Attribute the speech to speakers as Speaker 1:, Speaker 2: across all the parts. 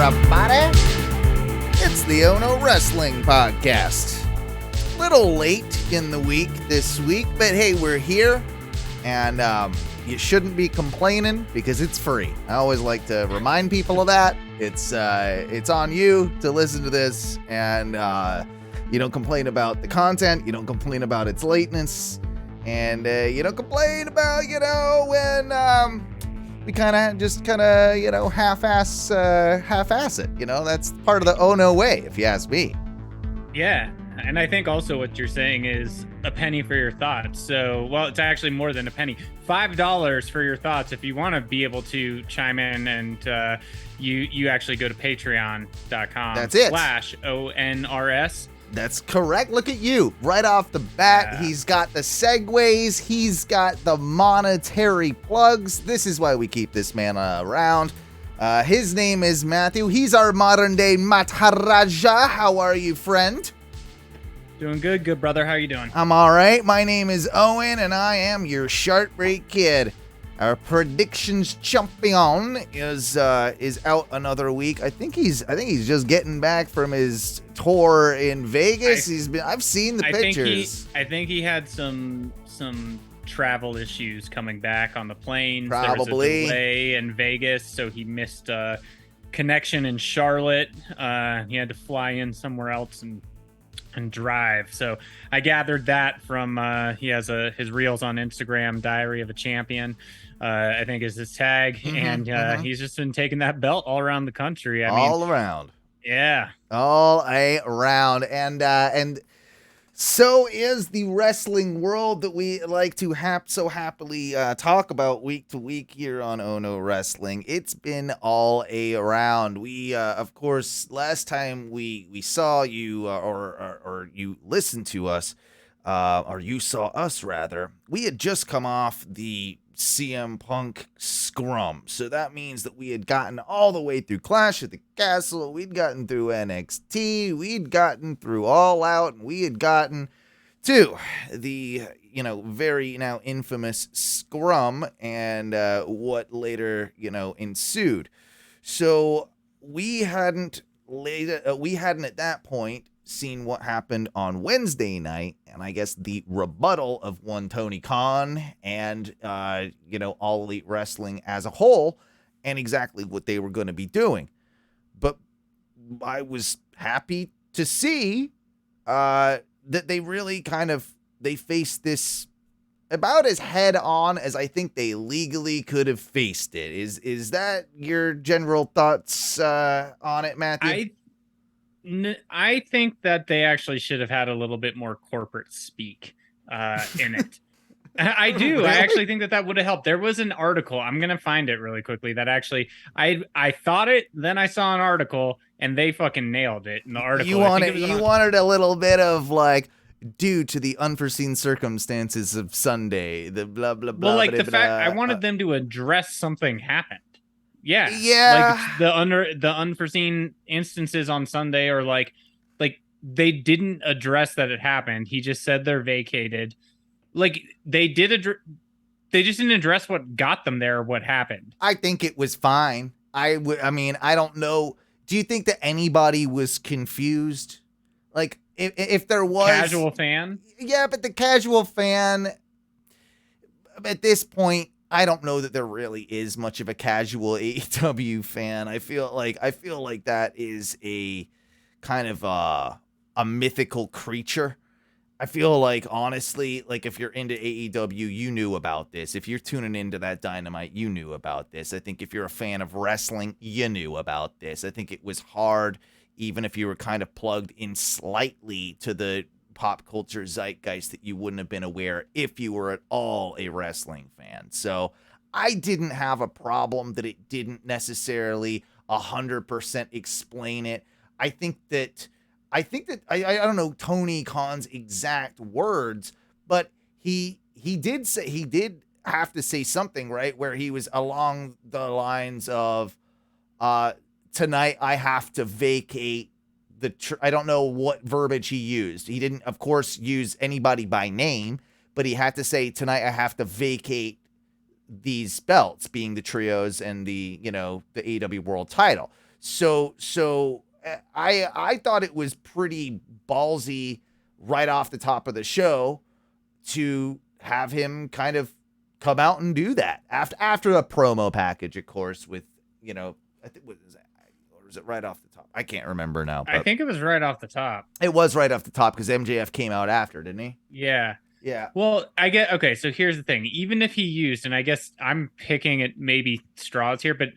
Speaker 1: everybody. It's the Ohno Wrestling Podcast. Little late in the week this week, but hey, we're here, and you shouldn't be complaining because it's free. I always like to remind people of that. It's on you to listen to this, and you don't complain about the content, you don't complain about its lateness, and you don't complain about, when we kind of half-ass it. That's part of the Ohno way, if you ask me.
Speaker 2: Yeah, and I think also what you're saying is a penny for your thoughts. So, well, it's actually more than a penny. $5 for your thoughts if you want to be able to chime in, and you actually go to patreon.com.
Speaker 1: That's it.
Speaker 2: /ONRS.
Speaker 1: That's correct. Look at you. Right off the bat, He's got the segues. He's got the monetary plugs. This is why we keep this man around. His name is Matthew. He's our modern-day Maharaja. How are you, friend?
Speaker 2: Doing good, brother. How are you doing?
Speaker 1: I'm all right. My name is Owen, and I am your Shartbreak Kid. Our predictions champion is out another week. I think he's just getting back from his tour in Vegas. I've seen the pictures.
Speaker 2: I think he had some travel issues coming back on the plane.
Speaker 1: Probably.
Speaker 2: There was a delay in Vegas, so he missed a connection in Charlotte. He had to fly in somewhere else and drive. So I gathered that from he has his reels on Instagram, Diary of a Champion, I think is his tag. He's just been taking that belt all around the country.
Speaker 1: All around.
Speaker 2: Yeah.
Speaker 1: All around. And so is the wrestling world that we like to so happily talk about week to week here on Ohno Wrestling. It's been all around. We, of course, last time we saw you, or you listened to us, or you saw us rather, we had just come off the CM Punk scrum. So that means that we had gotten all the way through Clash at the Castle, we'd gotten through NXT, we'd gotten through All Out, and we had gotten to the, very now infamous scrum and what later, ensued. So we hadn't at that point seen what happened on Wednesday night, and I guess the rebuttal of one Tony Khan and All Elite Wrestling as a whole, and exactly what they were going to be doing. But I was happy to see that they really they faced this about as head on as I think they legally could have faced it. Is that your general thoughts on it, Matthew?
Speaker 2: I think that they actually should have had a little bit more corporate speak in it. I do. Really? I actually think that would have helped. There was an article. I'm going to find it really quickly that actually I thought it, then I saw an article and they fucking nailed it in the article.
Speaker 1: You wanted a little bit of due to the unforeseen circumstances of Sunday, the blah, blah, blah.
Speaker 2: Well,
Speaker 1: blah,
Speaker 2: the
Speaker 1: blah,
Speaker 2: fact I wanted them to address something happened. Yeah. The unforeseen instances on Sunday, or like they didn't address that it happened. He just said they're vacated. They just didn't address what got them there, what happened.
Speaker 1: I think it was fine. I don't know. Do you think that anybody was confused? If there was
Speaker 2: casual fan? Yeah,
Speaker 1: but the casual fan at this point, I don't know that there really is much of a casual AEW fan. I feel like that is a kind of a mythical creature. I feel like, honestly, if you're into AEW, you knew about this. If you're tuning into that Dynamite, you knew about this. I think if you're a fan of wrestling, you knew about this. I think it was hard, even if you were kind of plugged in slightly to the pop culture zeitgeist, that you wouldn't have been aware if you were at all a wrestling fan. So I didn't have a problem that it didn't necessarily 100% explain it. I think that I don't know Tony Khan's exact words, but he did have to say something, right, where he was along the lines of tonight I have to vacate I don't know what verbiage he used. He didn't, of course, use anybody by name, but he had to say, tonight I have to vacate these belts, being the trios and the AEW world title. I thought it was pretty ballsy right off the top of the show to have him kind of come out and do that after a promo package, of course, with, you know, I think what is that? Or was it right off the top? I can't remember now.
Speaker 2: I think it was right off the top.
Speaker 1: It was right off the top because MJF came out after, didn't he?
Speaker 2: Yeah.
Speaker 1: Yeah.
Speaker 2: Well, okay, so here's the thing. Even if he used, and I guess I'm picking at maybe straws here, but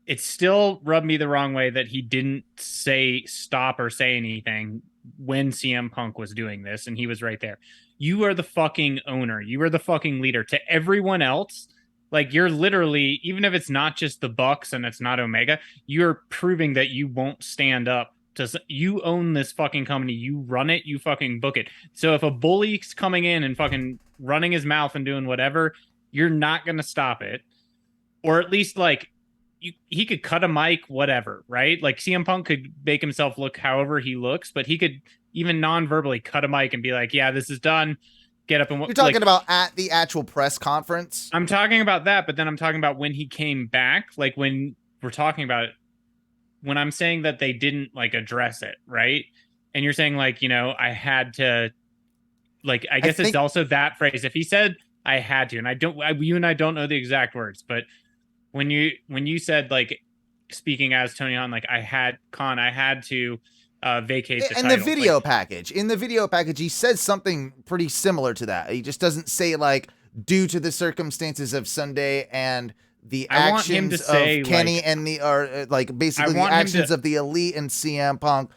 Speaker 2: it still rubbed me the wrong way that he didn't say stop or say anything when CM Punk was doing this, and he was right there. You are the fucking owner. You are the fucking leader. To everyone else, like, you're literally, even if it's not just the Bucks and it's not Omega, you're proving that you won't stand up. You own this fucking company. You run it. You fucking book it. So if a bully's coming in and fucking running his mouth and doing whatever, you're not going to stop it. Or at least, like, he could cut a mic, whatever, right? Like, CM Punk could make himself look however he looks, but he could even non-verbally cut a mic and be like, yeah, this is done. Get up and
Speaker 1: You're talking about at the actual press conference?
Speaker 2: I'm talking about that, but then I'm talking about when he came back, like when we're talking about it, when I'm saying that they didn't like address it, right? And you're saying, like, you know, I had to, like, I guess it's also that phrase. If he said I had to, and you and I don't know the exact words, but when you said, like, speaking as Tony Khan, like, I had to vacate the title.
Speaker 1: In the video package, he says something pretty similar to that. He just doesn't say, like, due to the circumstances of Sunday and the actions of Kenny, like, and basically the actions of the Elite and CM Punk,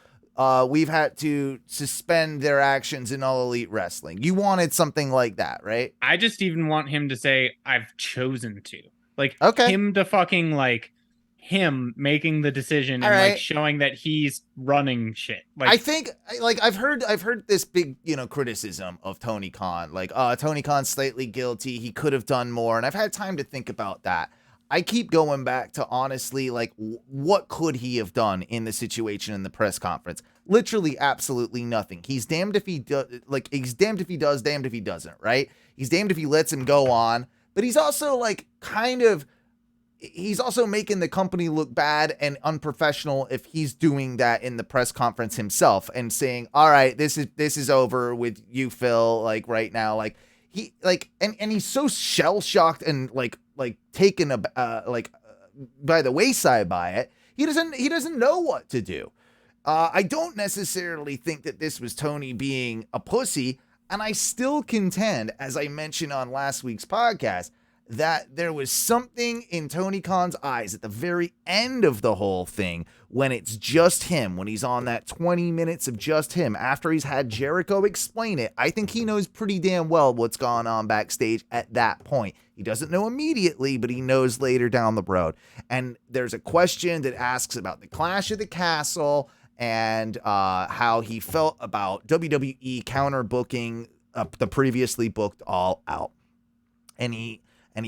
Speaker 1: we've had to suspend their actions in All Elite Wrestling. You wanted something like that, right?
Speaker 2: I just even want him to say, I've chosen to. Like,
Speaker 1: okay.
Speaker 2: Him to fucking, like, him making the decision and like showing that he's running shit. Like,
Speaker 1: I think, like, I've heard this big, you know, criticism of Tony Khan, like, Tony Khan's slightly guilty, he could have done more, and I've had time to think about that. I keep going back to, honestly, like, what could he have done in the situation in the press conference? Literally absolutely nothing. He's damned if he does, like, he's damned if he does, damned if he doesn't, right? He's damned if he lets him go on, but he's also, like, he's also making the company look bad and unprofessional if he's doing that in the press conference himself and saying, all right, this is over with you, Phil, like, right now. Like, he, like, and he's so shell shocked and like taken by the wayside by it. He doesn't know what to do. I don't necessarily think that this was Tony being a pussy, and I still contend, as I mentioned on last week's podcast, that there was something in Tony Khan's eyes at the very end of the whole thing when it's just him, when he's on that 20 minutes of just him, after he's had Jericho explain it. I think he knows pretty damn well what's gone on backstage at that point. He doesn't know immediately, but he knows later down the road. And there's a question that asks about the Clash of the Castle and how he felt about WWE counter booking the previously booked All Out. And he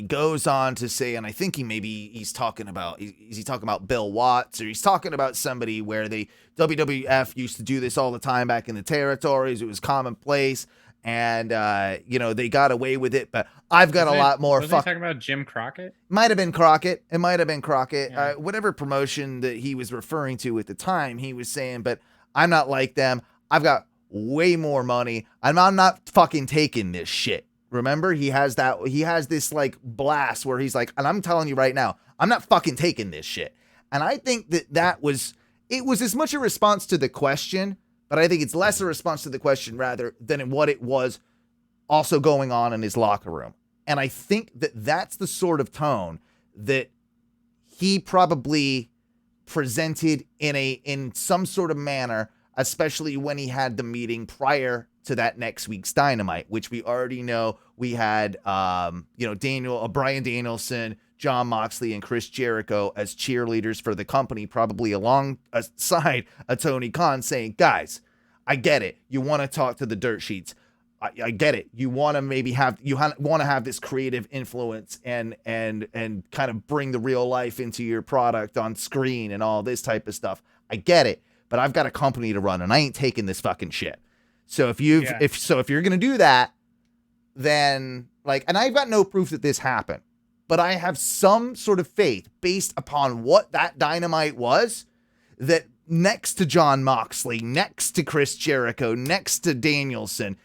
Speaker 1: goes on to say, and I think he's talking about Bill Watts, or he's talking about somebody where WWF used to do this all the time back in the territories. It was commonplace, and they got away with it. But I've got a lot more.
Speaker 2: Was he talking about Jim Crockett?
Speaker 1: Might have been Crockett. It might have been Crockett.
Speaker 2: Yeah.
Speaker 1: Whatever promotion that he was referring to at the time, he was saying, but I'm not like them. I've got way more money. I'm not fucking taking this shit. Remember, he has this like blast where he's like, and I'm telling you right now, I'm not fucking taking this shit. And I think it was as much a response to the question, but I think it's less a response to the question rather than what it was also going on in his locker room. And I think that's the sort of tone that he probably presented in some sort of manner, especially when he had the meeting prior to that next week's Dynamite, which we already know we had, Bryan Danielson, Jon Moxley, and Chris Jericho as cheerleaders for the company, probably alongside a Tony Khan saying, guys, I get it. You want to talk to the dirt sheets. I get it. You want to want to have this creative influence and kind of bring the real life into your product on screen and all this type of stuff. I get it, but I've got a company to run and I ain't taking this fucking shit. So if you're going to do that, then and I've got no proof that this happened, but I have some sort of faith based upon what that Dynamite was, that next to Jon Moxley, next to Chris Jericho, next to Danielson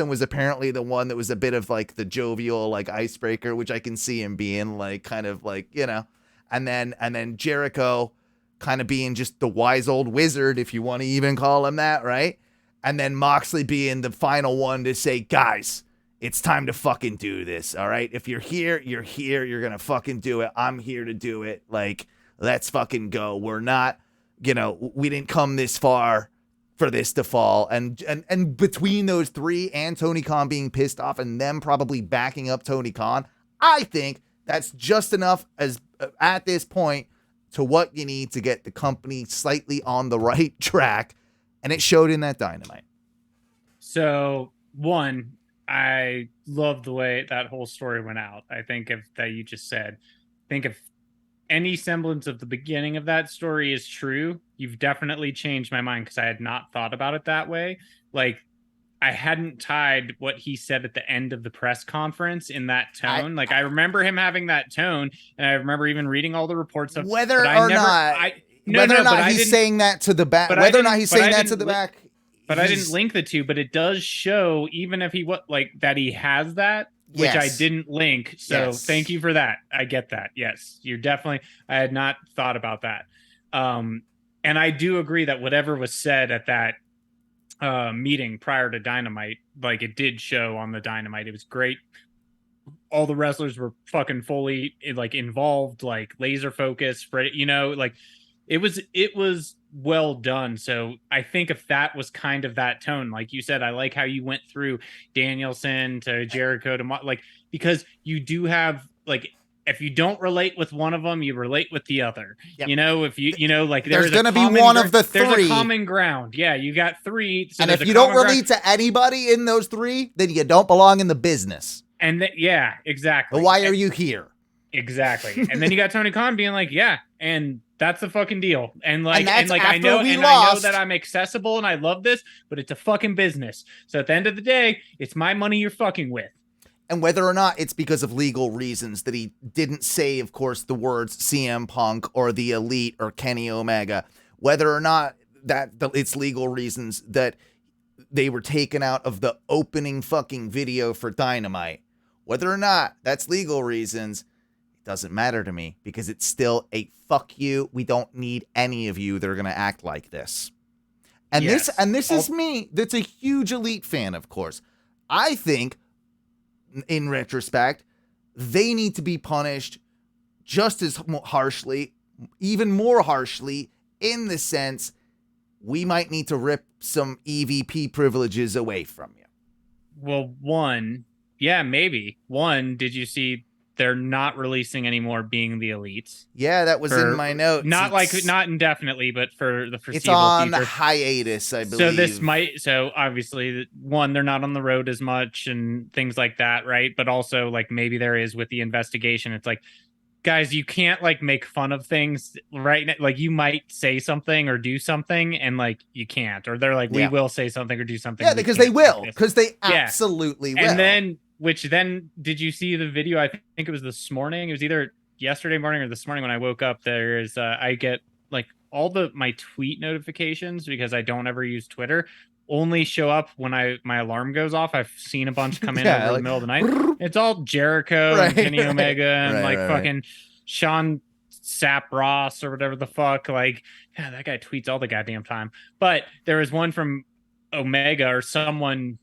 Speaker 1: was apparently the one that was a bit of like the jovial, like icebreaker, which I can see him being like, kind of like, you know, and then Jericho kind of being just the wise old wizard, if you want to even call him that, right? And then Moxley being the final one to say, guys, it's time to fucking do this, all right? If you're here, you're here. You're going to fucking do it. I'm here to do it. Like, let's fucking go. We're not, you know, we didn't come this far for this to fall. And between those three and Tony Khan being pissed off and them probably backing up Tony Khan, I think that's just enough as at this point to what you need to get the company slightly on the right track. And it showed in that Dynamite.
Speaker 2: So, one, I love the way that whole story went out. I think if that you just said, if any semblance of the beginning of that story is true, you've definitely changed my mind, because I had not thought about it that way. Like, I hadn't tied what he said at the end of the press conference in that tone. I remember him having that tone, and I remember even reading all the reports of
Speaker 1: whether or not he's saying that to the back. Whether or not he's saying that to the back.
Speaker 2: But I didn't link the two. But it does show, even if he that he has that, which I didn't link. So thank you for that. I get that. Yes, you're definitely. I had not thought about that. And I do agree that whatever was said at that meeting prior to Dynamite, like, it did show on the Dynamite. It was great. All the wrestlers were fucking fully like involved, like laser focused, you know, like it was well done. So I think if that was kind of that tone, like you said, I like how you went through Danielson to Jericho to like, because you do have, like, if you don't relate with one of them, you relate with the other. Yep. You know, if you know, like,
Speaker 1: there's going to be one of the three.
Speaker 2: There's a common ground. Yeah, you got three. So
Speaker 1: and if you don't relate to anybody in those three, then you don't belong in the business.
Speaker 2: And yeah, exactly.
Speaker 1: Why are you here?
Speaker 2: Exactly. And then you got Tony Khan being like, yeah, and that's the fucking deal. And like,
Speaker 1: I know
Speaker 2: that I'm accessible and I love this, but it's a fucking business. So at the end of the day, it's my money you're fucking with.
Speaker 1: And whether or not it's because of legal reasons that he didn't say, of course, the words CM Punk or the Elite or Kenny Omega, whether or not that it's legal reasons that they were taken out of the opening fucking video for Dynamite, whether or not that's legal reasons, it doesn't matter to me, because it's still a fuck you. We don't need any of you that are going to act like this. And this is me. That's a huge Elite fan, of course. I think, in retrospect, they need to be punished just as harshly, even more harshly, in the sense we might need to rip some EVP privileges away from you.
Speaker 2: Well, maybe. Did you see they're not releasing anymore Being the Elites?
Speaker 1: Yeah, that was in my notes.
Speaker 2: Not indefinitely, but for the foreseeable
Speaker 1: future. It's on
Speaker 2: future.
Speaker 1: Hiatus, I believe.
Speaker 2: So obviously, they're not on the road as much and things like that, right? But also, like, maybe there is with the investigation. It's like, guys, you can't like make fun of things, right? Like, you might say something or do something, and like you can't, or they're like, we will say something or do something.
Speaker 1: Yeah, because they will, because they absolutely will.
Speaker 2: And then, did you see the video? I think it was this morning. It was either yesterday morning or this morning when I woke up. There's I get like all my tweet notifications, because I don't ever use Twitter, only show up when my alarm goes off. I've seen a bunch come in over the middle of the night. It's all Jericho and Kenny Omega and fucking Sean Sap Ross or whatever the fuck. Like, yeah, that guy tweets all the goddamn time. But there was one from Omega or someone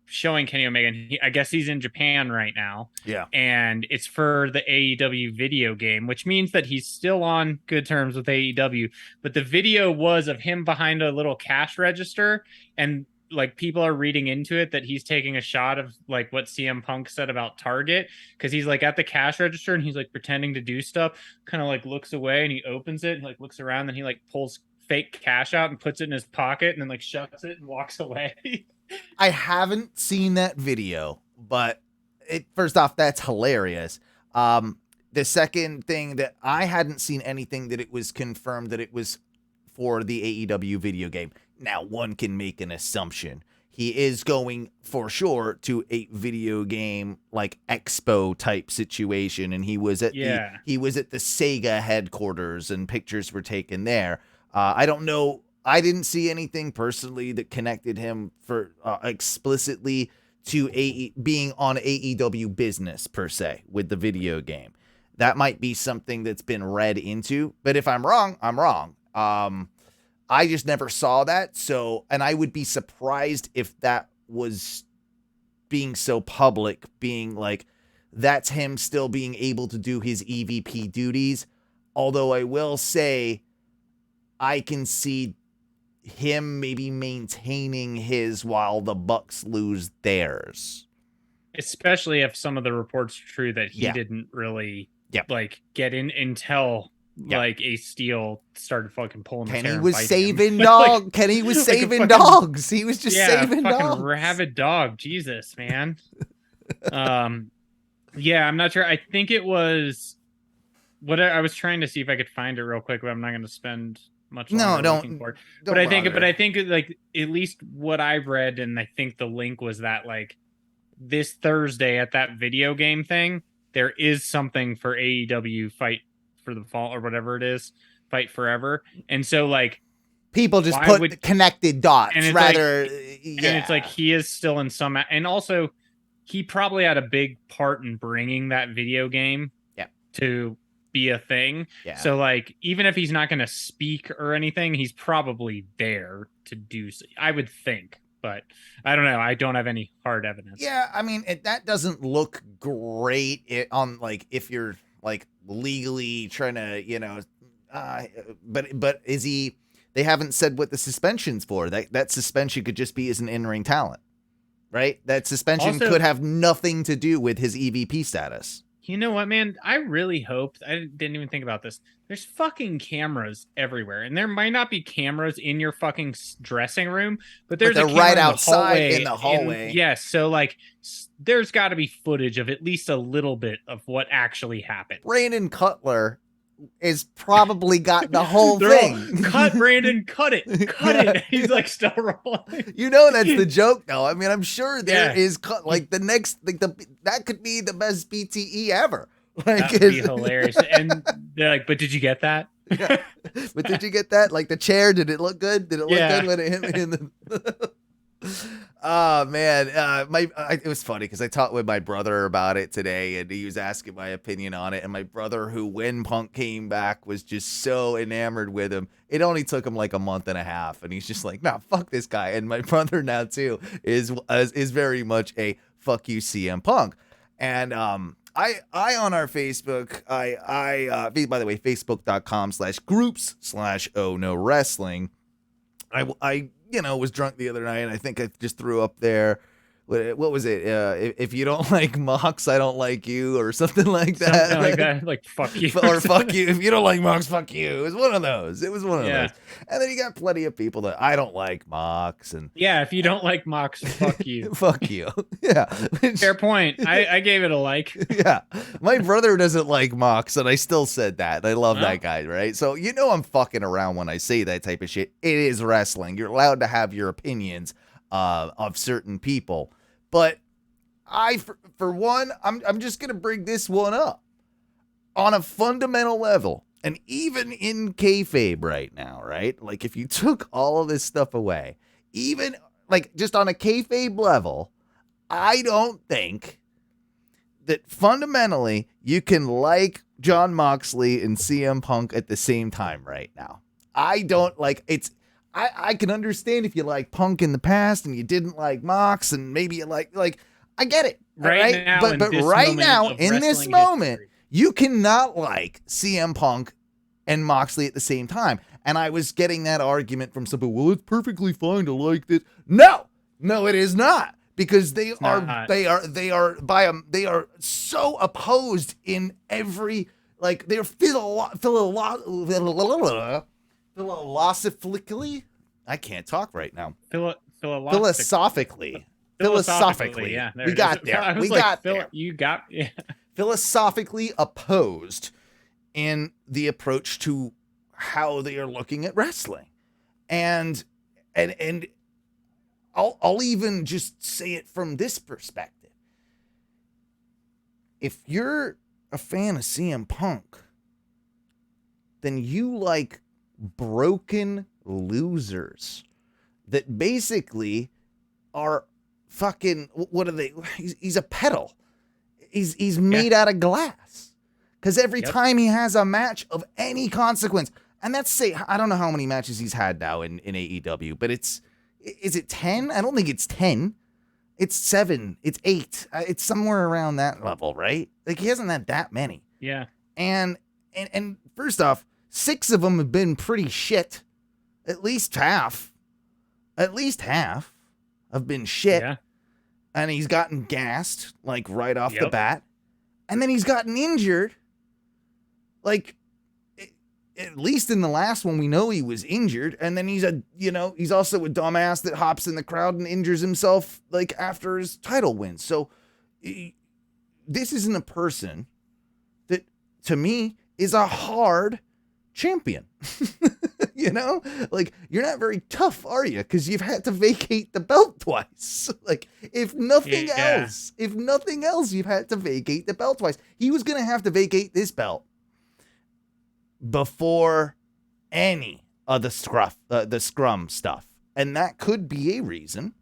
Speaker 2: showing Kenny Omega, and I guess he's in Japan right now.
Speaker 1: Yeah.
Speaker 2: And it's for the AEW video game, which means that he's still on good terms with AEW. But the video was of him behind a little cash register, and like people are reading into it that he's taking a shot of like what CM Punk said about Target, because he's like at the cash register and he's like pretending to do stuff, kind of like looks away and he opens it and like looks around, and he like pulls fake cash out and puts it in his pocket and then like shuts it and walks away.
Speaker 1: I haven't seen that video, but first off, that's hilarious. The second thing, that I hadn't seen anything that it was confirmed that it was for the AEW video game. Now, one can make an assumption. He is going for sure to a video game like expo type situation, and he was at the Sega headquarters and pictures were taken there. I don't know. I didn't see anything personally that connected him for explicitly to being on AEW business per se with the video game. That might be something that's been read into, but if I'm wrong, I'm wrong. I just never saw that. So, and I would be surprised if that was being so public, being like, that's him still being able to do his EVP duties. Although I will say, I can see him maybe maintaining his while the Bucks lose theirs.
Speaker 2: Especially if some of the reports are true that he didn't really like get in until like Ace Steel started fucking pulling his hair.
Speaker 1: Kenny was saving dogs. Kenny was saving dogs. He was just saving dogs.
Speaker 2: Rabid dog. Jesus, man. Yeah, I'm not sure. I think it was what I was trying to see if I could find it real quick, but I'm not going to spend much longer looking for it. But I think like at least what I've read, and I think the link was that like this Thursday at that video game thing, there is something for AEW Fight for the Fall or whatever it is, Fight Forever, and so like
Speaker 1: people just put connected dots rather,
Speaker 2: and it's like he is still in some, and also he probably had a big part in bringing that video game to be a thing. Yeah. So like, even if he's not going to speak or anything, he's probably there to do so, I would think, but I don't know. I don't have any hard evidence.
Speaker 1: Yeah. I mean, that doesn't look great on like, if you're like legally trying to, but is he, they haven't said what the suspension's for. That suspension could just be as an in-ring talent, right? That suspension could have nothing to do with his EVP status.
Speaker 2: You know what, man? I really hoped, I didn't even think about this. There's fucking cameras everywhere. And there might not be cameras in your fucking dressing room, but there's a camera
Speaker 1: right outside in the hallway.
Speaker 2: Yes. So like, there's got to be footage of at least a little bit of what actually happened.
Speaker 1: Brandon Cutler is probably got the whole thing.
Speaker 2: Cut, Brandon, cut it. He's like still rolling.
Speaker 1: You know that's the joke, though. I mean, I'm sure there is like the next, like that could be the best BTE ever. Like,
Speaker 2: that'd be hilarious. And they're like, "But did you get that?"
Speaker 1: Yeah. But did you get that? Like the chair? Did it look good? Did it look good when it hit me in the? Oh man, it was funny because I talked with my brother about it today, and he was asking my opinion on it. And my brother, who when Punk came back, was just so enamored with him. It only took him like a month and a half, and he's just like, "Nah, fuck this guy." And my brother now too is very much a fuck you CM Punk. And I on our Facebook, by the way, facebook.com/groups/ohno wrestling. I was drunk the other night, and I think I just threw up there. What was it? If you don't like Mox, I don't like you, or something like that.
Speaker 2: Something like that. Like, fuck you.
Speaker 1: Or fuck you. If you don't like Mox, fuck you. It was one of those. And then you got plenty of people that I don't like Mox. And
Speaker 2: yeah, if you don't like Mox, fuck you.
Speaker 1: Fuck you. Yeah.
Speaker 2: Fair point. I gave it a like.
Speaker 1: Yeah. My brother doesn't like Mox, and I still said that. I love that guy, right? So I'm fucking around when I say that type of shit. It is wrestling. You're allowed to have your opinions of certain people. But for one, I'm just going to bring this one up on a fundamental level. And even in kayfabe right now, right? Like if you took all of this stuff away, even like just on a kayfabe level, I don't think that fundamentally you can like Jon Moxley and CM Punk at the same time right now. I don't like it's. I can understand if you like Punk in the past and you didn't like Mox, and maybe you like I get it.
Speaker 2: Right now,
Speaker 1: but right now in this moment, you cannot like CM Punk and Moxley at the same time. And I was getting that argument from some people. Well, it's perfectly fine to like this. No, it is not, because they are so opposed in every, like, they're philosophically, I can't talk right now. Philosophically,
Speaker 2: yeah.
Speaker 1: We got there. Philosophically opposed in the approach to how they are looking at wrestling, and I'll even just say it from this perspective. If you're a fan of CM Punk, then you like broken losers that basically are fucking, what are they? He's a pedal. He's made out of glass. Because every time he has a match of any consequence, and that's I don't know how many matches he's had now in AEW, but is it 10? I don't think it's 10. It's 7. It's 8. It's somewhere around that level, right? Like, he hasn't had that many.
Speaker 2: Yeah.
Speaker 1: And first off, 6 of them have been pretty shit. At least half have been shit. Yeah. And he's gotten gassed, like, right off the bat. And then he's gotten injured. Like, at least in the last one, we know he was injured. And then he's also a dumbass that hops in the crowd and injures himself, like, after his title win. So, this isn't a person that, to me, is a hard champion. Like, you're not very tough, are you? Because you've had to vacate the belt twice. Like, if nothing else, you've had to vacate the belt twice. He was going to have to vacate this belt before any of the scrum stuff. And that could be a reason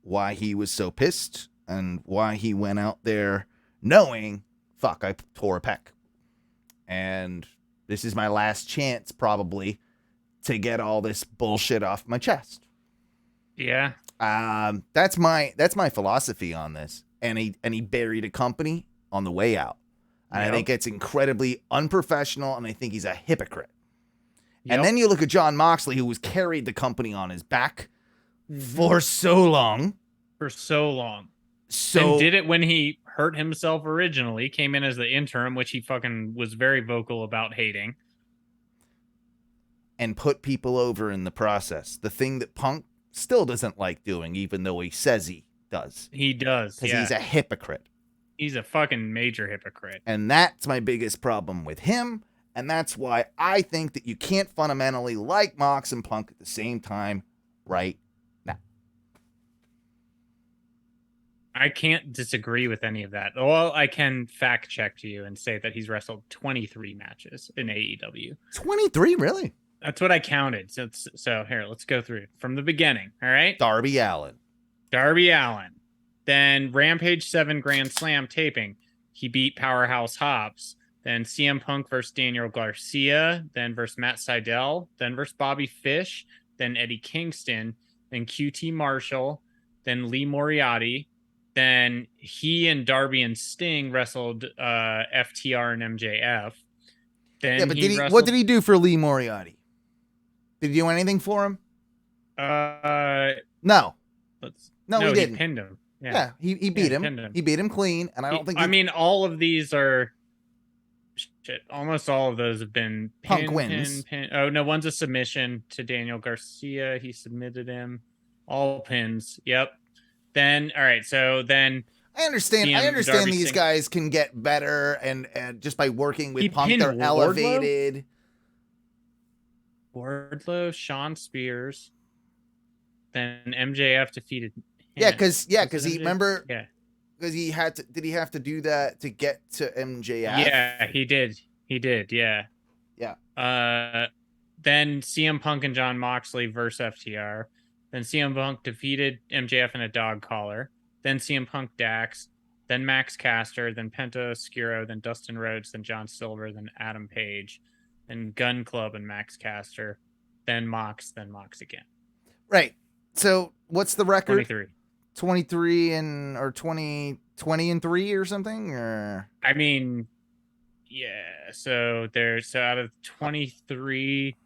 Speaker 1: why he was so pissed and why he went out there knowing, fuck, I tore a pec. And this is my last chance, probably, to get all this bullshit off my chest.
Speaker 2: Yeah.
Speaker 1: That's my philosophy on this. And he buried a company on the way out. And I think it's incredibly unprofessional, and I think he's a hypocrite. And then you look at Jon Moxley, who was carried the company on his back for so long.
Speaker 2: And did it when he hurt himself originally, came in as the interim, which he fucking was very vocal about hating.
Speaker 1: And put people over in the process. The thing that Punk still doesn't like doing, even though he says he does.
Speaker 2: He does,
Speaker 1: because he's a hypocrite.
Speaker 2: He's a fucking major hypocrite.
Speaker 1: And that's my biggest problem with him. And that's why I think that you can't fundamentally like Mox and Punk at the same time right now.
Speaker 2: I can't disagree with any of that. Well, I can fact check to you and say that he's wrestled 23 matches in AEW.
Speaker 1: 23, really?
Speaker 2: That's what I counted. So here, let's go through it from the beginning. All right.
Speaker 1: Darby Allin.
Speaker 2: Then Rampage 7 Grand Slam taping. He beat Powerhouse Hobbs. Then CM Punk versus Daniel Garcia. Then versus Matt Sydal. Then versus Bobby Fish. Then Eddie Kingston. Then QT Marshall. Then Lee Moriarty. Then he and Darby and Sting wrestled FTR and MJF. Then
Speaker 1: what did he do for Lee Moriarty? Did he do anything for him? No. He didn't.
Speaker 2: He pinned him.
Speaker 1: Yeah, he beat him. He beat him clean, and I don't think.
Speaker 2: I mean, all of these are shit. Almost all of those have been
Speaker 1: Punk wins.
Speaker 2: Oh no, one's a submission to Daniel Garcia. He submitted him. All pins. Yep. Then all right. So then
Speaker 1: I understand.
Speaker 2: Darby
Speaker 1: these guys can get better, and just by working with Punk, they're elevated.
Speaker 2: Wardlow, Sean Spears. Then MJF defeated.
Speaker 1: Yeah, because he remember. Yeah, because he had to. Did he have to do that to get to MJF?
Speaker 2: Yeah, he did. Yeah.
Speaker 1: Yeah.
Speaker 2: Then CM Punk and Jon Moxley versus FTR. Then CM Punk defeated MJF in a dog collar. Then CM Punk Dax. Then Max Caster. Then Penta Oscuro. Then Dustin Rhodes. Then John Silver. Then Adam Page. Then Gun Club and Max Caster. Then Mox. Then Mox again.
Speaker 1: Right. So what's the record?
Speaker 2: 23
Speaker 1: or 20 and 3 or something, or
Speaker 2: I mean, yeah. So out of 23,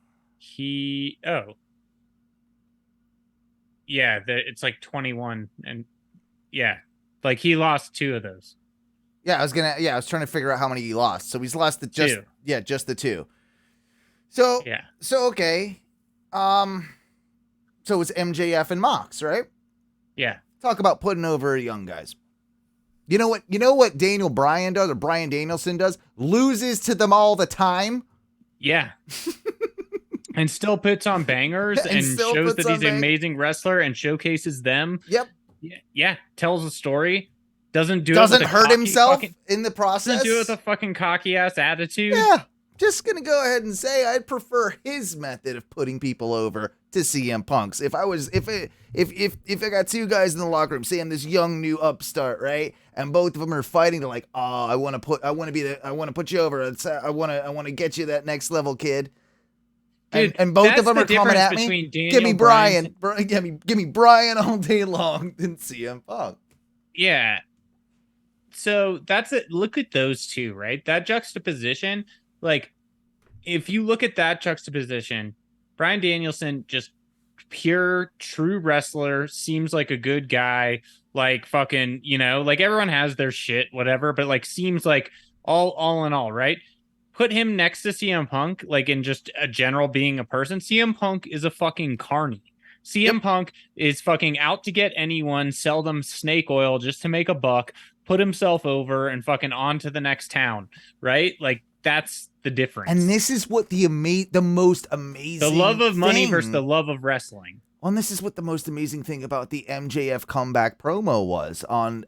Speaker 2: it's like 21, and yeah, like he lost 2 of those.
Speaker 1: Yeah, I was trying to figure out how many he lost. So he's lost just the 2. So
Speaker 2: yeah.
Speaker 1: So okay, so it's MJF and Mox, right?
Speaker 2: Yeah.
Speaker 1: Talk about putting over young guys. You know what Daniel Bryan does, or Bryan Danielson does? Loses to them all the time.
Speaker 2: Yeah. And still puts on bangers and shows that he's an amazing wrestler and showcases them.
Speaker 1: Yep.
Speaker 2: Yeah. Tells a story. Doesn't hurt
Speaker 1: himself in the process.
Speaker 2: Doesn't do it with a fucking cocky ass attitude.
Speaker 1: Yeah. just gonna go ahead and say I'd prefer his method of putting people over to CM Punk's. If I got two guys in the locker room, say I'm this young new upstart, right, and both of them are fighting, they're like, oh, I want to put you over. I want to get you that next level, kid.
Speaker 2: Dude,
Speaker 1: and both of them are coming at me. Give me Brian. Give me Brian all day long than CM Punk.
Speaker 2: Yeah. So that's it. Look at those two, right? That juxtaposition. Like, if you look at that juxtaposition, Bryan Danielson, just pure, true wrestler, seems like a good guy. Like, fucking, you know, like everyone has their shit, whatever, but like seems like all in all, right? Put him next to CM Punk, like in just a general being a person. CM Punk is a fucking carny. CM Punk is fucking out to get anyone, sell them snake oil just to make a buck, put himself over, and fucking on to the next town, right? Like, that's the difference.
Speaker 1: And this is what the most amazing
Speaker 2: the love of money
Speaker 1: thing.
Speaker 2: versus the love of wrestling.
Speaker 1: Well, and this is what the most amazing thing about the MJF comeback promo was on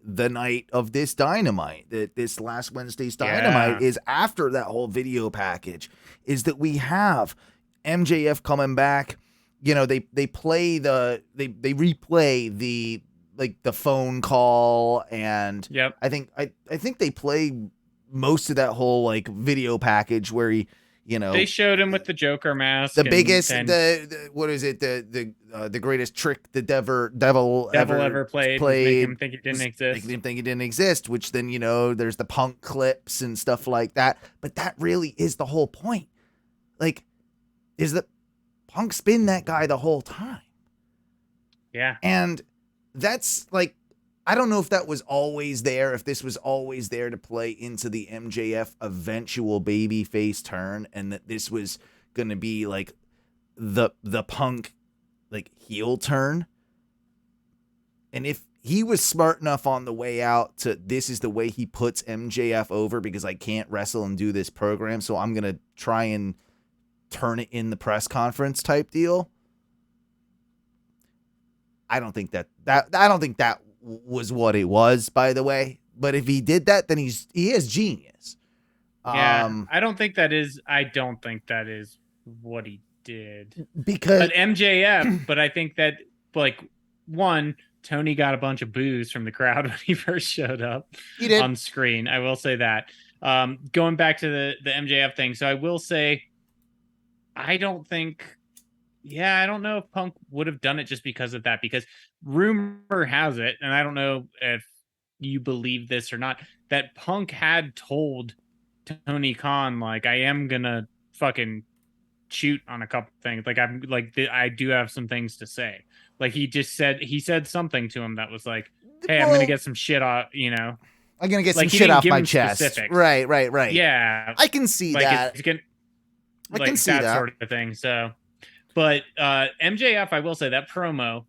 Speaker 1: the night of this Dynamite, this last Wednesday's Dynamite, is after that whole video package, is that we have MJF coming back. You know, they replay the like the phone call, and I think they play most of that whole like video package where he, you know,
Speaker 2: they showed him with the Joker mask,
Speaker 1: the biggest, the what is it, the greatest trick the devil ever played.
Speaker 2: Make him think it didn't exist.
Speaker 1: Make him think it didn't exist. Which then, you know, there's the Punk clips and stuff like that. But that really is the whole point. Like, is that Punk's been that guy the whole time.
Speaker 2: Yeah,
Speaker 1: and that's like, I don't know if that was always there, if this was always there to play into the MJF eventual babyface turn, and that this was going to be like the Punk like heel turn. And if he was smart enough on the way out to, this is the way he puts MJF over because I can't wrestle and do this program, so I'm going to try and turn it in the press conference type deal. I don't think that was what it was, by the way. But if he did that, then he is genius.
Speaker 2: Yeah, I don't think that is what he did.
Speaker 1: But
Speaker 2: MJF, but I think that, like, one, Tony got a bunch of boos from the crowd when he first showed up on screen. I will say that. Going back to the MJF thing, so I will say, I don't know if Punk would have done it just because of that, because rumor has it, and I don't know if you believe this or not, that Punk had told Tony Khan, like, I am gonna fucking shoot on a couple things. Like, I do have some things to say. Like, he said something to him that was like, hey, I'm gonna get some shit off, you know.
Speaker 1: I'm gonna get some shit off my chest.
Speaker 2: Specifics.
Speaker 1: Right.
Speaker 2: Yeah.
Speaker 1: I can see that.
Speaker 2: I can see that sort of thing. So, but MJF, I will say that promo,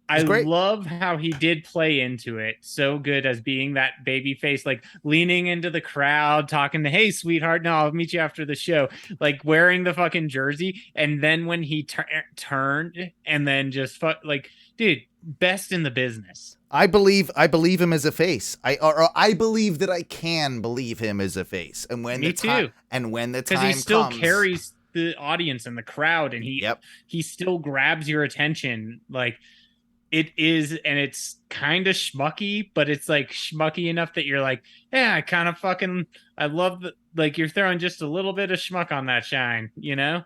Speaker 2: I love how he did play into it so good as being that baby face, like leaning into the crowd, talking to, hey, sweetheart, no, I'll meet you after the show, like wearing the fucking jersey. And then when he turned and then just like, dude, best in the business.
Speaker 1: I believe him as a face. I believe that I can believe him as a face. And when time comes,
Speaker 2: because he still carries the audience and the crowd, and he still grabs your attention. Like, it is, and it's kind of schmucky, but it's like schmucky enough that you're like, yeah, I love that. Like, you're throwing just a little bit of schmuck on that shine, you know?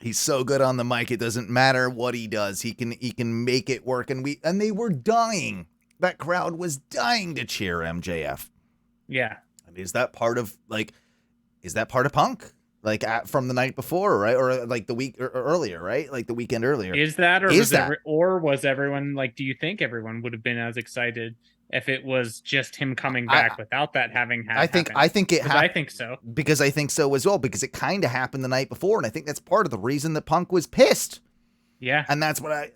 Speaker 1: He's so good on the mic. It doesn't matter what he does. He can make it work. And they were dying. That crowd was dying to cheer MJF.
Speaker 2: Yeah.
Speaker 1: And is that part of Punk? Like, from the night before, right? Or like the week earlier, right? Like the weekend earlier.
Speaker 2: Is that, or was everyone, like, do you think everyone would have been as excited if it was just him coming back without that having happened?
Speaker 1: I think it happened.
Speaker 2: I think so.
Speaker 1: Because I think so as well, because it kind of happened the night before, and I think that's part of the reason that Punk was pissed.
Speaker 2: Yeah.
Speaker 1: And that's why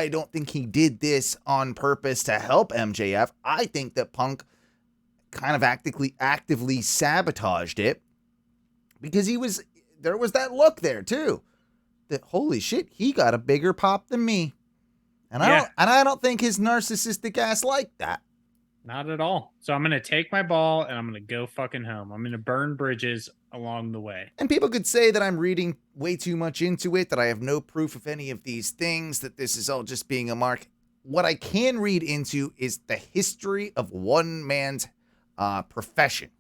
Speaker 1: I don't think he did this on purpose to help MJF. I think that Punk kind of actively sabotaged it, because there was that look there too, that holy shit, he got a bigger pop than me. And I don't think his narcissistic ass liked that.
Speaker 2: Not at all. So I'm gonna take my ball and I'm gonna go fucking home. I'm gonna burn bridges along the way.
Speaker 1: And people could say that I'm reading way too much into it, that I have no proof of any of these things, that this is all just being a mark. What I can read into is the history of one man's profession.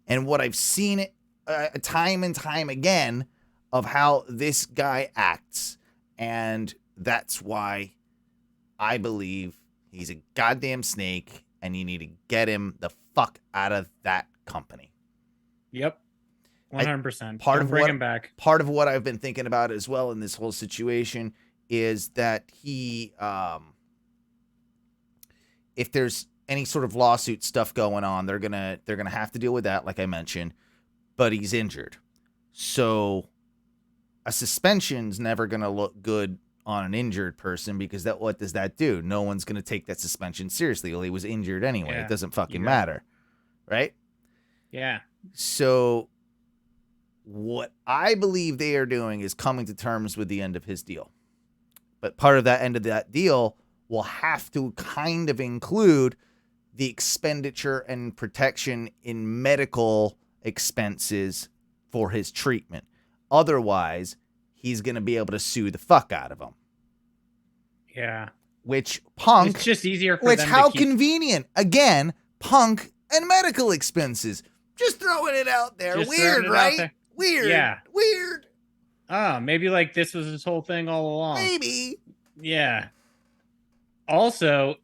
Speaker 1: And what I've seen time and time again of how this guy acts. And that's why I believe he's a goddamn snake and you need to get him the fuck out of that company.
Speaker 2: Yep. 100%.
Speaker 1: Bring
Speaker 2: him back.
Speaker 1: Part of what I've been thinking about as well in this whole situation is that he, if there's any sort of lawsuit stuff going on, they're gonna have to deal with that, like I mentioned. But he's injured, so a suspension's never gonna look good on an injured person, because what does that do? No one's gonna take that suspension seriously. Well, he was injured anyway.
Speaker 2: Yeah.
Speaker 1: It doesn't fucking matter, right?
Speaker 2: Yeah.
Speaker 1: So what I believe they are doing is coming to terms with the end of his deal. But part of that end of that deal will have to kind of include the expenditure and protection in medical expenses for his treatment. Otherwise, he's going to be able to sue the fuck out of him.
Speaker 2: Yeah.
Speaker 1: Which Punk...
Speaker 2: It's just easier for
Speaker 1: which,
Speaker 2: them
Speaker 1: how
Speaker 2: to keep...
Speaker 1: convenient. Again, Punk and medical expenses. Just throwing it out there.
Speaker 2: Just
Speaker 1: Weird, right? Weird.
Speaker 2: Yeah.
Speaker 1: Weird.
Speaker 2: Oh, maybe like this was his whole thing all along.
Speaker 1: Maybe.
Speaker 2: Yeah. Also,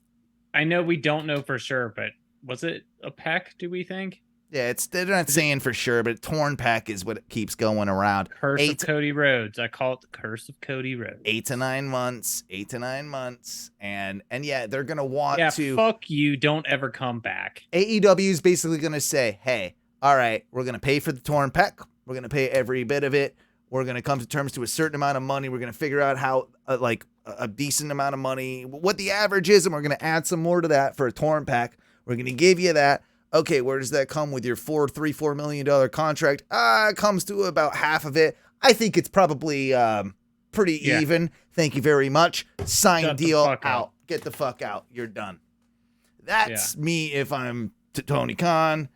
Speaker 2: I know we don't know for sure, but was it a peck, do we think?
Speaker 1: Yeah, they're not saying for sure, but torn peck is what keeps going around.
Speaker 2: Curse of Cody Rhodes. I call it the curse of Cody Rhodes.
Speaker 1: 8 to 9 months. And yeah, they're going to want to...
Speaker 2: fuck you. Don't ever come back.
Speaker 1: AEW is basically going to say, hey, all right, we're going to pay for the torn peck. We're going to pay every bit of it. We're going to come to terms to a certain amount of money. We're going to figure out how, a decent amount of money, what the average is, and we're going to add some more to that for a torn pack. We're going to give you that. Okay, where does that come with your $4 million contract? It comes to about half of it. I think it's probably pretty even. Thank you very much. Sign deal out. Get the fuck out. You're done. That's me if I'm Tony Khan.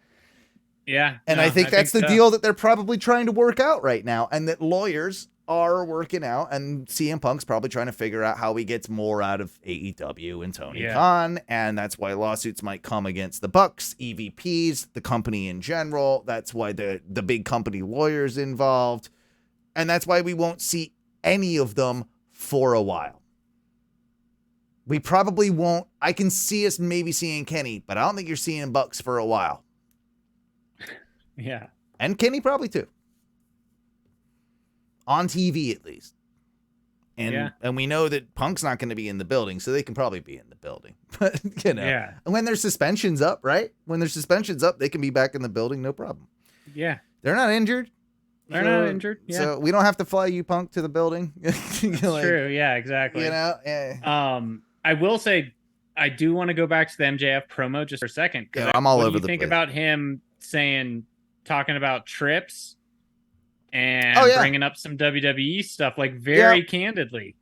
Speaker 2: Yeah.
Speaker 1: And I think that's the deal that they're probably trying to work out right now, and that lawyers are working out, and CM Punk's probably trying to figure out how he gets more out of AEW and Tony Khan, and that's why lawsuits might come against the Bucks, EVPs, the company in general. That's why the big company lawyers involved, and that's why we won't see any of them for a while. We probably won't. I can see us maybe seeing Kenny, but I don't think you're seeing Bucks for a while.
Speaker 2: Yeah.
Speaker 1: And Kenny probably too. On TV at least. And we know that Punk's not going to be in the building, so they can probably be in the building. But, and when their suspension's up, right? When their suspension's up, they can be back in the building, no problem.
Speaker 2: Yeah.
Speaker 1: They're not injured.
Speaker 2: They're not injured. Yeah.
Speaker 1: So we don't have to fly you, Punk, to the building.
Speaker 2: True. Yeah, exactly. I will say, I do want to go back to the MJF promo just for a second.
Speaker 1: Yeah, I'm all over the place.
Speaker 2: Think about him talking about trips and bringing up some WWE stuff, very candidly.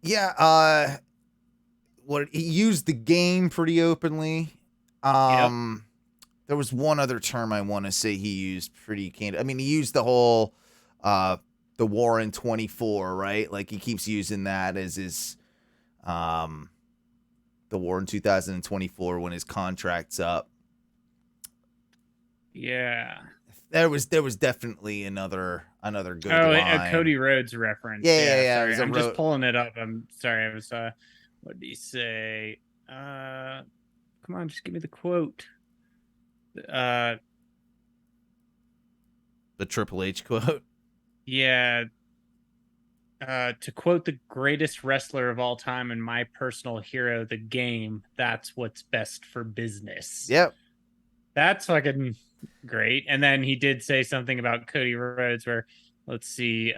Speaker 1: Yeah. He used the game pretty openly. There was one other term I want to say he used pretty candid. I mean, he used the whole the war in 24, right? Like he keeps using that as his the war in 2024 when his contract's up.
Speaker 2: Yeah.
Speaker 1: There was definitely another good line.
Speaker 2: A Cody Rhodes reference.
Speaker 1: Yeah.
Speaker 2: Sorry. I'm just pulling it up. I'm sorry. I was what did he say? Come on, just give me the quote.
Speaker 1: The Triple H quote.
Speaker 2: Yeah. To quote the greatest wrestler of all time and my personal hero, the game, that's what's best for business.
Speaker 1: Yep.
Speaker 2: That's fucking great. And then he did say something about Cody Rhodes where, let's see,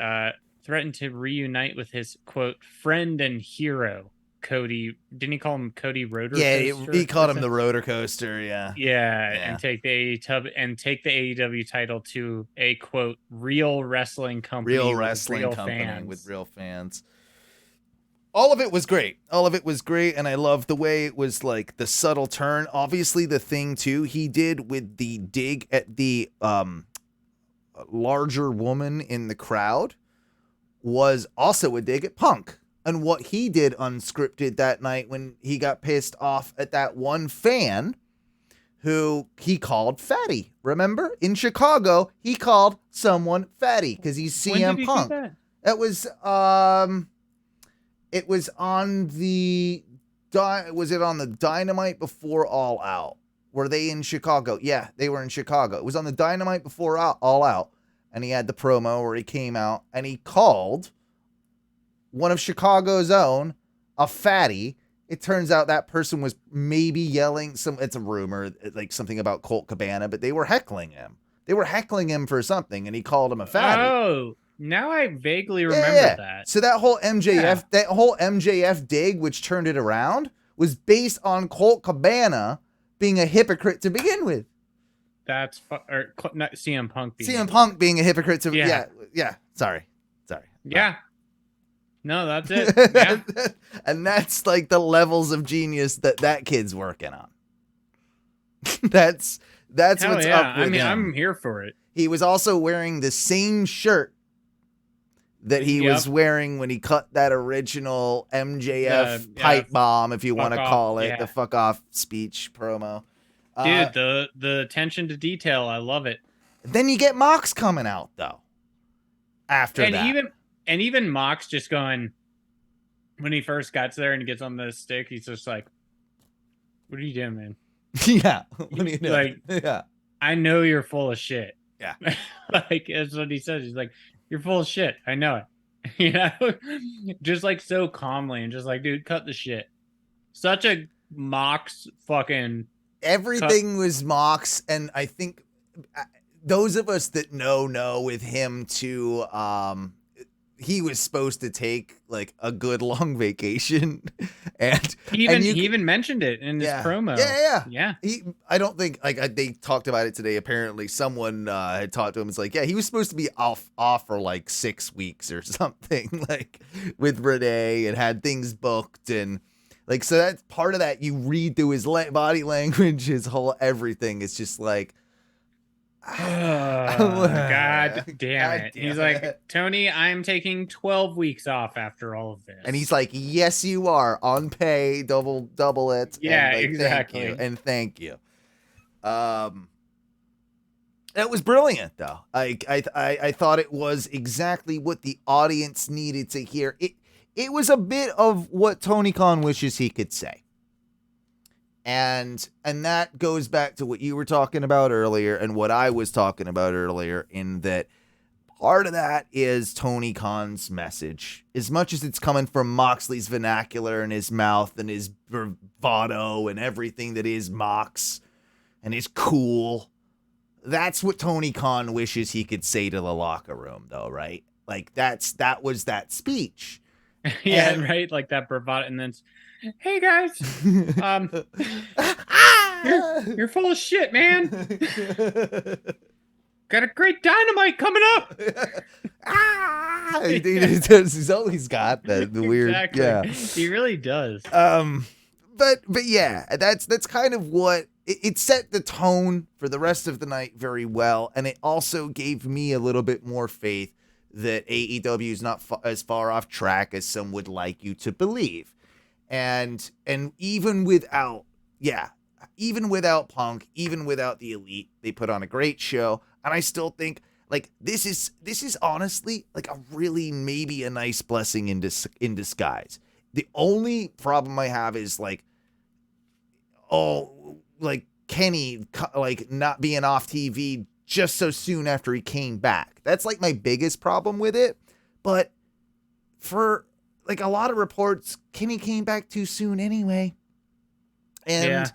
Speaker 2: threatened to reunite with his, quote, friend and hero, Cody. Didn't he call him Cody Rotor
Speaker 1: Coaster?
Speaker 2: Coaster?
Speaker 1: He called him the Rotor Coaster, yeah.
Speaker 2: And take the AEW title to a, quote, real wrestling company
Speaker 1: with real fans. all of it was great. All of it was great, and I love the way it was like the subtle turn. Obviously, the thing too he did with the dig at the larger woman in the crowd was also a dig at Punk. And what he did unscripted that night when he got pissed off at that one fan who he called fatty. Remember? In Chicago, he called someone fatty because he's CM Punk.
Speaker 2: That?
Speaker 1: It was on the Dynamite before All Out? Were they in Chicago? Yeah, they were in Chicago. It was on the Dynamite before All Out, and he had the promo where he came out and he called one of Chicago's own a fatty. It turns out that person was maybe yelling it's a rumor, like something about Colt Cobana, but they were heckling him. They were heckling him for something, and he called him a fatty.
Speaker 2: Oh, now I vaguely remember that.
Speaker 1: So that whole MJF dig, which turned it around, was based on Colt Cobana being a hypocrite to begin with.
Speaker 2: That's not CM Punk
Speaker 1: being a hypocrite to yeah. Sorry.
Speaker 2: Yeah. No, that's it. Yeah.
Speaker 1: And that's like the levels of genius that kid's working on. That's
Speaker 2: Hell
Speaker 1: what's
Speaker 2: yeah.
Speaker 1: up with him.
Speaker 2: I'm here for it.
Speaker 1: He was also wearing the same shirt that he was wearing when he cut that original MJF pipe bomb, if you want to call it, the fuck off speech promo.
Speaker 2: Dude, the attention to detail, I love it.
Speaker 1: Then you get Mox coming out though. After that.
Speaker 2: Even Mox just going, when he first gets there and he gets on the stick, he's just like, what are you doing, man?
Speaker 1: Yeah. What are you doing?
Speaker 2: Like, yeah. I know you're full of shit.
Speaker 1: Yeah.
Speaker 2: Like, that's what he says. He's like, you're full of shit. I know it. You know? Just like so calmly and just like, dude, cut the shit. Such a Mox fucking...
Speaker 1: Everything was Mox, and I think those of us that know with him too, he was supposed to take like a good long vacation, and
Speaker 2: he even mentioned it in his promo.
Speaker 1: Yeah. I don't think they talked about it today. Apparently, someone had talked to him. It's like, yeah, he was supposed to be off for like 6 weeks or something, like with Renee, and had things booked and. Like, so that's part of that. You read through his body language, his whole everything. It's just like,
Speaker 2: God damn it. He's like, Tony, I'm taking 12 weeks off after all of this.
Speaker 1: And he's like, yes, you are on pay, double it.
Speaker 2: Yeah,
Speaker 1: and like,
Speaker 2: exactly.
Speaker 1: Thank you. That was brilliant, though. I thought it was exactly what the audience needed to hear. It was a bit of what Tony Khan wishes he could say. And that goes back to what you were talking about earlier and what I was talking about earlier, in that part of that is Tony Khan's message. As much as it's coming from Moxley's vernacular and his mouth and his bravado and everything that is Mox and is cool, that's what Tony Khan wishes he could say to the locker room, though, right? Like, that was that speech.
Speaker 2: Yeah, right, like that bravado, and then, hey guys, you're full of shit, man. Got a great dynamite coming up.
Speaker 1: He's always got the weird,
Speaker 2: exactly. He really does.
Speaker 1: But yeah, that's kind of what it set the tone for the rest of the night very well, and it also gave me a little bit more faith that AEW is not as far off track as some would like you to believe. And even without Punk, even without the Elite, they put on a great show. And I still think like this is honestly like a really maybe a nice blessing in disguise. The only problem I have is like Kenny like not being off TV just so soon after he came back. That's like my biggest problem with it. But for like a lot of reports, Kenny came back too soon anyway. And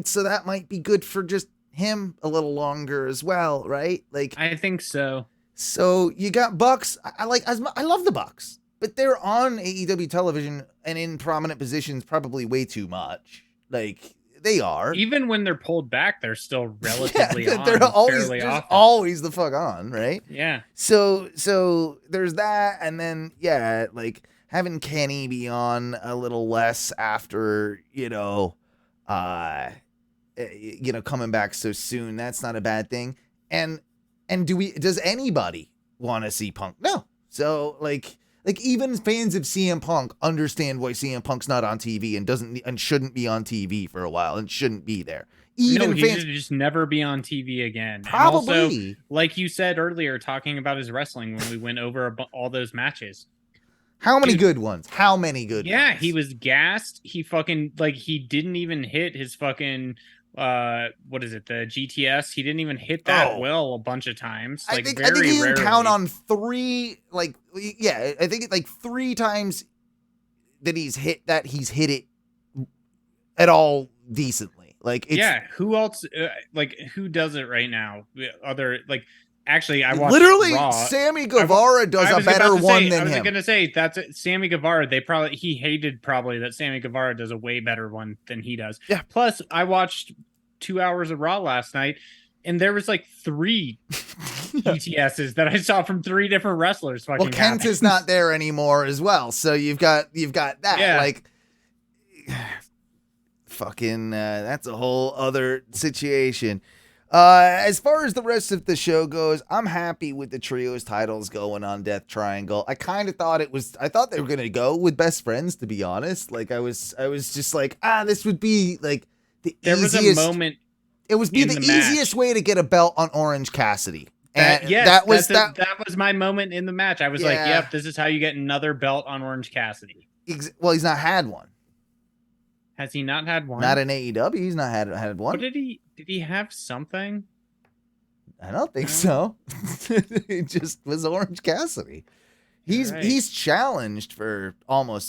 Speaker 1: so that might be good for just him a little longer as well, right? Like
Speaker 2: I think so.
Speaker 1: So you got Bucks. I love the Bucks, but they're on AEW television and in prominent positions probably way too much. Like they are.
Speaker 2: Even when they're pulled back, they're still relatively on.
Speaker 1: They're always the fuck on, right?
Speaker 2: Yeah.
Speaker 1: So there's that, and then like having Kenny be on a little less after, coming back so soon, that's not a bad thing. And does anybody want to see Punk? No. So like even fans of CM Punk understand why CM Punk's not on TV and shouldn't be on TV for a while and shouldn't be there. Even
Speaker 2: he
Speaker 1: fans
Speaker 2: should just never be on TV again.
Speaker 1: probably.
Speaker 2: And also, like you said earlier, talking about his wrestling when we went over all those matches.
Speaker 1: How many good ones? How many good ones?
Speaker 2: Yeah, he was gassed. He fucking he didn't even hit his fucking what is it, the GTS? He didn't even hit that well a bunch of times.
Speaker 1: I think you can count on 3, I think like 3 times that he's hit it at all decently. Like it's,
Speaker 2: who else who does it right now? Actually, I watched
Speaker 1: literally
Speaker 2: Raw.
Speaker 1: Sammy Guevara does a better one than him.
Speaker 2: I was gonna say that's it. Sammy Guevara. He hated probably that Sammy Guevara does a way better one than he does.
Speaker 1: Yeah.
Speaker 2: Plus, I watched 2 hours of Raw last night, and there was like 3 GTSs that I saw from 3 different wrestlers.
Speaker 1: Well, Kent is not there anymore as well, so you've got that.
Speaker 2: Yeah.
Speaker 1: Like, fucking, that's a whole other situation. As far as the rest of the show goes, I'm happy with the trios titles going on Death Triangle. I kind of thought I thought they were going to go with Best Friends, to be honest. Like I was just like, this would be like the easiest.
Speaker 2: There was a moment.
Speaker 1: It would be the easiest way to get a belt on Orange Cassidy. And that was
Speaker 2: my moment in the match. I was like, yep, this is how you get another belt on Orange Cassidy.
Speaker 1: Well, he's not had one.
Speaker 2: Has he not had one?
Speaker 1: Not in AEW. He's not had one.
Speaker 2: What did he have something?
Speaker 1: I don't think so. It just was Orange Cassidy. He's challenged for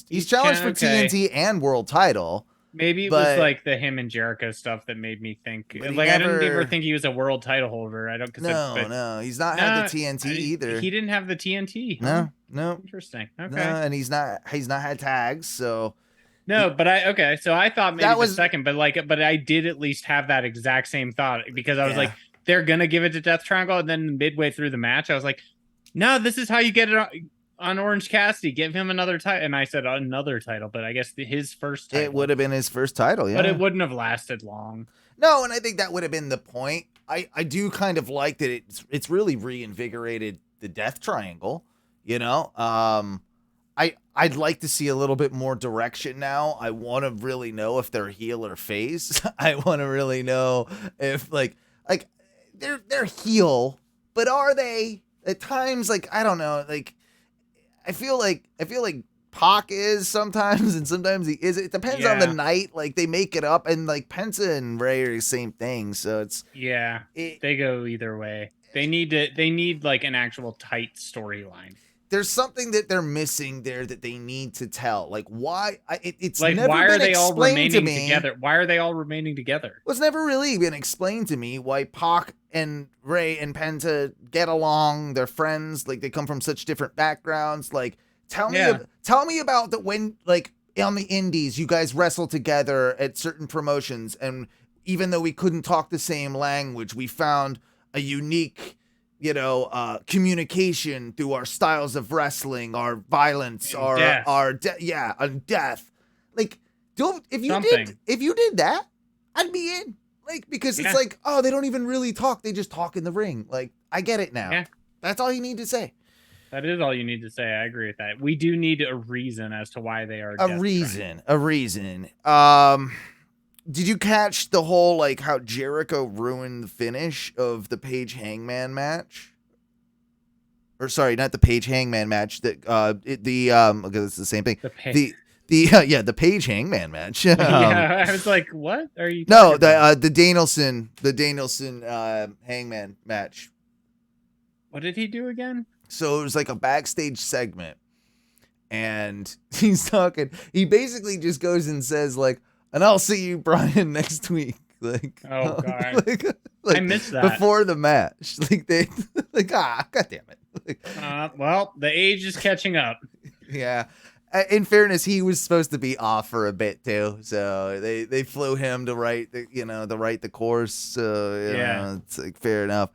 Speaker 1: he's challenged for TNT and world title.
Speaker 2: Maybe it was like the him and Jericho stuff that made me think. I didn't ever think he was a world title holder. I don't.
Speaker 1: No, he's not had the TNT either.
Speaker 2: He didn't have the TNT. Huh?
Speaker 1: No.
Speaker 2: Interesting. Okay.
Speaker 1: No, and he's not had tags. So.
Speaker 2: No, but so I thought maybe that was the second, but I did at least have that exact same thought because I was like, they're gonna give it to Death Triangle, and then midway through the match, I was like, no, this is how you get it on Orange Cassidy. Give him another title, and I said another title, but I guess his first title.
Speaker 1: It would have been his first title, yeah,
Speaker 2: but it wouldn't have lasted long.
Speaker 1: No, and I think that would have been the point. I do kind of like that it's really reinvigorated the Death Triangle, I'd like to see a little bit more direction now. I want to really know if they're heel or face. I want to really know if like they're heel, but are they at times? Like, I don't know. Like, I feel like Pac is sometimes, and sometimes he is. It depends on the night. Like, they make it up, and like Penta and Ray are the same thing. So it's
Speaker 2: they go either way. They need like an actual tight storyline.
Speaker 1: There's something that they're missing there that they need to tell. Like, why? It's
Speaker 2: like,
Speaker 1: never
Speaker 2: why
Speaker 1: been
Speaker 2: are they all
Speaker 1: explained to
Speaker 2: remaining
Speaker 1: me.
Speaker 2: together? Why are they all remaining together?
Speaker 1: Well, it's never really been explained to me why Pac and Ray and Penta get along. They're friends. Like, they come from such different backgrounds. Like, tell me about the when, like, on the indies, you guys wrestle together at certain promotions, and even though we couldn't talk the same language, we found a unique, communication through our styles of wrestling, our violence, our death. Like, if you did that, I'd be in. Like, because it's like, oh, they don't even really talk. They just talk in the ring. Like, I get it now. Yeah. That's all you need to say.
Speaker 2: That is all you need to say. I agree with that. We do need a reason as to why they are
Speaker 1: a reason. Did you catch the whole, like, how Jericho ruined the finish of the Page Hangman match? Or sorry, not the Page Hangman match. Okay, it's the same thing. The Page Hangman match.
Speaker 2: I was like, what are you?
Speaker 1: No, the Danielson Hangman match.
Speaker 2: What did he do again?
Speaker 1: So it was like a backstage segment, and he's talking. He basically just goes and says, like, and I'll see you, Brian, next week. Like,
Speaker 2: oh god, I missed that
Speaker 1: before the match. Like, they, like, god damn it. Like,
Speaker 2: well, the age is catching up.
Speaker 1: Yeah. In fairness, he was supposed to be off for a bit too, so they flew him to write the course. So it's like fair enough.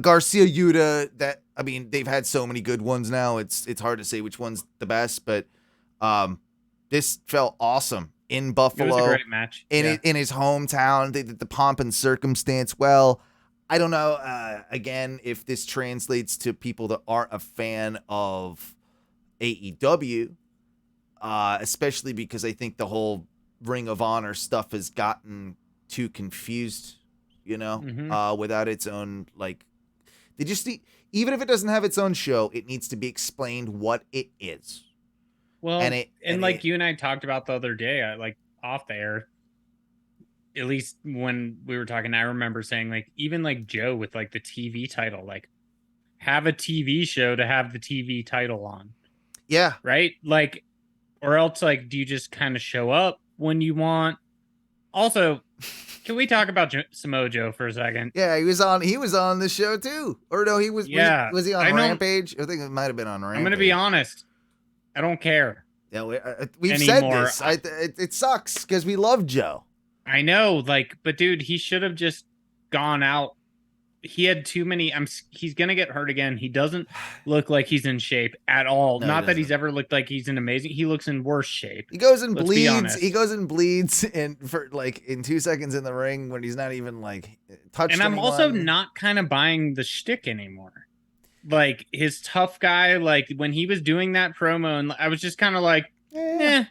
Speaker 1: Garcia Yuta, they've had so many good ones now. It's hard to say which one's the best, but This felt awesome in
Speaker 2: It
Speaker 1: Buffalo.
Speaker 2: was a great match.
Speaker 1: In his hometown. They did the pomp and circumstance well. I don't know, again, if this translates to people that aren't a fan of AEW, especially because I think the whole Ring of Honor stuff has gotten too confused, without its own, like, they just need, even if it doesn't have its own show, it needs to be explained what it is.
Speaker 2: Well, and you and I talked about the other day, like off the air, at least when we were talking, I remember saying, like, even like Joe with like the TV title, like, have a TV show to have the TV title on.
Speaker 1: Yeah.
Speaker 2: Right? Like, or else, like, do you just kind of show up when you want? Also, can we talk about Samoa Joe for a second?
Speaker 1: Yeah, he was on the show too. Or no, he was.
Speaker 2: Yeah,
Speaker 1: was he on Rampage? I think it might have been on Rampage.
Speaker 2: I'm going to be honest. I don't care.
Speaker 1: Yeah, we've said this. It sucks because we love Joe.
Speaker 2: I know, like, but dude, he should have just gone out. He had too many. He's gonna get hurt again. He doesn't look like he's in shape at all. No, not that he's ever looked like he's in amazing. He looks in worse shape.
Speaker 1: He goes and bleeds. He goes and bleeds in 2 seconds in the ring when he's not even like touched.
Speaker 2: And I'm also not kind of buying the shtick anymore. Like his tough guy, like when he was doing that promo, and I was just kind of like, I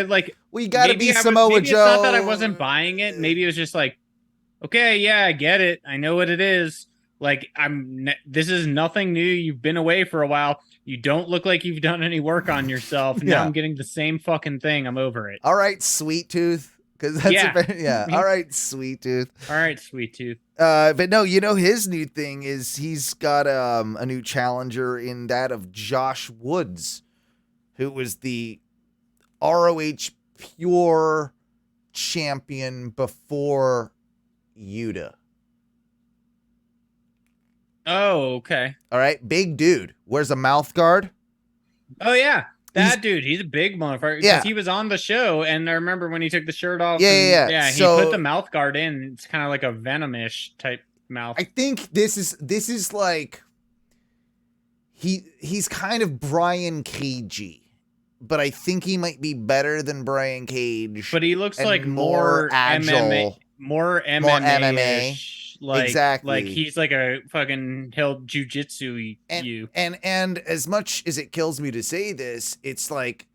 Speaker 2: like.
Speaker 1: We gotta be Samoa Joe. It's
Speaker 2: not that I wasn't buying it. Maybe it was just like, okay, yeah, I get it. I know what it is. Like, this is nothing new. You've been away for a while. You don't look like you've done any work on yourself. Now I'm getting the same fucking thing. I'm over it.
Speaker 1: All right, Sweet Tooth. Because that's All right, Sweet Tooth.
Speaker 2: All right, Sweet Tooth.
Speaker 1: But no, his new thing is he's got a new challenger in that of Josh Woods, who was the ROH Pure champion before Yuta.
Speaker 2: Oh, okay.
Speaker 1: All right, big dude. Wears a mouth guard.
Speaker 2: Oh, yeah. Dude, he's a big motherfucker. Yeah. He was on the show, and I remember when he took the shirt off. Yeah, he put the mouth guard in. It's kind of like a venomish type mouth.
Speaker 1: I think this is like he's kind of Brian Cagey, but I think he might be better than Brian Cage.
Speaker 2: But he looks like more agile, more MMA. Like,
Speaker 1: exactly.
Speaker 2: Like he's like a fucking held jujitsu
Speaker 1: and as much as it kills me to say this, it's like,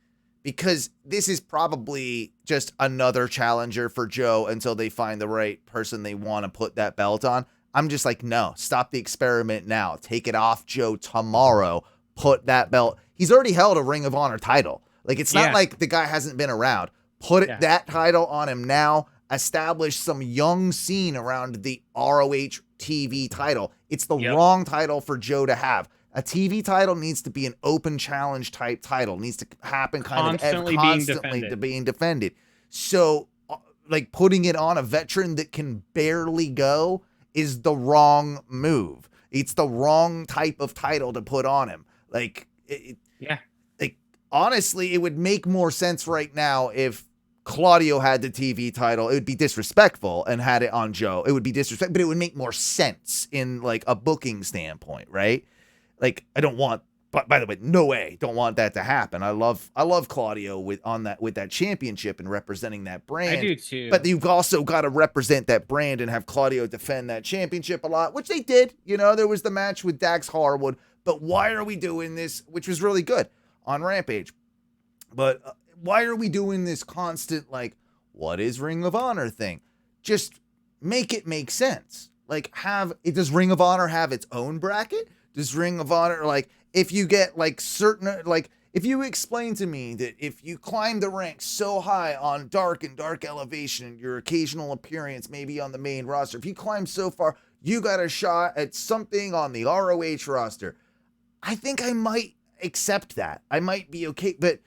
Speaker 1: because this is probably just another challenger for Joe until they find the right person they want to put that belt on. I'm just like, no, stop the experiment now. Take it off Joe tomorrow. Put that belt. He's already held a Ring of Honor title. Like, it's not like the guy hasn't been around. Put that title on him now. Establish some young scene around the ROH TV title. It's the wrong title for Joe to have. A TV title needs to be an open challenge type title. It needs to happen constantly being defended. So, like, putting it on a veteran that can barely go is the wrong move. It's the wrong type of title to put on him. Like, like, honestly, it would make more sense right now if Claudio had the TV title. It would be disrespectful, and had it on Joe, it would be disrespectful, but it would make more sense in like a booking standpoint, right? Like, I don't want, but by the way, no way, don't want that to happen. I love Claudio with that championship and representing that brand.
Speaker 2: I do too.
Speaker 1: But you've also got to represent that brand and have Claudio defend that championship a lot, which they did. There was the match with Dax Harwood, but why are we doing this? Which was really good on Rampage, but. Why are we doing this constant, like, what is Ring of Honor thing? Just make it make sense. Like, does Ring of Honor have its own bracket? Does Ring of Honor, like, if you get, like, certain, like, if you explain to me that if you climb the ranks so high on dark and dark elevation, your occasional appearance maybe on the main roster, if you climb so far, you got a shot at something on the ROH roster. I think I might accept that. I might be okay, but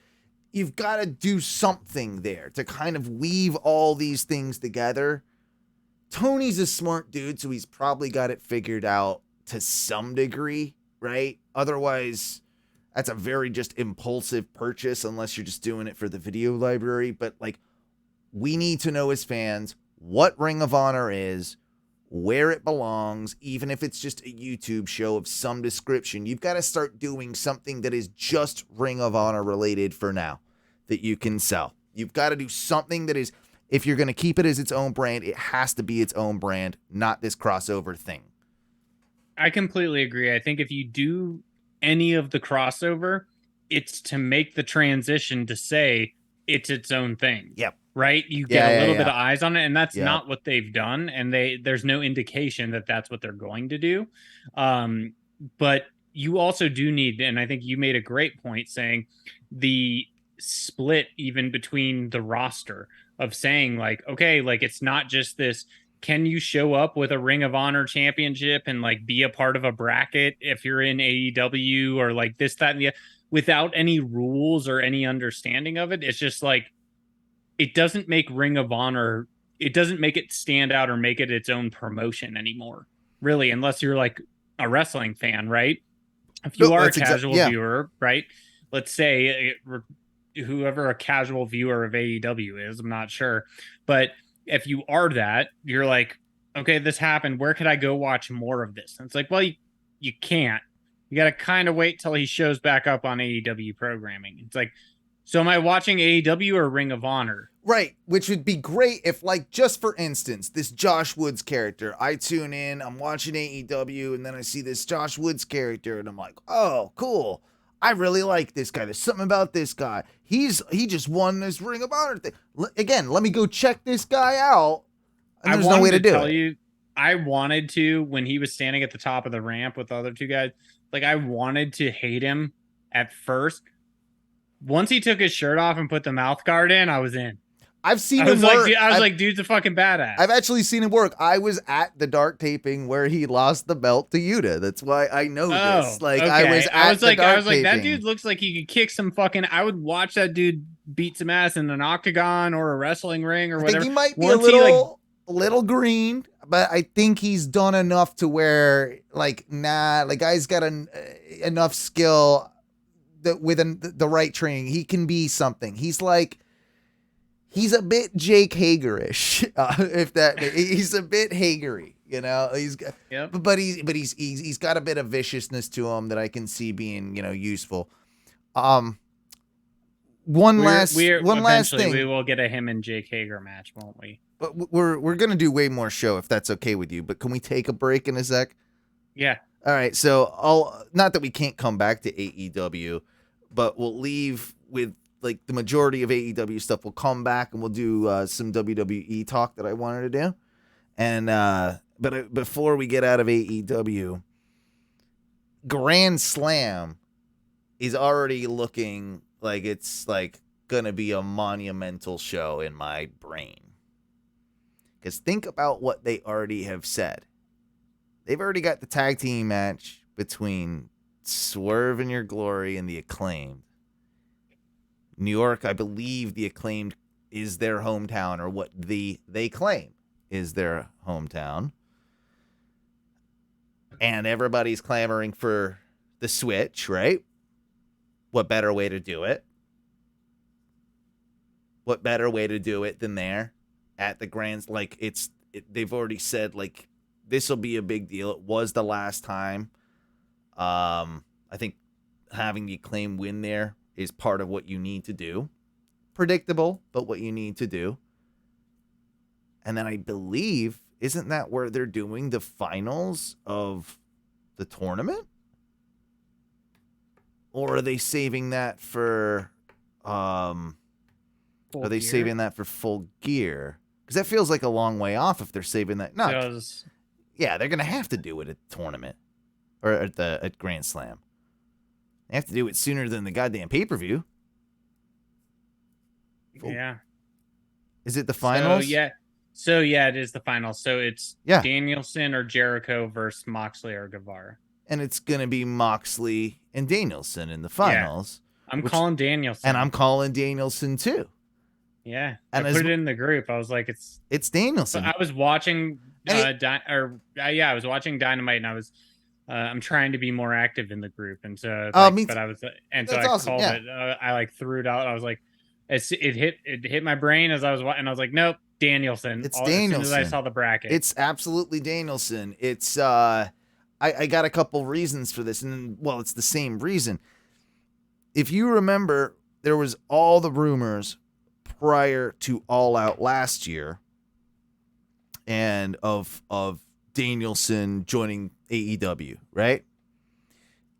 Speaker 1: you've got to do something there to kind of weave all these things together. Tony's a smart dude, so he's probably got it figured out to some degree, right? Otherwise, that's a very just impulsive purchase unless you're just doing it for the video library. But, like, we need to know as fans what Ring of Honor is, where it belongs, even if it's just a YouTube show of some description. You've got to start doing something that is just Ring of Honor related for now. that you can sell. You've got to do something that is, if you're going to keep it as its own brand, it has to be its own brand, not this crossover thing.
Speaker 2: I completely agree. I think if you do any of the crossover, it's to make the transition to say it's its own thing.
Speaker 1: Yep.
Speaker 2: Right? You get a little bit of eyes on it, and that's not what they've done, and there's no indication that that's what they're going to do. But you also do need, and I think you made a great point saying the split even between the roster of saying like, okay, like it's not just this, can you show up with a Ring of Honor championship and like be a part of a bracket if you're in AEW or like this, that, and the, without any rules or any understanding of it. It's just like, it doesn't make Ring of Honor, it doesn't make it stand out or make it its own promotion anymore, really, unless you're like a wrestling fan, right? If you are a casual viewer, right? Let's say whoever a casual viewer of AEW is, I'm not sure. But if you are that, you're like, okay, this happened. Where could I go watch more of this? And it's like, well, you can't. You got to kind of wait till he shows back up on AEW programming. It's like, so am I watching AEW or Ring of Honor?
Speaker 1: Right, which would be great if, like, just for instance, this Josh Woods character, I tune in, I'm watching AEW, and then I see this Josh Woods character, and I'm like, oh, cool. I really like this guy. There's something about this guy. He just won this Ring of Honor thing. Again, let me go check this guy out. And there's no way to do it.
Speaker 2: I wanted to, when he was standing at the top of the ramp with the other two guys, like I wanted to hate him at first. Once he took his shirt off and put the mouth guard in, I was in.
Speaker 1: I've seen him work.
Speaker 2: I was like, dude's a fucking badass.
Speaker 1: I've actually seen him work. I was at the dark taping where he lost the belt to Yuta. That's why I know this. Like, okay. I was like,
Speaker 2: that dude looks like he could kick some fucking. I would watch that dude beat some ass in an octagon or a wrestling ring or whatever.
Speaker 1: I think he might be a little green, but I think he's done enough to where, like, the guy's got enough skill that with the right training, he can be something. He's a bit Jake Hager-ish, he's a bit Hagery, you know. But he's got a bit of viciousness to him that I can see being, useful. One last thing,
Speaker 2: we will get a him and Jake Hager match, won't we?
Speaker 1: But we're gonna do way more show if that's okay with you. But can we take a break in a sec?
Speaker 2: Yeah.
Speaker 1: All right. So not that we can't come back to AEW, but we'll leave with, like, the majority of AEW stuff. We'll come back and we'll do some WWE talk that I wanted to do. And but before we get out of AEW, Grand Slam is already looking like it's like gonna be a monumental show in my brain. Because think about what they already have said. They've already got the tag team match between Swerve and Your Glory and the Acclaimed. New York, I believe the Acclaimed is their hometown, or what they claim is their hometown. And everybody's clamoring for the switch, right? What better way to do it? What better way to do it than there at the Grand? Like, they've already said, like, this will be a big deal. It was the last time. I think having the Acclaim win there is part of what you need to do. Predictable, but what you need to do. And then I believe, isn't that where they're doing the finals of the tournament? Or are they saving that for saving that for Full Gear? Because that feels like a long way off if they're saving that. No. Yeah, they're going to have to do it at the tournament or at Grand Slam. They have to do it sooner than the goddamn pay-per-view.
Speaker 2: Yeah.
Speaker 1: Is it the finals?
Speaker 2: So yeah, it is the finals. So it's Danielson or Jericho versus Moxley or Guevara.
Speaker 1: And it's going to be Moxley and Danielson in the finals.
Speaker 2: Yeah. I'm calling Danielson.
Speaker 1: And I'm calling Danielson too.
Speaker 2: Yeah. And I put it in the group. I was like,
Speaker 1: it's Danielson.
Speaker 2: So I was watching I was watching Dynamite, and I was I'm trying to be more active in the group, and so I called it. I threw it out. I was like, it hit my brain as I was watching. I was like, nope, Danielson.
Speaker 1: It's Danielson.
Speaker 2: As soon as I saw the bracket,
Speaker 1: it's absolutely Danielson. It's I got a couple reasons for this, and well, it's the same reason. If you remember, there was all the rumors prior to All Out last year and of Danielson joining AEW, right?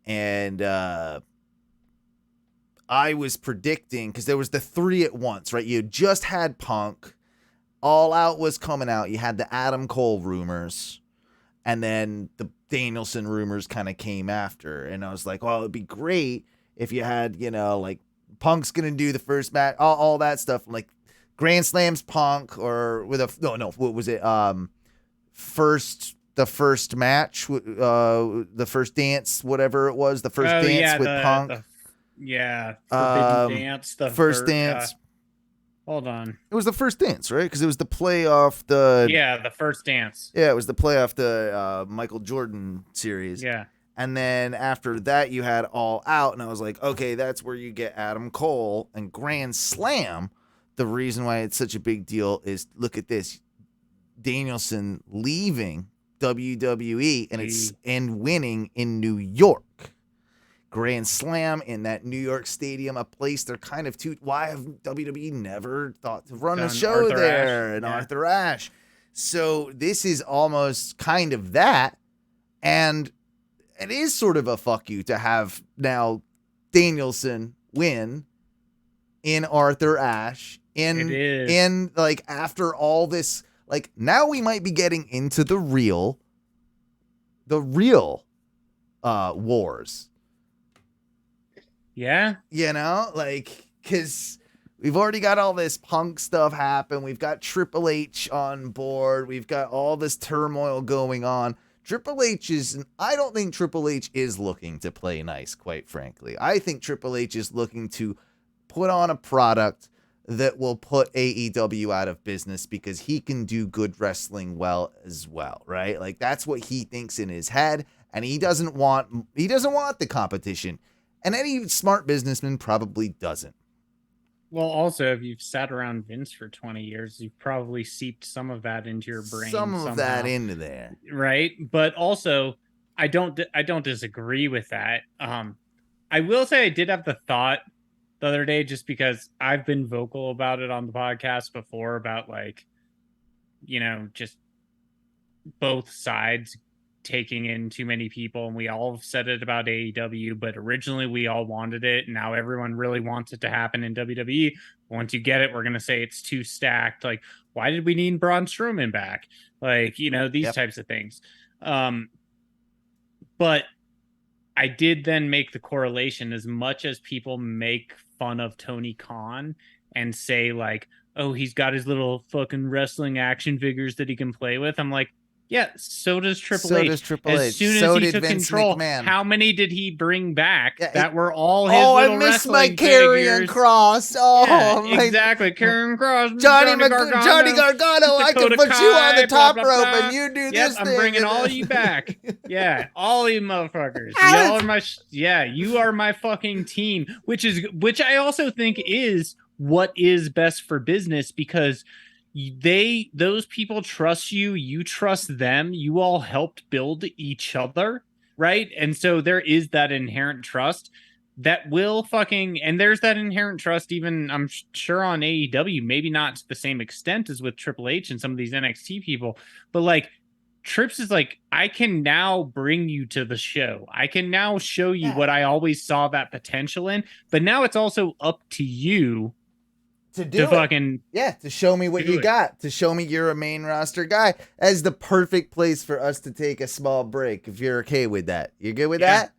Speaker 1: And I was predicting, because there was the 3 at once, right? You just had Punk, All Out was coming out, you had the Adam Cole rumors, and then the Danielson rumors kind of came after. And I was like, well, it'd be great if you had, like Punk's gonna do the first match, all that stuff, like Grand Slams Punk, or with what was it? The first match, the first dance, whatever it was, the first dance with Punk.
Speaker 2: Forbidden Dance. The
Speaker 1: first dance.
Speaker 2: Hold on.
Speaker 1: It was the first dance, right? Because it was the playoff. The
Speaker 2: first dance.
Speaker 1: Yeah, it was the playoff, the Michael Jordan series.
Speaker 2: Yeah.
Speaker 1: And then after that, you had All Out, and I was like, okay, that's where you get Adam Cole and Grand Slam. The reason why it's such a big deal is, look at this, Danielson leaving WWE and winning in New York. Grand Slam in that New York stadium, a place they're kind of why have WWE never thought to run a show
Speaker 2: Arthur
Speaker 1: there
Speaker 2: Ashe.
Speaker 1: and Arthur Ashe? So this is almost kind of that, and it is sort of a fuck you to have now Danielson win in Arthur Ashe in like after all this, like now we might be getting into the real wars.
Speaker 2: Yeah.
Speaker 1: Like, because we've already got all this Punk stuff happen. We've got Triple H on board. We've got all this turmoil going on. I don't think Triple H is looking to play nice, quite frankly. I think Triple H is looking to put on a product that will put AEW out of business because he can do good wrestling well as well, right? Like that's what he thinks in his head, and he doesn't want the competition. And any smart businessman probably doesn't.
Speaker 2: Well, also, if you've sat around Vince for 20 years, you've probably seeped some of that into your brain.
Speaker 1: Some of that into there.
Speaker 2: Right? But also, I don't disagree with that. I will say I did have the thought the other day, just because I've been vocal about it on the podcast before, about like, just both sides taking in too many people, and we all have said it about AEW, but originally we all wanted it, and now everyone really wants it to happen in WWE. Once you get it, we're gonna say it's too stacked. Like, why did we need Braun Strowman back? Like, these types of things. But I did then make the correlation, as much as people make fun of Tony Khan and say like, oh, he's got his little fucking wrestling action figures that he can play with. I'm like, yeah, so does Triple H. As soon as he took control, McMahon. How many did he bring back that were all his little wrestling figures? Oh, I missed my Karrion
Speaker 1: Kross.
Speaker 2: Exactly. Karrion Kross.
Speaker 1: Johnny Gargano. I can put you on the top rope and you do this thing.
Speaker 2: I'm bringing all of you back. Yeah, all you motherfuckers. You are my fucking team, which I also think is what is best for business, because those people trust you, you trust them, you all helped build each other, right? And so there is that inherent trust that will and there's that inherent trust even, I'm sure, on AEW, maybe not to the same extent as with Triple H and some of these NXT people, but like Trips is like, I can now bring you to the show. I can now show you what I always saw that potential in, but now it's also up to you to show me what you got, to show me you're a main roster guy. As the perfect place for us to take a small break, if you're okay with that. You good with that?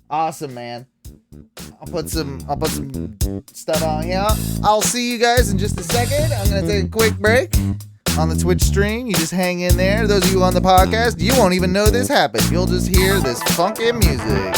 Speaker 2: Awesome, man. I'll put some stuff on here. I'll see you guys in just a second. I'm gonna take a quick break on the Twitch stream. You just hang in there. Those of you on the podcast, you won't even know this happened. You'll just hear this funky music.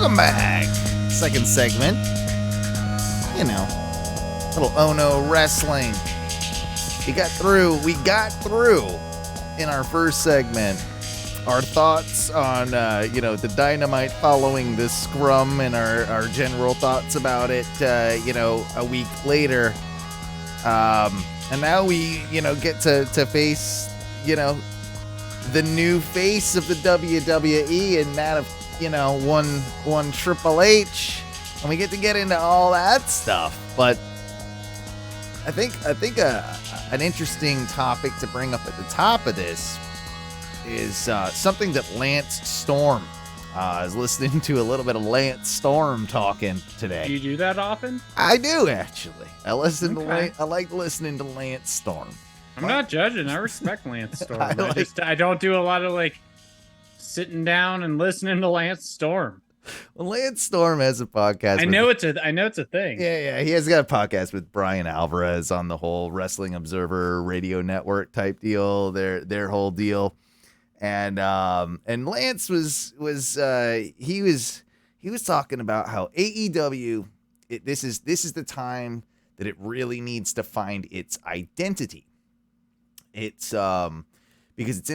Speaker 1: Welcome back. Second segment. You know, little Ohno wrestling. We got through in our first segment our thoughts on, the dynamite following the scrum and our general thoughts about it, a week later. And now we, get to face, the new face of the WWE and that of, one Triple H. And we get to get into all that stuff. But I think an interesting topic to bring up at the top of this is something that Lance Storm is listening to a little bit of Lance Storm talking today.
Speaker 2: Do you do that often?
Speaker 1: I do, actually. I like listening to Lance Storm.
Speaker 2: I'm not judging. I respect Lance Storm. I don't do a lot of sitting down and listening to Lance Storm.
Speaker 1: Well, Lance Storm has a podcast.
Speaker 2: I know it's a thing.
Speaker 1: Yeah. He has got a podcast with Brian Alvarez on the whole Wrestling Observer radio network type deal. Their whole deal. And Lance was talking about how AEW this is the time that it really needs to find its identity. It's because it's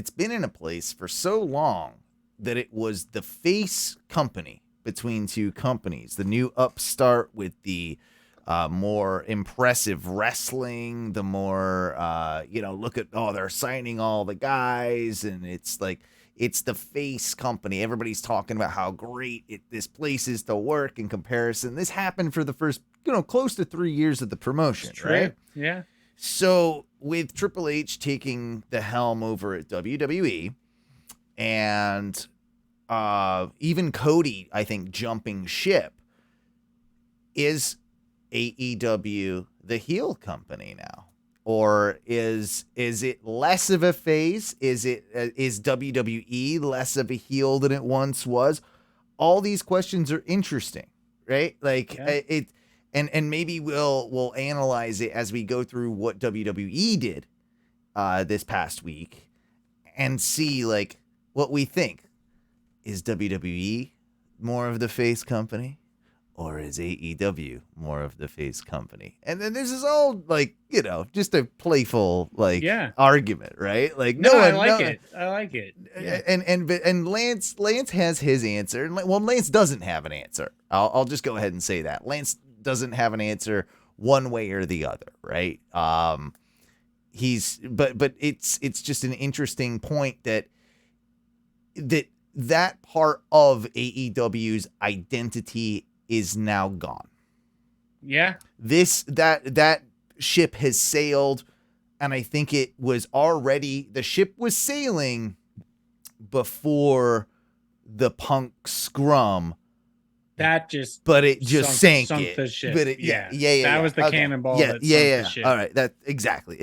Speaker 1: been in a place for so long that it was the face company between two companies, the new upstart with the more impressive wrestling, the more, look at, they're signing all the guys, and it's the face company. Everybody's talking about how great this place is to work in comparison. This happened for the first, close to 3 years of the promotion, right?
Speaker 2: Yeah.
Speaker 1: So with Triple H taking the helm over at WWE, and even Cody, I think, jumping ship, is AEW the heel company now? Or is it less of a face? Is WWE less of a heel than it once was? All these questions are interesting, right? And maybe we'll analyze it as we go through what WWE did this past week and see what we think. Is WWE more of the face company, or is AEW more of the face company? And then this is all just a playful argument, right?
Speaker 2: I like it. Yeah.
Speaker 1: And Lance has his answer. Well, Lance doesn't have an answer. I'll just go ahead and say that Lance doesn't have an answer one way or the other, right? But it's just an interesting point that part of AEW's identity is now gone.
Speaker 2: Yeah.
Speaker 1: That ship has sailed, and I think the ship was sailing before the Punk scrum.
Speaker 2: But
Speaker 1: it just sank it.
Speaker 2: The ship.
Speaker 1: But
Speaker 2: That was the cannonball.
Speaker 1: Yeah,
Speaker 2: that sunk the ship.
Speaker 1: All right, that exactly.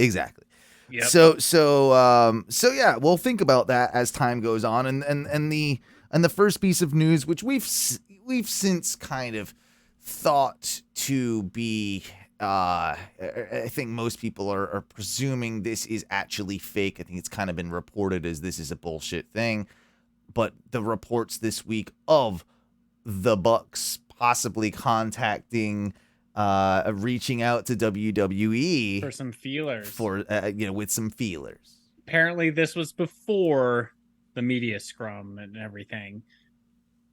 Speaker 2: Yep.
Speaker 1: So yeah, we'll think about that as time goes on, and the first piece of news, which we've since kind of thought to be, I think most people are presuming this is actually fake. I think it's kind of been reported as this is a bullshit thing, but the reports this week of the Bucks possibly contacting, reaching out to WWE
Speaker 2: for some feelers,
Speaker 1: with some feelers.
Speaker 2: Apparently, this was before the media scrum and everything.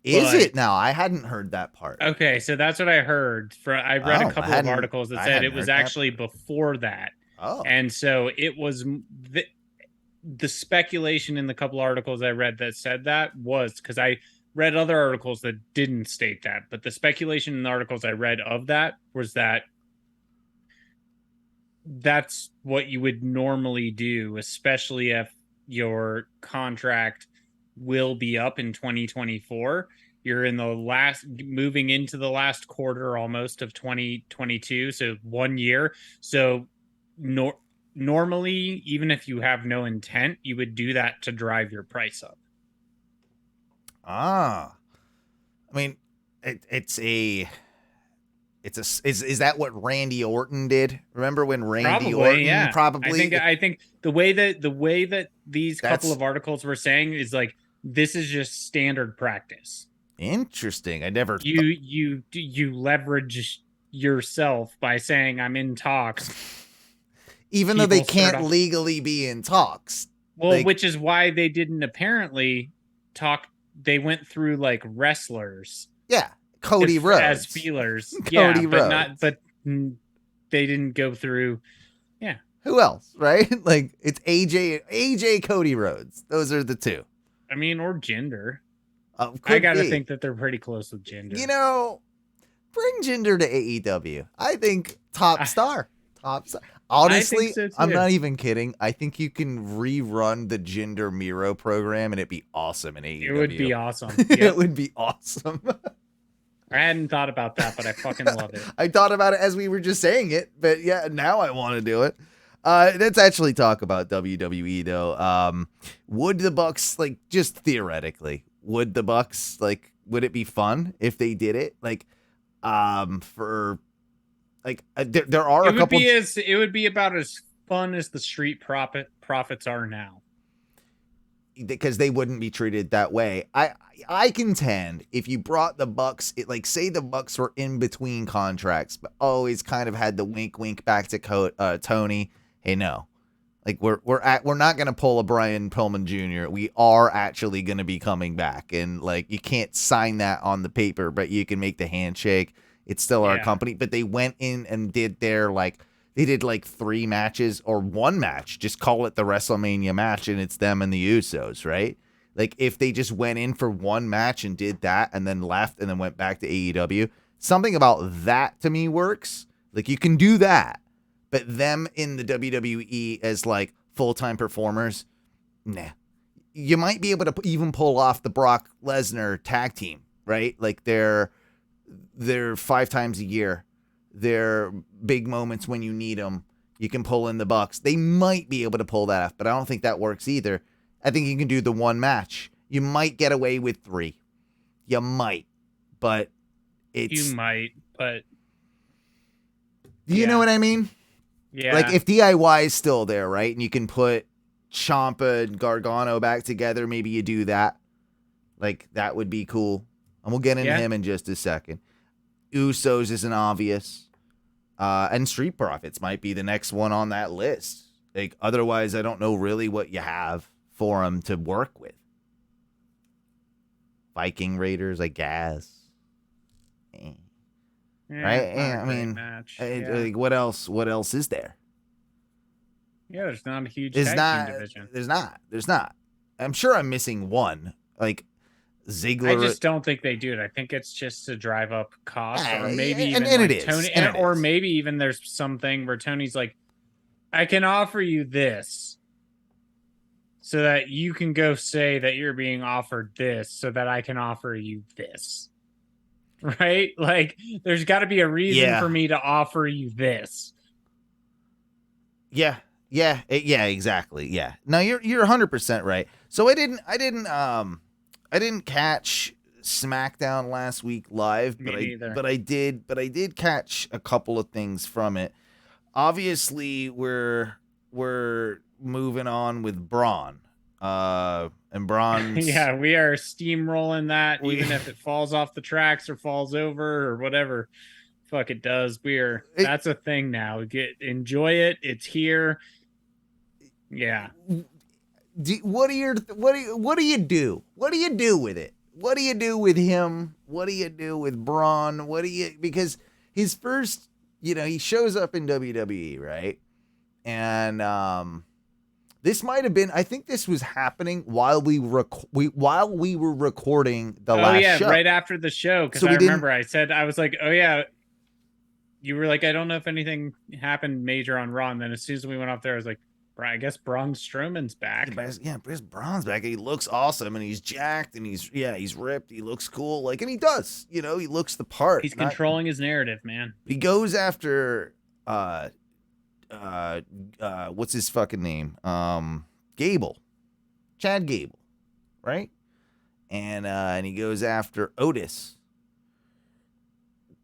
Speaker 1: Is it now? I hadn't heard that part.
Speaker 2: Okay, so that's what I heard. I read a couple of articles that said it was actually before that.
Speaker 1: Oh,
Speaker 2: and so it was the speculation in the couple articles I read that said that was because I read other articles that didn't state that, but the speculation in the articles I read of that was that that's what you would normally do, especially if your contract will be up in 2024. You're in moving into the last quarter almost of 2022, so 1 year. So normally, even if you have no intent, you would do that to drive your price up.
Speaker 1: I mean, is that what Randy Orton did? Remember when Randy Orton probably?
Speaker 2: I think the way that these couple of articles were saying is this is just standard practice.
Speaker 1: Interesting. I never.
Speaker 2: You leverage yourself by saying I'm in talks.
Speaker 1: Even though they can't legally be in talks.
Speaker 2: Well, which is why they didn't apparently talk. They went through like wrestlers.
Speaker 1: Yeah, Cody Rhodes
Speaker 2: as feelers.
Speaker 1: Cody
Speaker 2: Rhodes.
Speaker 1: But
Speaker 2: they didn't go through. Yeah.
Speaker 1: Who else, right? Like it's AJ, Cody Rhodes. Those are the two.
Speaker 2: I mean, or Jinder. I gotta think that they're pretty close with Jinder.
Speaker 1: You know, bring Jinder to AEW. I think top star. Honestly, so I'm not even kidding. I think you can rerun the Jinder Miro program and it'd be awesome in AEW.
Speaker 2: It would be awesome.
Speaker 1: Yep. It would be awesome.
Speaker 2: I hadn't thought about that, but I fucking love it.
Speaker 1: I thought about it as we were just saying it, but yeah, now I want to do it. Let's actually talk about WWE though. Would the Bucks, like, just theoretically, would it be fun if they did it? Like, for like there are a couple.
Speaker 2: It would be about as fun as the Street Profits are now,
Speaker 1: because they wouldn't be treated that way. I contend if you brought the Bucks, say the Bucks were in between contracts, but always kind of had the wink back to Tony. Hey, no, like we're not gonna pull a Brian Pillman Jr. We are actually gonna be coming back, and like you can't sign that on the paper, but you can make the handshake. It's still our company. But they went in and did they did 3 matches or 1 match. Just call it the WrestleMania match, and it's them and the Usos, right? Like, if they just went in for 1 match and did that and then left and then went back to AEW, something about that to me works. Like, you can do that. But them in the WWE as, full-time performers, nah. You might be able to even pull off the Brock Lesnar tag team, right? Like, they're 5 times a year. They're big moments when you need them. You can pull in the Bucks. They might be able to pull that off, but I don't think that works either. I think you can do the 1 match. You might get away with 3. You might, but it's...
Speaker 2: You might, but...
Speaker 1: You know what I mean?
Speaker 2: Yeah.
Speaker 1: Like, if DIY is still there, right, and you can put Ciampa and Gargano back together, maybe you do that. Like, that would be cool. And we'll get into him in just a second. Usos isn't obvious. And Street Profits might be the next one on that list. Like, otherwise, I don't know really what you have for them to work with. Viking Raiders, I guess. Right? I mean, like, what else is there?
Speaker 2: Yeah, there's not a huge tag team division.
Speaker 1: There's not. I'm sure I'm missing one. Like, Ziggler.
Speaker 2: I just don't think they do it. I think it's just to drive up costs, or maybe even Tony, or maybe even there's something where Tony's like, I can offer you this so that you can go say that you're being offered this so that I can offer you this. Right? Like, there's got to be a reason for me to offer you this.
Speaker 1: Yeah, exactly. Yeah. No, you're 100% right. So I didn't catch SmackDown last week live, but I did catch a couple of things from it. Obviously, we're moving on with Braun. And Braun's...
Speaker 2: Yeah, we are steamrolling that, even if it falls off the tracks or falls over or whatever fuck it does. That's a thing now. Enjoy it. It's here. Yeah.
Speaker 1: What do you do? What do you do with it? What do you do with him? What do you do with Braun? Because his first, he shows up in WWE, right? And this might have been, I think this was happening while we were recording the last show.
Speaker 2: Right after the show, because I remember I was like, oh yeah. You were like, I don't know if anything happened major on Raw, and then as soon as we went off there, I was like, I guess Braun Strowman's back.
Speaker 1: Yeah, Braun's back. He looks awesome, and he's jacked, and he's ripped. He looks cool, and he does. He looks the part.
Speaker 2: He's controlling his narrative, man.
Speaker 1: He goes after what's his fucking name? Gable, Chad Gable, right? And he goes after Otis.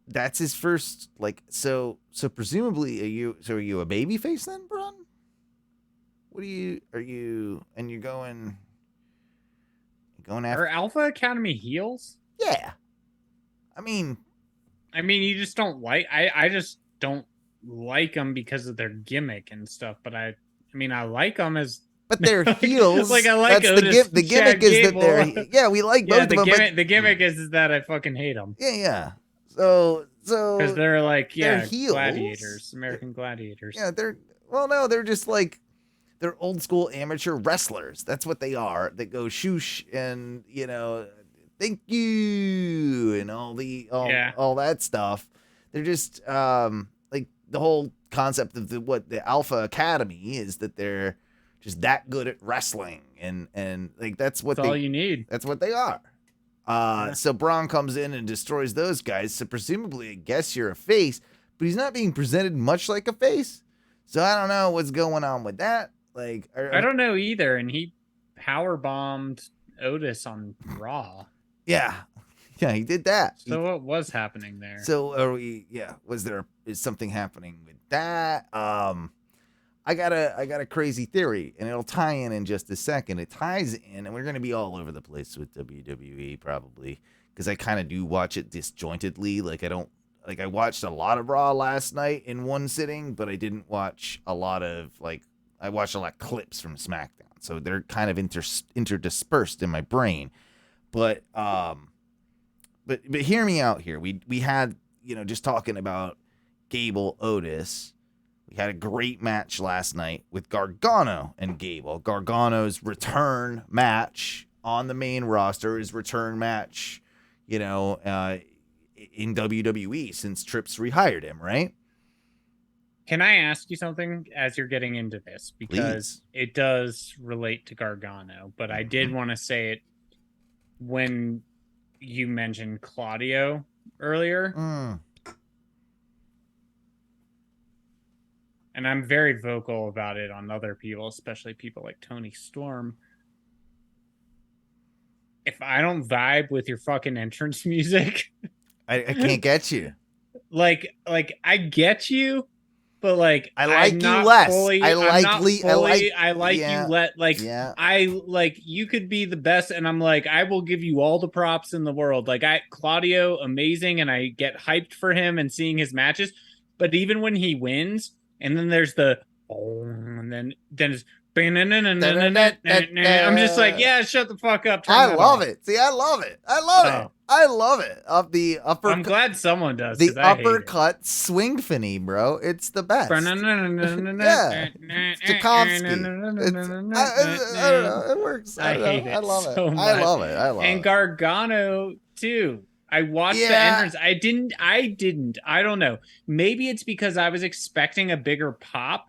Speaker 1: That's his first, so presumably are you a babyface then, Braun? What are you, and you're going after...
Speaker 2: Are Alpha Academy heels?
Speaker 1: Yeah. I mean,
Speaker 2: you just don't like. I just don't like them because of their gimmick and stuff. But I like them as.
Speaker 1: but they're
Speaker 2: like,
Speaker 1: heels.
Speaker 2: like I like
Speaker 1: That's
Speaker 2: Otis.
Speaker 1: the gimmick
Speaker 2: Chad
Speaker 1: is that
Speaker 2: Gable.
Speaker 1: they're we like both of them.
Speaker 2: The gimmick is that I fucking hate them.
Speaker 1: Yeah. So
Speaker 2: because they're like
Speaker 1: they're heels.
Speaker 2: gladiators, American gladiators.
Speaker 1: Yeah, they're just like they're old school amateur wrestlers. That's what they are. They go shoosh and thank you and all that stuff. They're just like the whole concept of the Alpha Academy is that they're just that good at wrestling and like that's
Speaker 2: all you need.
Speaker 1: That's what they are. So Braun comes in and destroys those guys. So presumably, I guess you're a face, but he's not being presented much like a face. So I don't know what's going on with that. Like,
Speaker 2: I don't know either. And he power bombed Otis on Raw.
Speaker 1: Yeah, he did that.
Speaker 2: So what was happening there?
Speaker 1: So is something happening with that? I got a crazy theory, and it'll tie in just a second. It ties in, and we're going to be all over the place with WWE probably, because I kind of do watch it disjointedly. I watched a lot of Raw last night in one sitting, but I didn't watch a lot of, I watched a lot of clips from SmackDown. So they're kind of interdispersed in my brain. But hear me out here. We had, just talking about Gable Otis. We had a great match last night with Gargano and Gable. Gargano's return match on the main roster, his return match, in WWE since Trips rehired him, right?
Speaker 2: Can I ask you something as you're getting into this? Because it does relate to Gargano, but I did want to say it when you mentioned Claudio earlier. And I'm very vocal about it on other people, especially people like Tony Storm. If I don't vibe with your fucking entrance music,
Speaker 1: I can't get you.
Speaker 2: Like I get you, but
Speaker 1: I like you less.
Speaker 2: You could be the best, and I'm like, I will give you all the props in the world. Claudio, amazing, and I get hyped for him and seeing his matches. But even when he wins, and then there's and then it's I'm just like, yeah, shut the fuck up.
Speaker 1: I love it. See, I love it. I love it. Of the upper,
Speaker 2: I'm glad someone does.
Speaker 1: The uppercut swing finny, bro. It's the best. Yeah, Tchaikovsky. I don't know. It works. I hate it. I love it. I love it.
Speaker 2: And Gargano too. I watched the entrance. I didn't. I don't know. Maybe it's because I was expecting a bigger pop,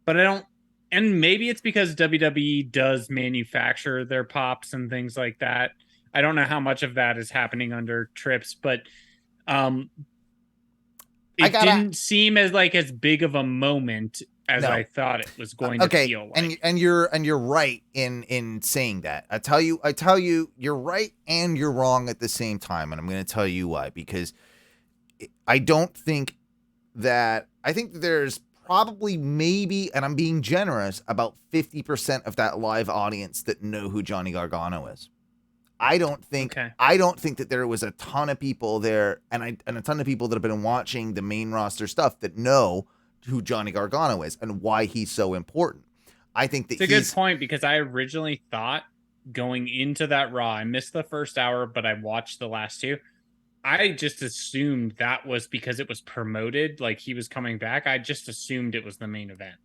Speaker 2: but I don't. And maybe it's because WWE does manufacture their pops and things like that. I don't know how much of that is happening under Trips, but it didn't seem as big of a moment as I thought it was going to feel like.
Speaker 1: And you're right in saying that. I tell you, you're right and you're wrong at the same time, and I'm going to tell you why. Because I think there's probably maybe, and I'm being generous, about 50% of that live audience that know who Johnny Gargano is. I don't think that there was a ton of people there and a ton of people that have been watching the main roster stuff that know who Johnny Gargano is and why he's so important. I think that
Speaker 2: it's a good point, because I originally thought going into that Raw, I missed the first hour, but I watched the last two. I just assumed that was because it was promoted, like he was coming back. I just assumed it was the main event.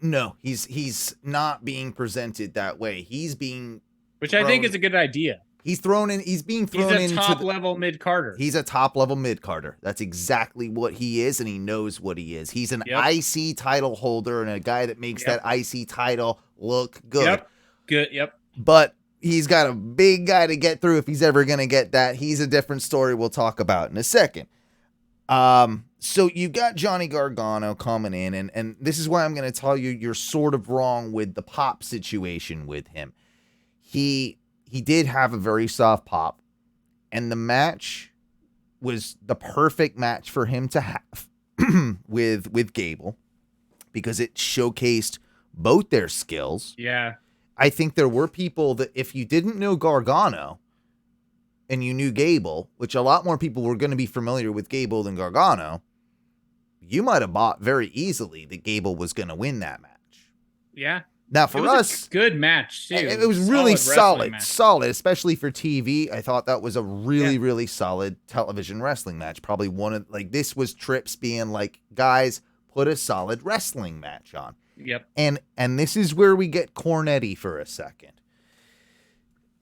Speaker 1: No, he's not being presented that way. He's being,
Speaker 2: which I think is a good idea.
Speaker 1: He's being thrown into
Speaker 2: He's a top-level mid-carder.
Speaker 1: He's a top-level mid-carder. That's exactly what he is, and he knows what he is. He's an IC title holder and a guy that makes that IC title look good.
Speaker 2: Yep.
Speaker 1: But he's got a big guy to get through if he's ever going to get that. He's a different story we'll talk about in a second. So you got Johnny Gargano coming in, and this is why I'm going to tell you you're sort of wrong with the pop situation with him. He did have a very soft pop, and the match was the perfect match for him to have with Gable, because it showcased both their skills.
Speaker 2: Yeah.
Speaker 1: I think there were people that if you didn't know Gargano, and you knew Gable, which a lot more people were going to be familiar with Gable than Gargano, you might have bought very easily that Gable was going to win that match.
Speaker 2: Yeah.
Speaker 1: Now,
Speaker 2: It
Speaker 1: for
Speaker 2: was
Speaker 1: us,
Speaker 2: a good match too.
Speaker 1: it was really
Speaker 2: wrestling match.
Speaker 1: solid, especially for TV. I thought that was a really solid television wrestling match. Probably one of, like, this was Trips being like, guys, put a solid wrestling match on.
Speaker 2: Yep.
Speaker 1: And this is where we get cornetty for a second.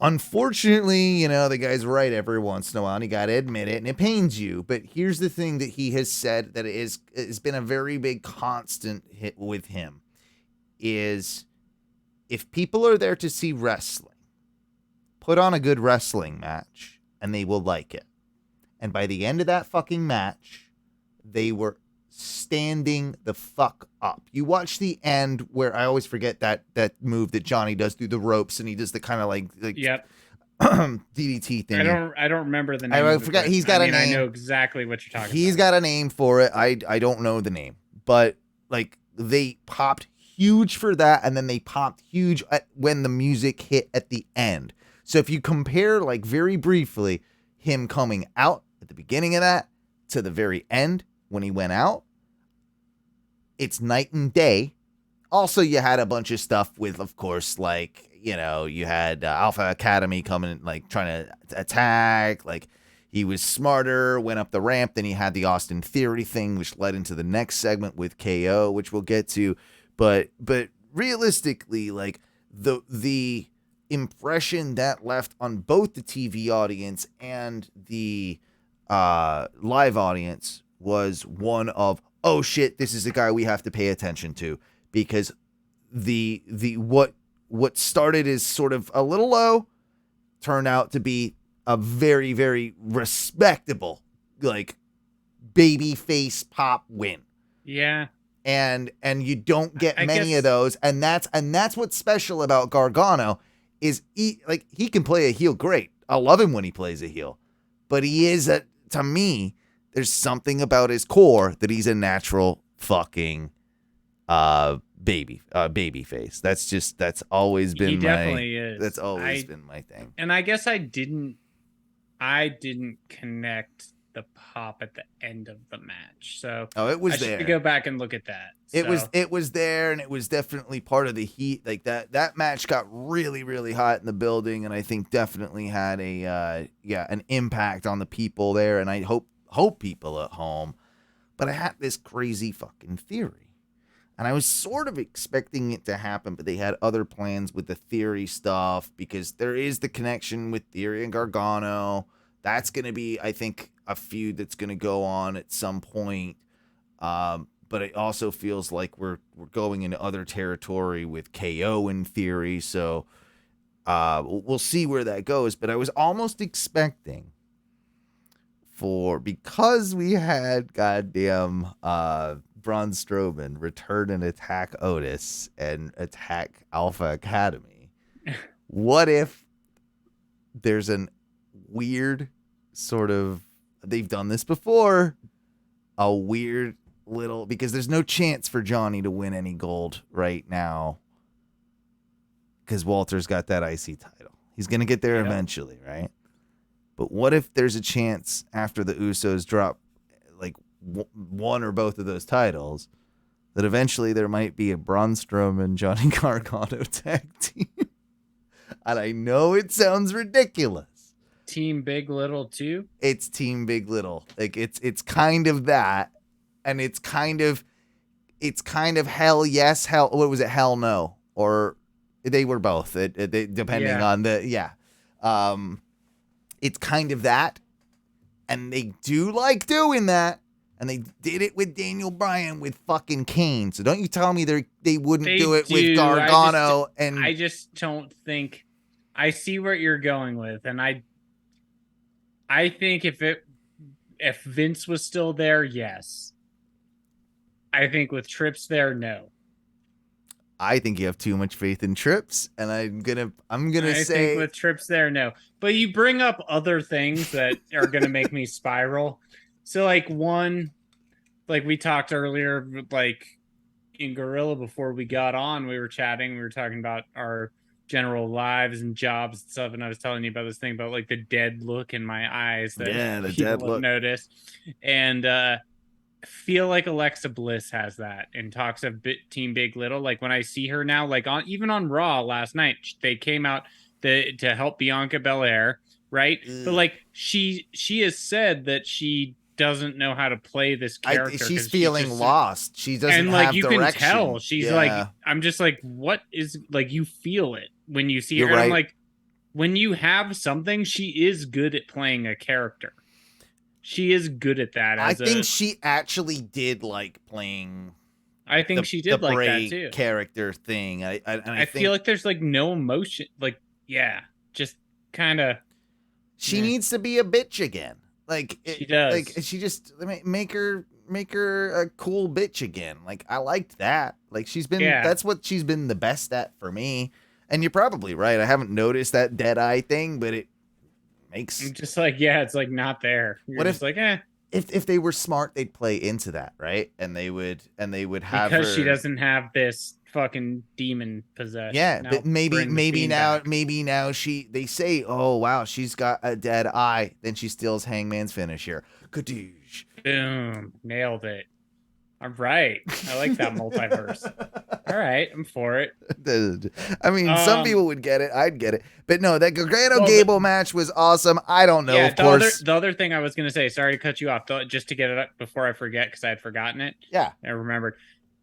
Speaker 1: Unfortunately, the guy's right every once in a while, and you got to admit it, and it pains you. But here's the thing that he has said that has been a very big constant hit with him is, if people are there to see wrestling, put on a good wrestling match, and they will like it. And by the end of that fucking match, they were standing the fuck up. You watch the end where I always forget that move that Johnny does through the ropes, and he does the kind of like
Speaker 2: yep.
Speaker 1: DDT thing.
Speaker 2: I don't remember the name.
Speaker 1: I forgot. He's got a name.
Speaker 2: I know exactly what you're talking about.
Speaker 1: He's got a name for it. I don't know the name, but like, they popped huge for that, and then they popped huge when the music hit at the end. So if you compare, like, very briefly, him coming out at the beginning of that to the very end when he went out, it's night and day. Also, you had a bunch of stuff with, of course, like, you had Alpha Academy coming, like, trying to attack. Like, he was smarter, went up the ramp. Then he had the Austin Theory thing, which led into the next segment with KO, which we'll get to. But realistically, like, the impression that left on both the TV audience and the live audience was one of, oh shit, this is a guy we have to pay attention to, because the what started as sort of a little low turned out to be a very, very respectable, like, baby face pop win.
Speaker 2: Yeah.
Speaker 1: And you don't get many of those, and that's what's special about Gargano is he can play a heel great. I love him when he plays a heel, but he is to me, there's something about his core that he's a natural fucking baby face. That's always been that's always been my thing.
Speaker 2: And I guess I didn't connect the pop at the end of the match. So
Speaker 1: it was there.
Speaker 2: I should go back and look at that.
Speaker 1: It was there, and it was definitely part of the heat. Like, that match got really, really hot in the building, and I think definitely had an impact on the people there, and I hope people at home. But I had this crazy fucking theory, and I was sort of expecting it to happen, but they had other plans with the Theory stuff, because there is the connection with Theory and Gargano. That's going to be, I think, a feud that's going to go on at some point. But it also feels like we're going into other territory with KO in Theory. So we'll see where that goes. But I was almost expecting because we had goddamn Braun Strowman return and attack Otis and attack Alpha Academy. What if there's an weird sort of, they've done this before, a weird little, because there's no chance for Johnny to win any gold right now because Walter's got that IC title. He's going to get there eventually, right? But what if there's a chance after the Usos drop like one or both of those titles that eventually there might be a Braun Strowman Johnny Gargano tag team? And I know it sounds ridiculous.
Speaker 2: Team Big Little too?
Speaker 1: It's Team Big Little. Like, it's kind of that, and it's kind of hell yes, hell, what was it, hell no, or they were both, depending on the it's kind of that, and they do like doing that, and they did it with Daniel Bryan with fucking Kane. So don't you tell me they wouldn't do it with Gargano. I
Speaker 2: just don't think, I see where you're going with, and I think if Vince was still there, yes. I think with Trips there, no.
Speaker 1: I think you have too much faith in Trips, and I'm gonna
Speaker 2: I think with Trips there, no. But you bring up other things that are gonna make me spiral. So, like, one, like we talked earlier, like in Gorilla before we got on, we were chatting, we were talking about our general lives and jobs and stuff. And I was telling you about this thing about like the dead look in my eyes that
Speaker 1: Yeah, the dead
Speaker 2: people have
Speaker 1: look.
Speaker 2: noticed. And feel like Alexa Bliss has that and talks of Team Big Little. Like when I see her now, like on even on Raw last night, they came out to help Bianca Belair, right? But
Speaker 1: Ugh.
Speaker 2: like she has said that she doesn't know how to play this character
Speaker 1: She's
Speaker 2: because she's
Speaker 1: feeling
Speaker 2: just,
Speaker 1: lost. She doesn't
Speaker 2: and like
Speaker 1: have
Speaker 2: you can tell
Speaker 1: direction.
Speaker 2: she's like,
Speaker 1: Yeah,
Speaker 2: I'm just like, what is, like, you feel it when you see
Speaker 1: you're
Speaker 2: her, and I'm
Speaker 1: right.
Speaker 2: like, when you have something, she is good at playing a character. She is good at that
Speaker 1: I
Speaker 2: as
Speaker 1: think
Speaker 2: a,
Speaker 1: she actually did like playing
Speaker 2: I think she
Speaker 1: the
Speaker 2: did like that
Speaker 1: Bray
Speaker 2: too.
Speaker 1: character thing. I
Speaker 2: I feel
Speaker 1: think
Speaker 2: like there's like no emotion. Like, yeah, just kind of.
Speaker 1: she needs to be a bitch again.
Speaker 2: She does.
Speaker 1: She just make her a cool bitch again. Like I liked that. Like
Speaker 2: Yeah,
Speaker 1: that's what she's been the best at for me. And you're probably right. I haven't noticed that dead eye thing, but it makes
Speaker 2: I'm just like, yeah, it's like not there. You're
Speaker 1: what
Speaker 2: just like, eh,
Speaker 1: if they were smart, they'd play into that, right? And they would have
Speaker 2: because she
Speaker 1: her.
Speaker 2: doesn't have this fucking demon possessed.
Speaker 1: Yeah, but
Speaker 2: Now bring the fiend back.
Speaker 1: maybe now they say, oh wow, she's got a dead eye. Then she steals Hangman's finisher. Kadoosh.
Speaker 2: Boom, nailed it. All right, I like that multiverse. All right, I'm for it.
Speaker 1: I mean, some
Speaker 2: Um,
Speaker 1: people would get it. I'd get it. But no, that Gargano
Speaker 2: well,
Speaker 1: Gable match was awesome. I don't know,
Speaker 2: yeah,
Speaker 1: of course.
Speaker 2: the other thing I was gonna say, sorry to cut you off, just to get it up before I forget because I had forgotten it.
Speaker 1: Yeah,
Speaker 2: I remembered.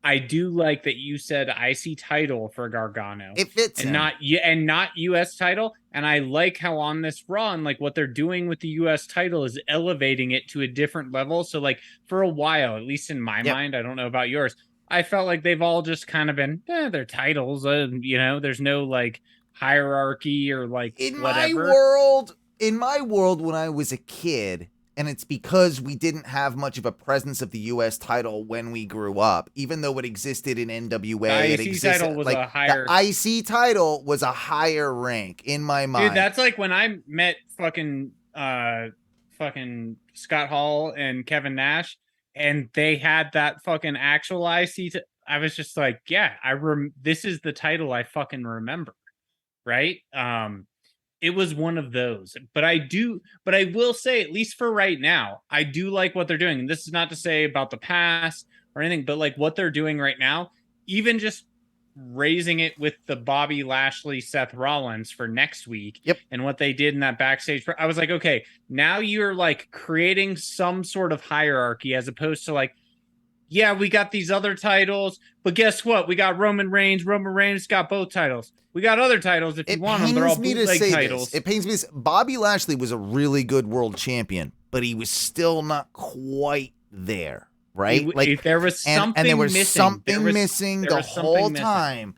Speaker 2: I do like that you said IC title for Gargano
Speaker 1: it fits
Speaker 2: and
Speaker 1: him.
Speaker 2: not US title. And I like how on this run, like what they're doing with the US title is elevating it to a different level. So like for a while, at least in my
Speaker 1: Yep.
Speaker 2: mind, I don't know about yours, I felt like they've all just kind of been, their titles. There's no like hierarchy or like whatever.
Speaker 1: In my world when I was a kid, and it's because we didn't have much of a presence of the US title when we grew up, even though it existed in
Speaker 2: The
Speaker 1: NWA, it
Speaker 2: IC
Speaker 1: existed
Speaker 2: title was
Speaker 1: like
Speaker 2: a
Speaker 1: the
Speaker 2: higher.
Speaker 1: IC title was a higher rank in my
Speaker 2: Dude,
Speaker 1: mind.
Speaker 2: that's like when I met fucking Scott Hall and Kevin Nash, and they had that fucking actual IC. I was just like, yeah, this is the title I fucking remember, right? It was one of those. But I will say, at least for right now, I do like what they're doing. And this is not to say about the past or anything, but like what they're doing right now, even just raising it with the Bobby Lashley, Seth Rollins for next week,
Speaker 1: Yep.
Speaker 2: and what they did in that backstage. I was like, okay, now you're like creating some sort of hierarchy as opposed to like, yeah, we got these other titles, but guess what? We got Roman Reigns. Roman Reigns got both titles. We got other titles if you
Speaker 1: It
Speaker 2: want them. They're all
Speaker 1: pains me to
Speaker 2: bootleg
Speaker 1: say this.
Speaker 2: titles.
Speaker 1: It pains me. Bobby Lashley was a really good world champion, but he was still not quite there, right? Like,
Speaker 2: There was something
Speaker 1: and there was
Speaker 2: missing.
Speaker 1: something missing the whole time.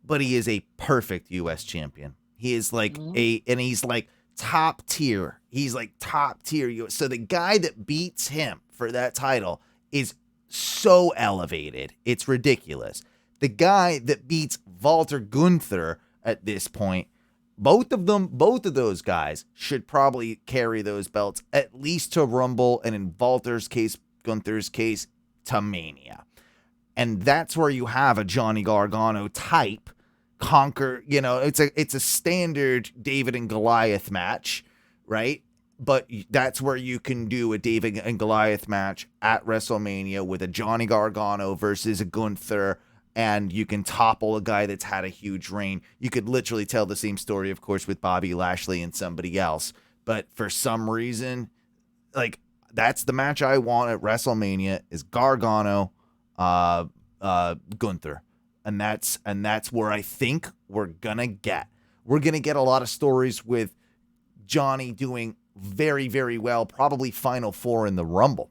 Speaker 1: But he is a perfect U.S. champion. He is like and he's like top tier. He's like top tier. So the guy that beats him for that title is so elevated. It's ridiculous. The guy that beats Walter Gunther at this point, both of those guys should probably carry those belts at least to Rumble, and in Walter's case, Gunther's case, to Mania. And that's where you have a Johnny Gargano type conquer, it's a standard David and Goliath match, right? But that's where you can do a David and Goliath match at WrestleMania with a Johnny Gargano versus a Gunther, and you can topple a guy that's had a huge reign. You could literally tell the same story, of course, with Bobby Lashley and somebody else. But for some reason, like, that's the match I want at WrestleMania is Gargano, Gunther. And that's where I think we're gonna get. We're gonna get a lot of stories with Johnny doing very, very well, probably Final Four in the Rumble.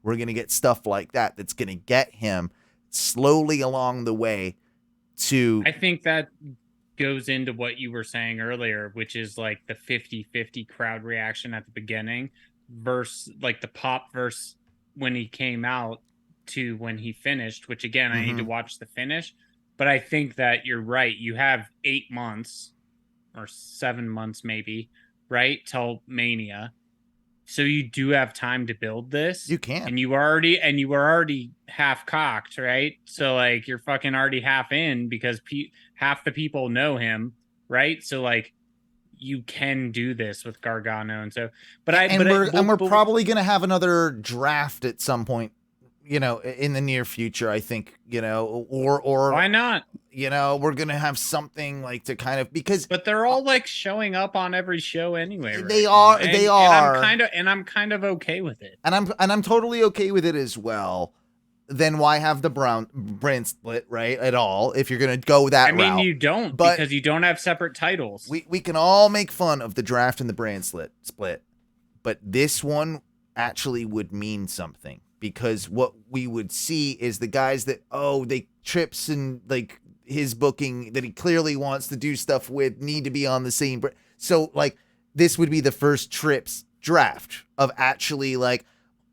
Speaker 1: We're gonna get stuff like that that's gonna get him slowly along the way to.
Speaker 2: I think that goes into what you were saying earlier, which is like the 50-50 crowd reaction at the beginning versus like the pop versus when he came out to when he finished, which again, I need to watch the finish. But I think that you're right. You have 8 months or 7 months, maybe, right? Till Mania. So you do have time to build this,
Speaker 1: You can.
Speaker 2: and you were already half cocked, right? So like you're fucking already half in because half the people know him, right? So like you can do this with Gargano, and so,
Speaker 1: And we're probably gonna have another draft at some point, in the near future. I think, or
Speaker 2: why not?
Speaker 1: we're gonna have something like to kind of, because
Speaker 2: But they're all like showing up on every show anyway.
Speaker 1: they
Speaker 2: Right
Speaker 1: are,
Speaker 2: now. And,
Speaker 1: they
Speaker 2: and
Speaker 1: are,
Speaker 2: I'm kind of okay with it.
Speaker 1: and I'm totally okay with it as well. Then why have the brand split, right? At all, if you're gonna go that route.
Speaker 2: I mean, you don't,
Speaker 1: but
Speaker 2: because you don't have separate titles.
Speaker 1: we can all make fun of the draft and the brand split, but this one actually would mean something, because what we would see is the guys that, they trips and like his booking that he clearly wants to do stuff with need to be on the same. So like this would be the first trips draft of actually like,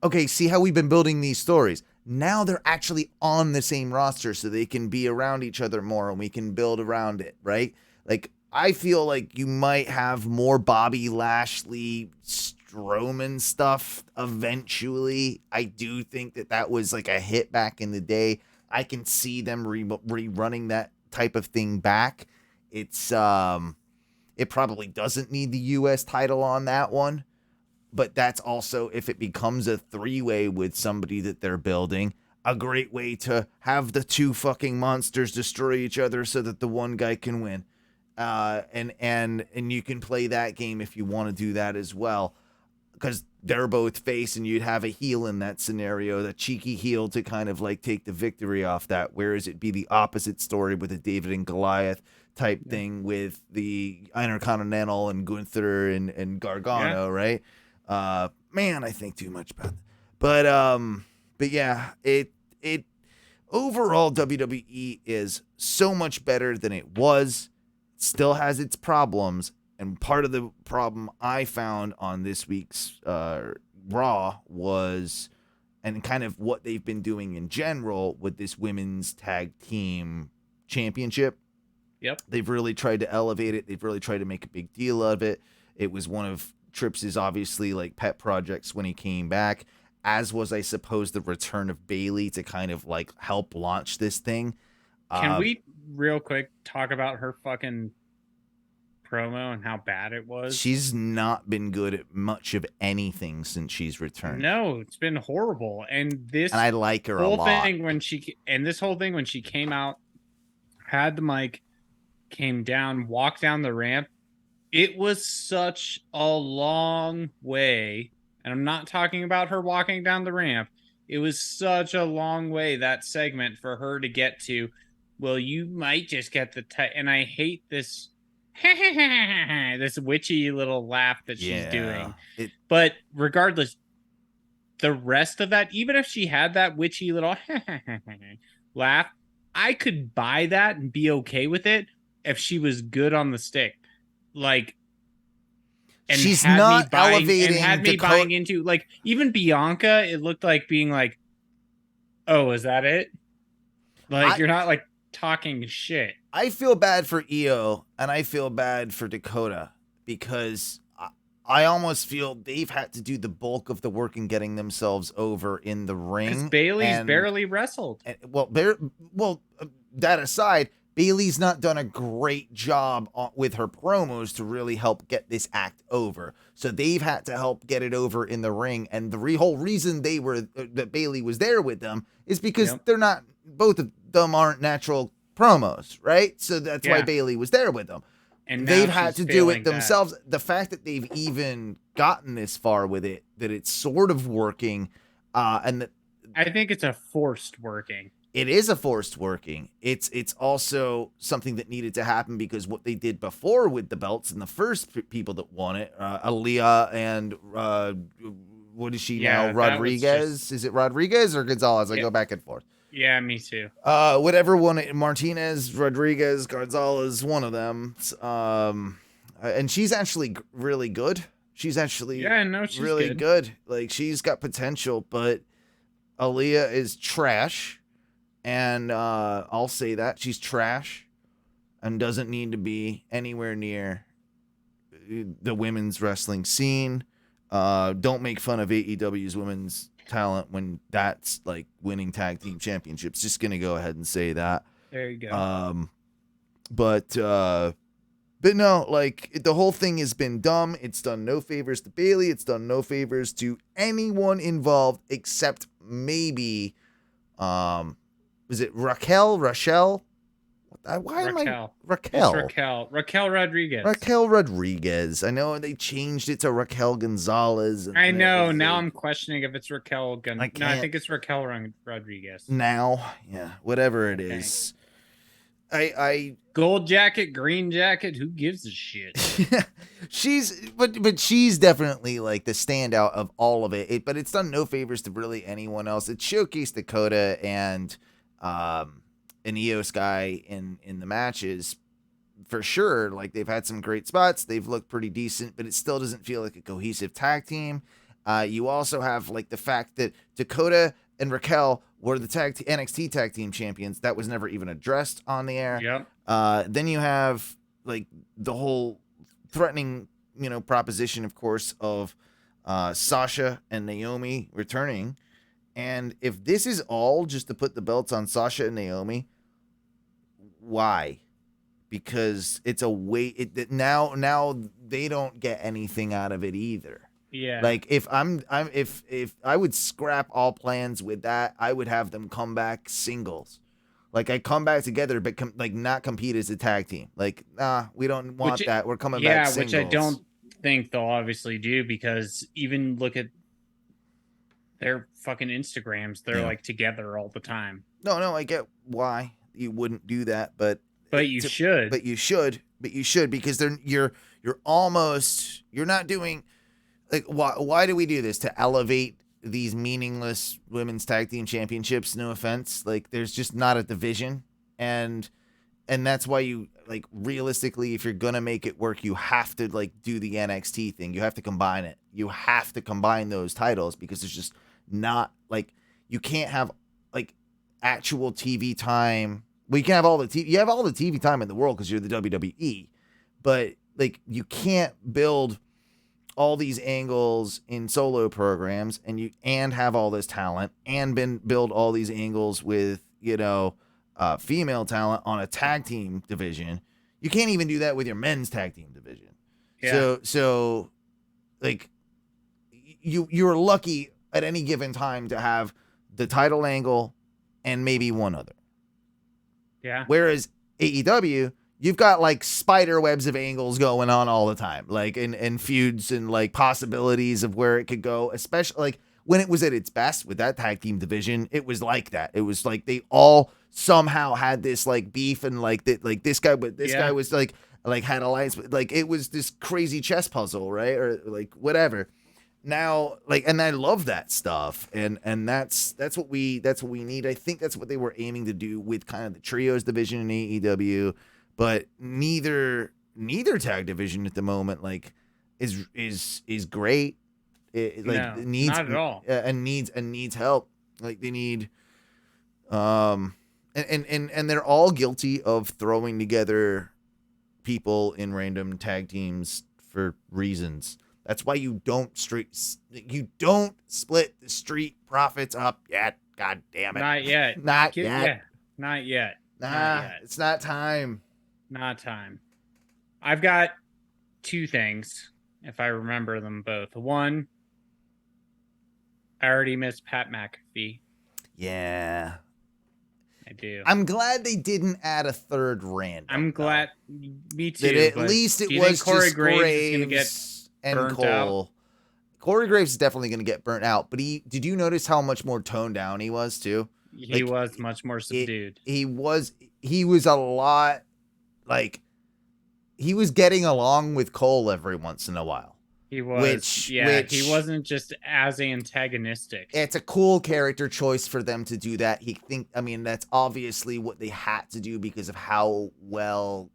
Speaker 1: okay, see how we've been building these stories. Now they're actually on the same roster so they can be around each other more and we can build around it, right? Like, I feel like you might have more Bobby Lashley, Strowman stuff eventually. I do think that was like a hit back in the day. I can see them rerunning that type of thing back. It's it probably doesn't need the US title on that one. But that's also, if it becomes a 3-way with somebody that they're building, a great way to have the two fucking monsters destroy each other so that the one guy can win. And you can play that game if you want to do that as well, because they're both face, and you'd have a heel in that scenario, the cheeky heel to kind of like take the victory off that. Whereas it'd be the opposite story with a David and Goliath type thing with the Intercontinental and Gunther and Gargano, right? Man, I think too much about that. But yeah, it overall WWE is so much better than it was. It still has its problems, and part of the problem I found on this week's Raw was, and kind of what they've been doing in general with this women's tag team championship.
Speaker 2: Yep.
Speaker 1: They've really tried to elevate it. They've really tried to make a big deal of it. It was one of Trips' obviously like pet projects when he came back, as was, I suppose, the return of Bayley to kind of like help launch this thing.
Speaker 2: Can we real quick talk about her fucking promo and how bad it was?
Speaker 1: She's not been good at much of anything since she's returned.
Speaker 2: No, it's been horrible. And
Speaker 1: I like her a lot.
Speaker 2: This whole thing when she came out, had the mic, came down, walked down the ramp. It was such a long way, and I'm not talking about her walking down the ramp. It was such a long way, that segment, for her to get to, well, you might just get the and I hate this this witchy little laugh that she's doing. But regardless, the rest of that, even if she had that witchy little laugh, I could buy that and be okay with it if she was good on the stick. Like, and
Speaker 1: she's not elevating
Speaker 2: and had me buying into, like, even Bianca, it looked like being like, oh, is that it? Like, you're not like talking shit.
Speaker 1: I feel bad for Io and I feel bad for Dakota, because I almost feel they've had to do the bulk of the work in getting themselves over in the ring.
Speaker 2: Because Bayley's barely wrestled.
Speaker 1: That aside, Bayley's not done a great job with her promos to really help get this act over. So they've had to help get it over in the ring. And the whole reason that Bayley was there with them is because both of them aren't natural promos, right? So that's why Bayley was there with them. And they've had to do it themselves. The fact that they've even gotten this far with it, that it's sort of working, and that
Speaker 2: I think it's a forced working.
Speaker 1: It is a forced working. It's also something that needed to happen, because what they did before with the belts and the first people that won it, Aaliyah and what is she now? Rodriguez? Is it Rodriguez or Gonzalez? I go back and forth.
Speaker 2: Yeah, me too.
Speaker 1: Whatever one, Martinez, Rodriguez, Gonzalez, one of them. And she's actually really good. She's actually really good. Like, she's got potential, but Aaliyah is trash. And I'll say that. She's trash and doesn't need to be anywhere near the women's wrestling scene. Don't make fun of AEW's women's talent when that's like winning tag team championships. Just gonna go ahead and say that.
Speaker 2: There you go.
Speaker 1: But no, like the whole thing has been dumb. It's done no favors to Bayley. It's done no favors to anyone involved except maybe, is it Rachel? Why am I Raquel?
Speaker 2: It's Raquel Rodriguez.
Speaker 1: Raquel Rodriguez. I know they changed it to Raquel Gonzalez.
Speaker 2: I know. Now I'm questioning if it's Raquel.
Speaker 1: I
Speaker 2: think it's Raquel Rodriguez.
Speaker 1: Now, yeah, whatever it is. I
Speaker 2: gold jacket, green jacket. Who gives a shit?
Speaker 1: But she's definitely like the standout of all of it. But it's done no favors to really anyone else. It showcased Dakota and an EOS guy in the matches for sure. Like they've had some great spots. They've looked pretty decent, but it still doesn't feel like a cohesive tag team. You also have like the fact that Dakota and Raquel were the NXT tag team champions. That was never even addressed on the air.
Speaker 2: Yep.
Speaker 1: Then you have like the whole threatening, proposition, of course, of Sasha and Naomi returning. And if this is all just to put the belts on Sasha and Naomi, why? Because it's a way. Now they don't get anything out of it either.
Speaker 2: Yeah.
Speaker 1: Like if if I would scrap all plans with that, I would have them come back singles. Like I come back together, but not compete as a tag team. Like, we don't want that. We're coming back singles.
Speaker 2: Yeah, which I don't think they'll obviously do, because even look at their fucking Instagrams. They're like together all the time.
Speaker 1: No, I get why you wouldn't do that, but
Speaker 2: you should.
Speaker 1: But you should because you're not doing. Like, why do we do this? To elevate these meaningless women's tag team championships? No offense. Like, there's just not a division. And that's why you, like, realistically, if you're going to make it work, you have to, like, do the NXT thing. You have to combine it. You have to combine those titles because there's just not, like, you can't have, like, actual TV time. Well, you can have you have all the TV time in the world because you're the WWE. But, like, you can't build all these angles in solo programs and have all this talent and build all these angles with, female talent on a tag team division. You can't even do that with your men's tag team division. Yeah. So like you're lucky at any given time to have the title angle and maybe one other.
Speaker 2: Yeah.
Speaker 1: Whereas AEW, you've got like spider webs of angles going on all the time, like and feuds and like possibilities of where it could go, especially like when it was at its best with that tag team division. It was like that. It was like they all somehow had this like beef and like that, like this guy, but this guy was like had alliance, like it was this crazy chess puzzle, right? Or like whatever. Now, like, and I love that stuff, and that's what we need. I think that's what they were aiming to do with kind of the trios division in AEW. But neither tag division at the moment like is great. It needs
Speaker 2: not at all.
Speaker 1: And needs help. Like they need and they're all guilty of throwing together people in random tag teams for reasons. That's why you don't split the Street Profits up yet. God damn it.
Speaker 2: Not yet.
Speaker 1: Not yet.
Speaker 2: Not yet.
Speaker 1: It's not time.
Speaker 2: Not time. I've got two things, if I remember them both. One, I already missed Pat McAfee.
Speaker 1: Yeah.
Speaker 2: I do.
Speaker 1: I'm glad they didn't add a third random.
Speaker 2: I'm glad. Me too.
Speaker 1: That at least it was
Speaker 2: Corey
Speaker 1: just Graves and Cole.
Speaker 2: Out?
Speaker 1: Corey Graves is definitely going to get burnt out, but did you notice how much more toned down he was too?
Speaker 2: He was much more subdued.
Speaker 1: He was a lot. Like, he was getting along with Cole every once in a while.
Speaker 2: He was. He wasn't just as antagonistic.
Speaker 1: It's a cool character choice for them to do that. That's obviously what they had to do because of how well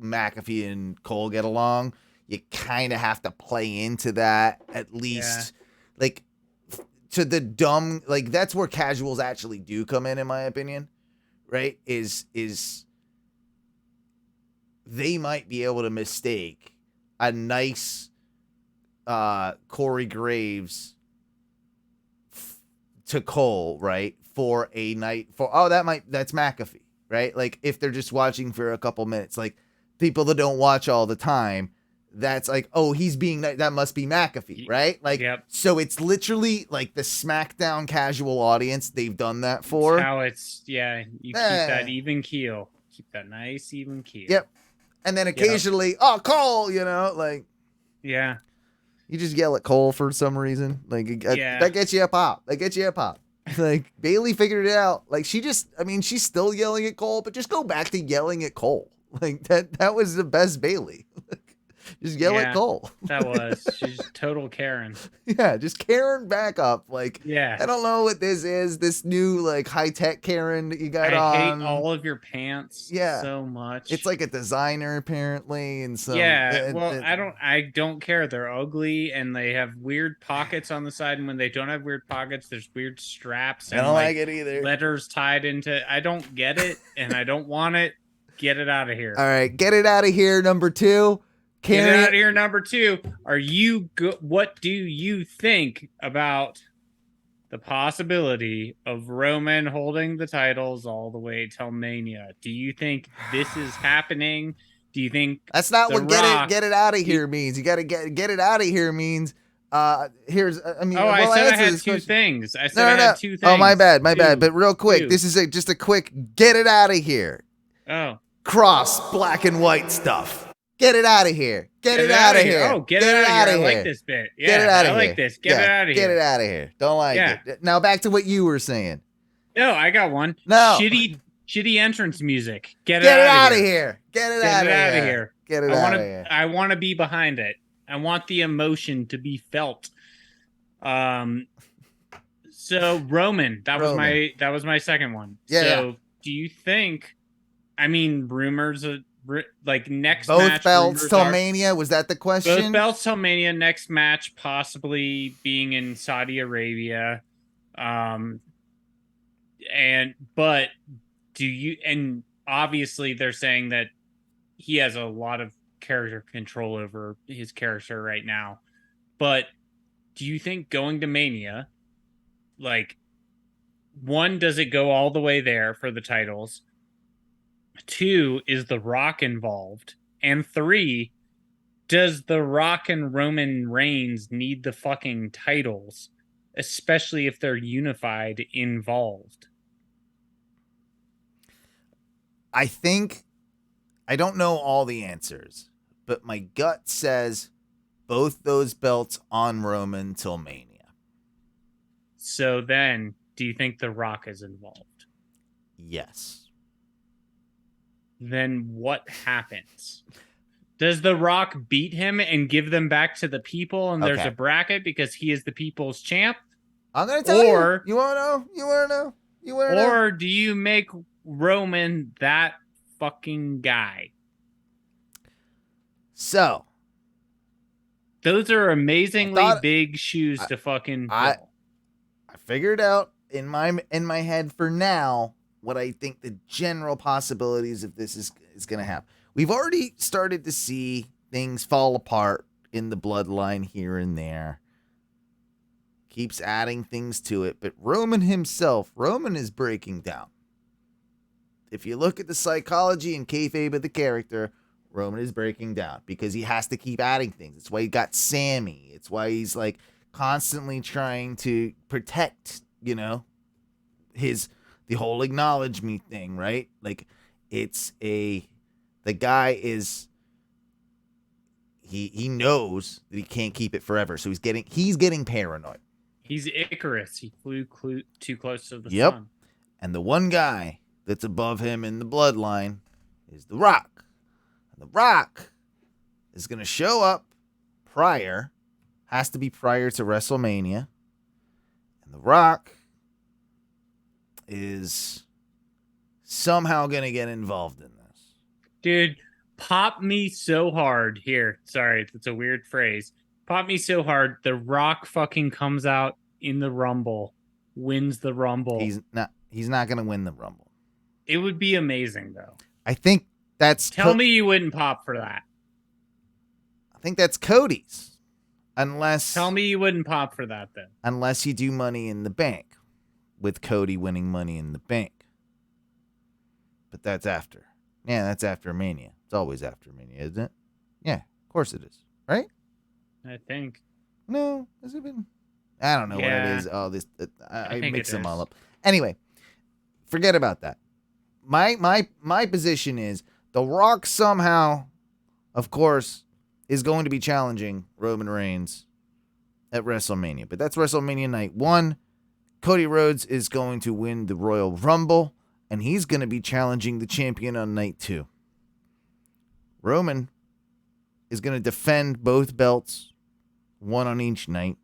Speaker 1: McAfee and Cole get along. You kind of have to play into that at least. Yeah. Like, to the dumb, like, that's where casuals actually do come in my opinion. Right? Is they might be able to mistake a nice Corey Graves to Cole, right? For a night that's McAfee, right? Like if they're just watching for a couple minutes, like people that don't watch all the time, that's like, oh, that must be McAfee, right? Like,
Speaker 2: yep.
Speaker 1: So it's literally like the SmackDown casual audience they've done that for.
Speaker 2: That's how it's, you keep that even keel. Keep that nice even keel.
Speaker 1: Yep. And then occasionally, oh, Cole, like.
Speaker 2: Yeah.
Speaker 1: You just yell at Cole for some reason. Like, that gets you a pop. Like, Bayley figured it out. Like, she's still yelling at Cole, but just go back to yelling at Cole. Like, that was the best Bayley. Just yell at Cole.
Speaker 2: That was. She's total Karen.
Speaker 1: Yeah, just Karen back up. Like,
Speaker 2: yeah.
Speaker 1: I don't know what this is. This new, like, high-tech Karen that you got on.
Speaker 2: I hate all of your pants so much.
Speaker 1: It's like a designer, apparently. And so.
Speaker 2: Yeah, I don't care. They're ugly, and they have weird pockets on the side. And when they don't have weird pockets, there's weird straps.
Speaker 1: I don't like it either.
Speaker 2: Letters tied into. I don't get it, and I don't want it. Get it out of here.
Speaker 1: All right, get it out of here, number 2.
Speaker 2: Get it out of here, number 2. What do you think about the possibility of Roman holding the titles all the way till Mania? Do you think this is happening? Do you think
Speaker 1: that's not what get it out of here means? You got to get it out of here means. I
Speaker 2: had two things. I said I had 2 things.
Speaker 1: Oh, my bad. But real quick, this is just a quick get it out of here.
Speaker 2: Oh,
Speaker 1: Kross black and white stuff. Get it out of here. Get it out of here.
Speaker 2: Oh, get it out of here. I like this bit. Yeah,
Speaker 1: get it out of here.
Speaker 2: I like this. Get it out of here.
Speaker 1: Get it out of here. Don't like it. Now back to what you were saying.
Speaker 2: No, I got one.
Speaker 1: No.
Speaker 2: Shitty entrance music. Get it
Speaker 1: out of here. Get it out of here.
Speaker 2: Get it out of here. I want to be behind it. I want the emotion to be felt. So Roman, that was my second one.
Speaker 1: Yeah.
Speaker 2: So do you think? I mean, rumors of like next
Speaker 1: both
Speaker 2: match.
Speaker 1: Belts till Mania. Was that the question?
Speaker 2: Both belts till Mania. Next match possibly being in Saudi Arabia. But do you? And obviously, they're saying that he has a lot of character control over his character right now. But do you think going to Mania, like, one, does it go all the way there for the titles? 2, is The Rock involved? And 3, does The Rock and Roman Reigns need the fucking titles, especially if they're unified involved?
Speaker 1: I don't know all the answers, but my gut says both those belts on Roman till Mania.
Speaker 2: So then, do you think The Rock is involved?
Speaker 1: Yes.
Speaker 2: Then what happens? Does The Rock beat him and give them back to the people, and there's a bracket because he is the people's champ?
Speaker 1: I'm going to tell you. You want to know?
Speaker 2: Or do you make Roman that fucking guy?
Speaker 1: So.
Speaker 2: Those are amazingly big shoes to fucking fill.
Speaker 1: I figured out in my head for now what I think the general possibilities of this is going to happen. We've already started to see things fall apart in the bloodline here and there. Keeps adding things to it, but Roman is breaking down. If you look at the psychology and kayfabe of the character, Roman is breaking down because he has to keep adding things. It's why he got Sammy. It's why he's like constantly trying to protect, the whole acknowledge me thing, right? Like the guy is, he knows that he can't keep it forever. So he's getting paranoid.
Speaker 2: He's Icarus. He flew too close to the sun.
Speaker 1: And the one guy that's above him in the bloodline is The Rock. And The Rock is going to show up has to be prior to WrestleMania. And The Rock is somehow going to get involved in this.
Speaker 2: Dude, pop me so hard here. Sorry, that's a weird phrase. Pop me so hard. The Rock fucking comes out in the Rumble, wins the Rumble.
Speaker 1: He's not going to win the Rumble.
Speaker 2: It would be amazing, though.
Speaker 1: I think that's...
Speaker 2: Tell me you wouldn't pop for that.
Speaker 1: I think that's Cody's. Unless
Speaker 2: Tell me you wouldn't pop for that then.
Speaker 1: Unless you do Money in the Bank with Cody winning Money in the Bank. But that's after. Yeah, that's after Mania. It's always after Mania, isn't it? Yeah, of course it is. Right?
Speaker 2: I think.
Speaker 1: No, has it been? I don't know what it is. Oh, I mix them all up. Anyway, forget about that. My position is The Rock somehow, of course, is going to be challenging Roman Reigns at WrestleMania. But that's WrestleMania night 1. Cody Rhodes is going to win the Royal Rumble, and he's going to be challenging the champion on night 2. Roman is going to defend both belts, one on each night.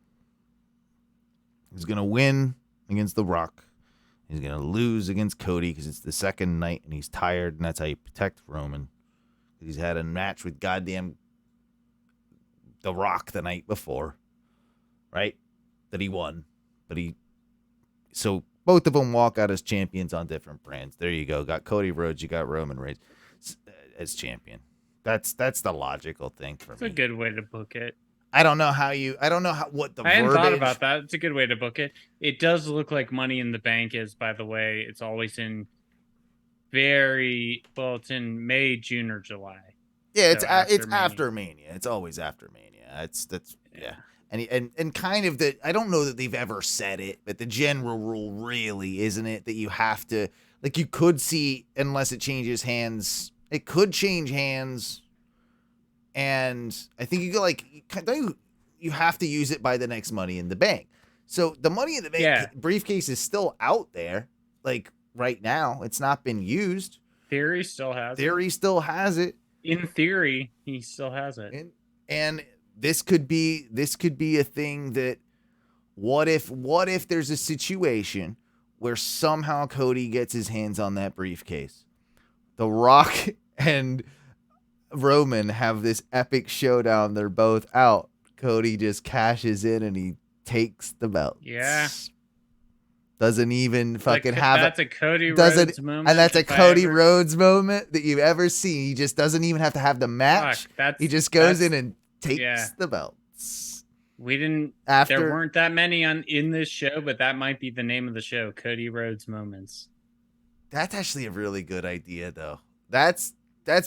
Speaker 1: He's going to win against The Rock. He's going to lose against Cody because it's the second night and he's tired, and that's how you protect Roman. He's had a match with goddamn The Rock the night before, right? That he won. So both of them walk out as champions on different brands. There you go. Got Cody Rhodes, you got Roman Reigns as champion. That's the logical thing for me.
Speaker 2: It's a good way to book it.
Speaker 1: I don't know what the
Speaker 2: I hadn't
Speaker 1: verbiage.
Speaker 2: thought about that. It's a good way to book it. It does look like Money in the Bank is, by the way, it's always in it's in May, June, or July.
Speaker 1: Yeah, it's after Mania. It's always after Mania. Yeah. And kind of I don't know that they've ever said it, but the general rule really isn't it that you have to, like, you could see, unless it changes hands, it could change hands. And I think you have to use it by the next Money in the Bank. So the Money in the Bank briefcase is still out there, like right now. It's not been used.
Speaker 2: Theory still has
Speaker 1: it.
Speaker 2: In theory, he still has it.
Speaker 1: And this could be a thing that what if there's a situation where somehow Cody gets his hands on that briefcase? The Rock and Roman have this epic showdown. They're both out. Cody just cashes in and he takes the belt.
Speaker 2: Yeah.
Speaker 1: Doesn't even fucking have
Speaker 2: that's a Cody Rhodes moment.
Speaker 1: And that's a Cody Rhodes moment that you've ever seen. He just doesn't even have to have the match. He just goes in and takes the belts.
Speaker 2: There weren't that many in this show, but that might be the name of the show, Cody Rhodes moments.
Speaker 1: That's actually a really good idea, though. That's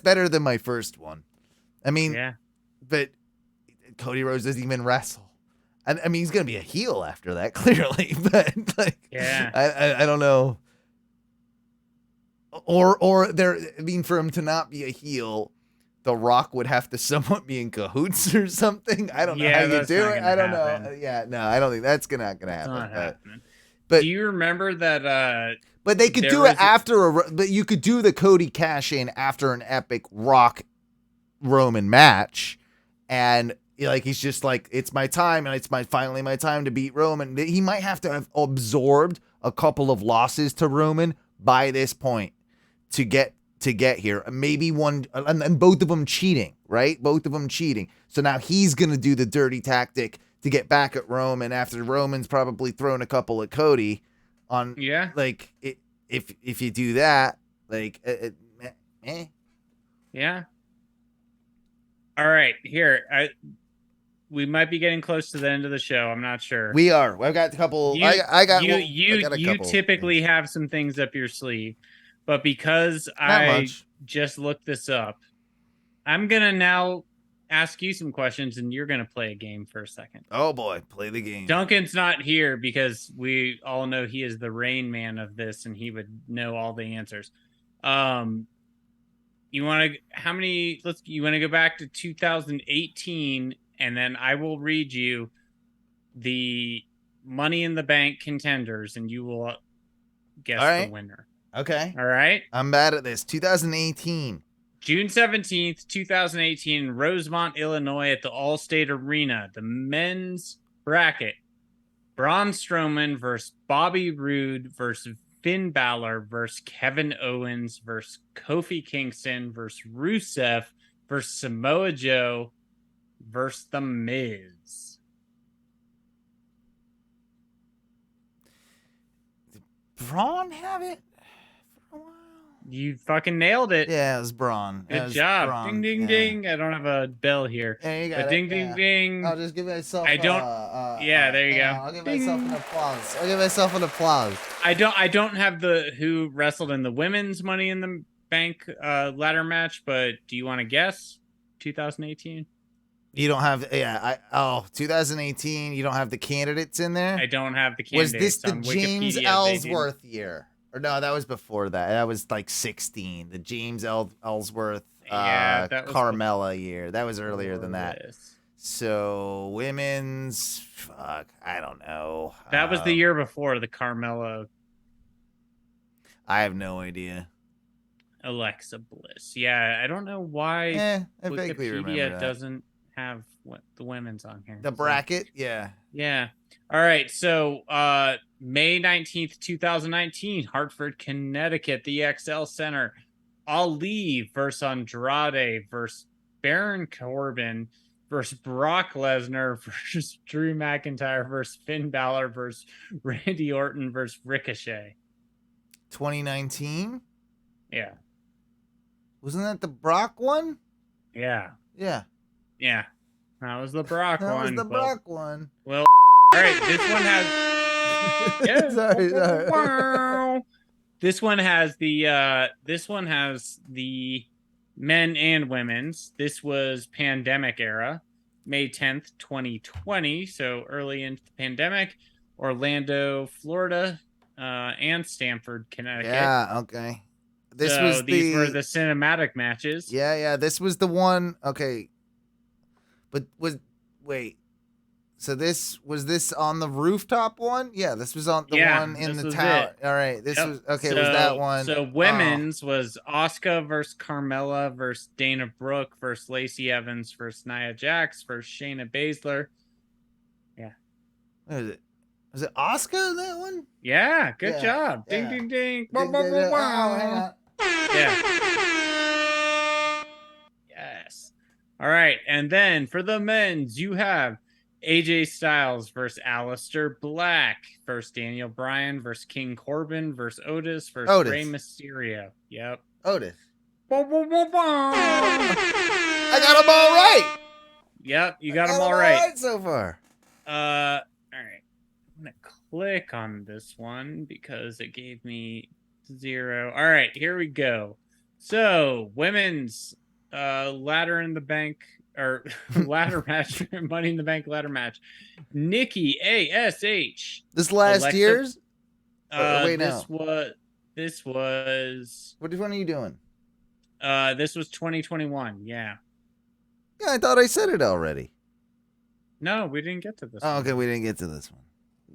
Speaker 1: better than my first one. I mean, but Cody Rhodes doesn't even wrestle. I mean, he's going to be a heel after that, clearly. But, I don't know. Or for him to not be a heel, The Rock would have to somewhat be in cahoots or something. I don't know how you do it. I don't know. Yeah, no, I don't think that's not going to happen.
Speaker 2: Not happening. But do you remember that...
Speaker 1: But they could do it but you could do the Cody cash in after an epic Rock Roman match, and he's just like, it's my time, and it's finally my time to beat Roman. He might have to have absorbed a couple of losses to Roman by this point to get here. Maybe one, and both of them cheating, right? Both of them cheating. So now he's gonna do the dirty tactic to get back at Roman after Roman's probably thrown a couple at Cody. If you do that,
Speaker 2: Yeah. All right, here. We might be getting close to the end of the show. I'm not sure.
Speaker 1: We are. I've got a couple.
Speaker 2: You typically have some things up your sleeve, but because I just looked this up, I'm gonna now ask you some questions, and you're gonna play a game for a second.
Speaker 1: Oh boy, play the game.
Speaker 2: Duncan's not here because we all know he is the Rain Man of this, and he would know all the answers. You want to go back to 2018, and then I will read you the Money in the Bank contenders, and you will guess the winner.
Speaker 1: Okay.
Speaker 2: All right.
Speaker 1: I'm bad at this. 2018.
Speaker 2: June 17th, 2018, in Rosemont, Illinois, at the Allstate Arena, the men's bracket. Braun Strowman versus Bobby Roode versus Finn Balor versus Kevin Owens versus Kofi Kingston versus Rusev versus Samoa Joe versus The Miz.
Speaker 1: Did Braun have it for a while?
Speaker 2: You fucking nailed it.
Speaker 1: Yeah, it was braun.
Speaker 2: Good job.
Speaker 1: Braun.
Speaker 2: Ding, ding,
Speaker 1: Yeah.
Speaker 2: ding. I don't have a bell here.
Speaker 1: Yeah, you got
Speaker 2: But
Speaker 1: it.
Speaker 2: ding, ding,
Speaker 1: Yeah.
Speaker 2: ding.
Speaker 1: I'll just give myself.
Speaker 2: I don't. Yeah, there you
Speaker 1: hang
Speaker 2: go.
Speaker 1: on, I'll give
Speaker 2: Ding.
Speaker 1: myself an applause. I'll give myself an applause.
Speaker 2: I don't have the who wrestled in the women's Money in the Bank ladder match, but do you want to guess? 2018.
Speaker 1: You don't have. Yeah. 2018. You don't have the candidates in there.
Speaker 2: I don't have the
Speaker 1: Was
Speaker 2: candidates.
Speaker 1: this the
Speaker 2: on
Speaker 1: James
Speaker 2: Wikipedia, they
Speaker 1: Ellsworth year? Or no, that was before that. That was like 16. The James Ellsworth
Speaker 2: Yeah, that was
Speaker 1: Carmella year. That was earlier than
Speaker 2: before
Speaker 1: that.
Speaker 2: this.
Speaker 1: So women's, fuck, I don't know.
Speaker 2: That was the year before the Carmella
Speaker 1: I have no idea.
Speaker 2: Alexa Bliss. Yeah, I don't know why
Speaker 1: I vaguely remember
Speaker 2: Wikipedia
Speaker 1: that.
Speaker 2: doesn't have the women's on here.
Speaker 1: The bracket, yeah.
Speaker 2: Yeah. All right. So May 19th, 2019, Hartford, Connecticut, the XL Center. Ali versus Andrade versus Baron Corbin versus Brock Lesnar versus Drew McIntyre versus Finn Balor versus Randy Orton versus Ricochet.
Speaker 1: 2019?
Speaker 2: Yeah.
Speaker 1: Wasn't that the Brock one?
Speaker 2: Yeah.
Speaker 1: Yeah.
Speaker 2: Yeah. That was the Brock
Speaker 1: That
Speaker 2: one.
Speaker 1: was the Brock one.
Speaker 2: Well, all right. This one has. Yeah.
Speaker 1: Sorry.
Speaker 2: Wow. This one has the men and women's. This was pandemic era, May 10th, 2020. So early into the pandemic, Orlando, Florida, and Stamford, Connecticut.
Speaker 1: Yeah, okay. These
Speaker 2: were the cinematic matches.
Speaker 1: Yeah, this was the one. Okay. But wait. So this on the rooftop one? Yeah, this was on the one in the tower. All right, this was okay.
Speaker 2: So,
Speaker 1: was that one?
Speaker 2: So women's was Asuka versus Carmella versus Dana Brooke versus Lacey Evans versus Nia Jax versus Shayna Baszler. Yeah.
Speaker 1: What is it? Was it Asuka in that one?
Speaker 2: Yeah, good job.
Speaker 1: Yeah.
Speaker 2: Ding, ding, ding.
Speaker 1: Hang on.
Speaker 2: Yeah. Yes. All right, and then for the men's, you have AJ Styles versus Aleister Black versus Daniel Bryan versus King Corbin versus Otis versus Rey Mysterio. Yep.
Speaker 1: Otis.
Speaker 2: I
Speaker 1: got them all right.
Speaker 2: Yep, you got them all right
Speaker 1: so far.
Speaker 2: All right. I'm gonna click on this one because it gave me 0. All right, here we go. So women's ladder in the bank or ladder match, Money in the Bank ladder match. Nikki ASH.
Speaker 1: This last year's? Wait,
Speaker 2: this was.
Speaker 1: What one are you doing?
Speaker 2: This was 2021. Yeah.
Speaker 1: Yeah, I thought I said it already.
Speaker 2: No, we didn't get to this.
Speaker 1: Oh, okay, we didn't get to this one.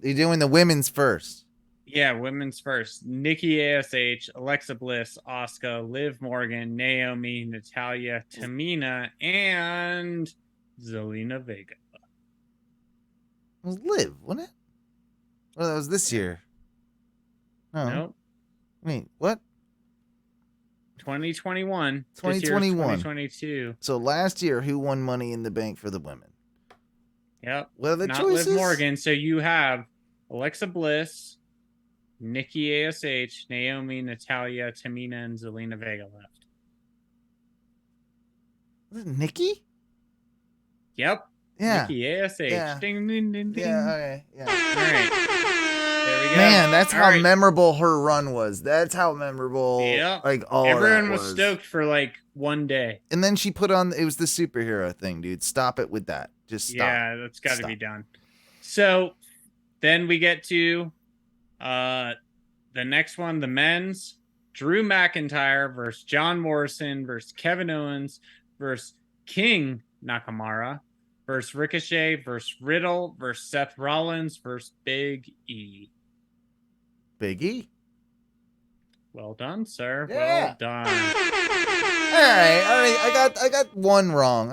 Speaker 1: You're doing the women's first.
Speaker 2: Yeah, women's first. Nikki ASH, Alexa Bliss, Asuka, Liv Morgan, Naomi, Natalya, Tamina, and Zelina Vega.
Speaker 1: It was Liv, wasn't it? Well, that was this year. No.
Speaker 2: Nope.
Speaker 1: Wait, what?
Speaker 2: 2021.
Speaker 1: 2021.
Speaker 2: 2022.
Speaker 1: So last year, who won Money in the Bank for the women?
Speaker 2: Yep.
Speaker 1: What are the
Speaker 2: Not
Speaker 1: choices?
Speaker 2: Liv Morgan. So you have Alexa Bliss, Nikki ASH, Naomi, Natalya, Tamina, and Zelina Vega left.
Speaker 1: Was it Nikki?
Speaker 2: Yep.
Speaker 1: Yeah.
Speaker 2: Nikki ASH.
Speaker 1: Yeah.
Speaker 2: Ding, ding, ding, ding.
Speaker 1: Yeah, okay. Yeah.
Speaker 2: All right. There we go.
Speaker 1: Man, that's
Speaker 2: All
Speaker 1: how
Speaker 2: right.
Speaker 1: memorable her run was. That's how memorable.
Speaker 2: Yeah.
Speaker 1: Like all
Speaker 2: Everyone
Speaker 1: that
Speaker 2: was stoked for like one day.
Speaker 1: And then she put on. It was the superhero thing, dude. Stop it with that. Just stop.
Speaker 2: Yeah, that's got to be done. So then we get to the next one, the men's. Drew McIntyre versus John Morrison versus Kevin Owens versus King Nakamura versus Ricochet versus Riddle versus Seth Rollins versus Big E.
Speaker 1: Big E.
Speaker 2: Well done, sir.
Speaker 1: Yeah.
Speaker 2: Well done.
Speaker 1: All right. I got one wrong.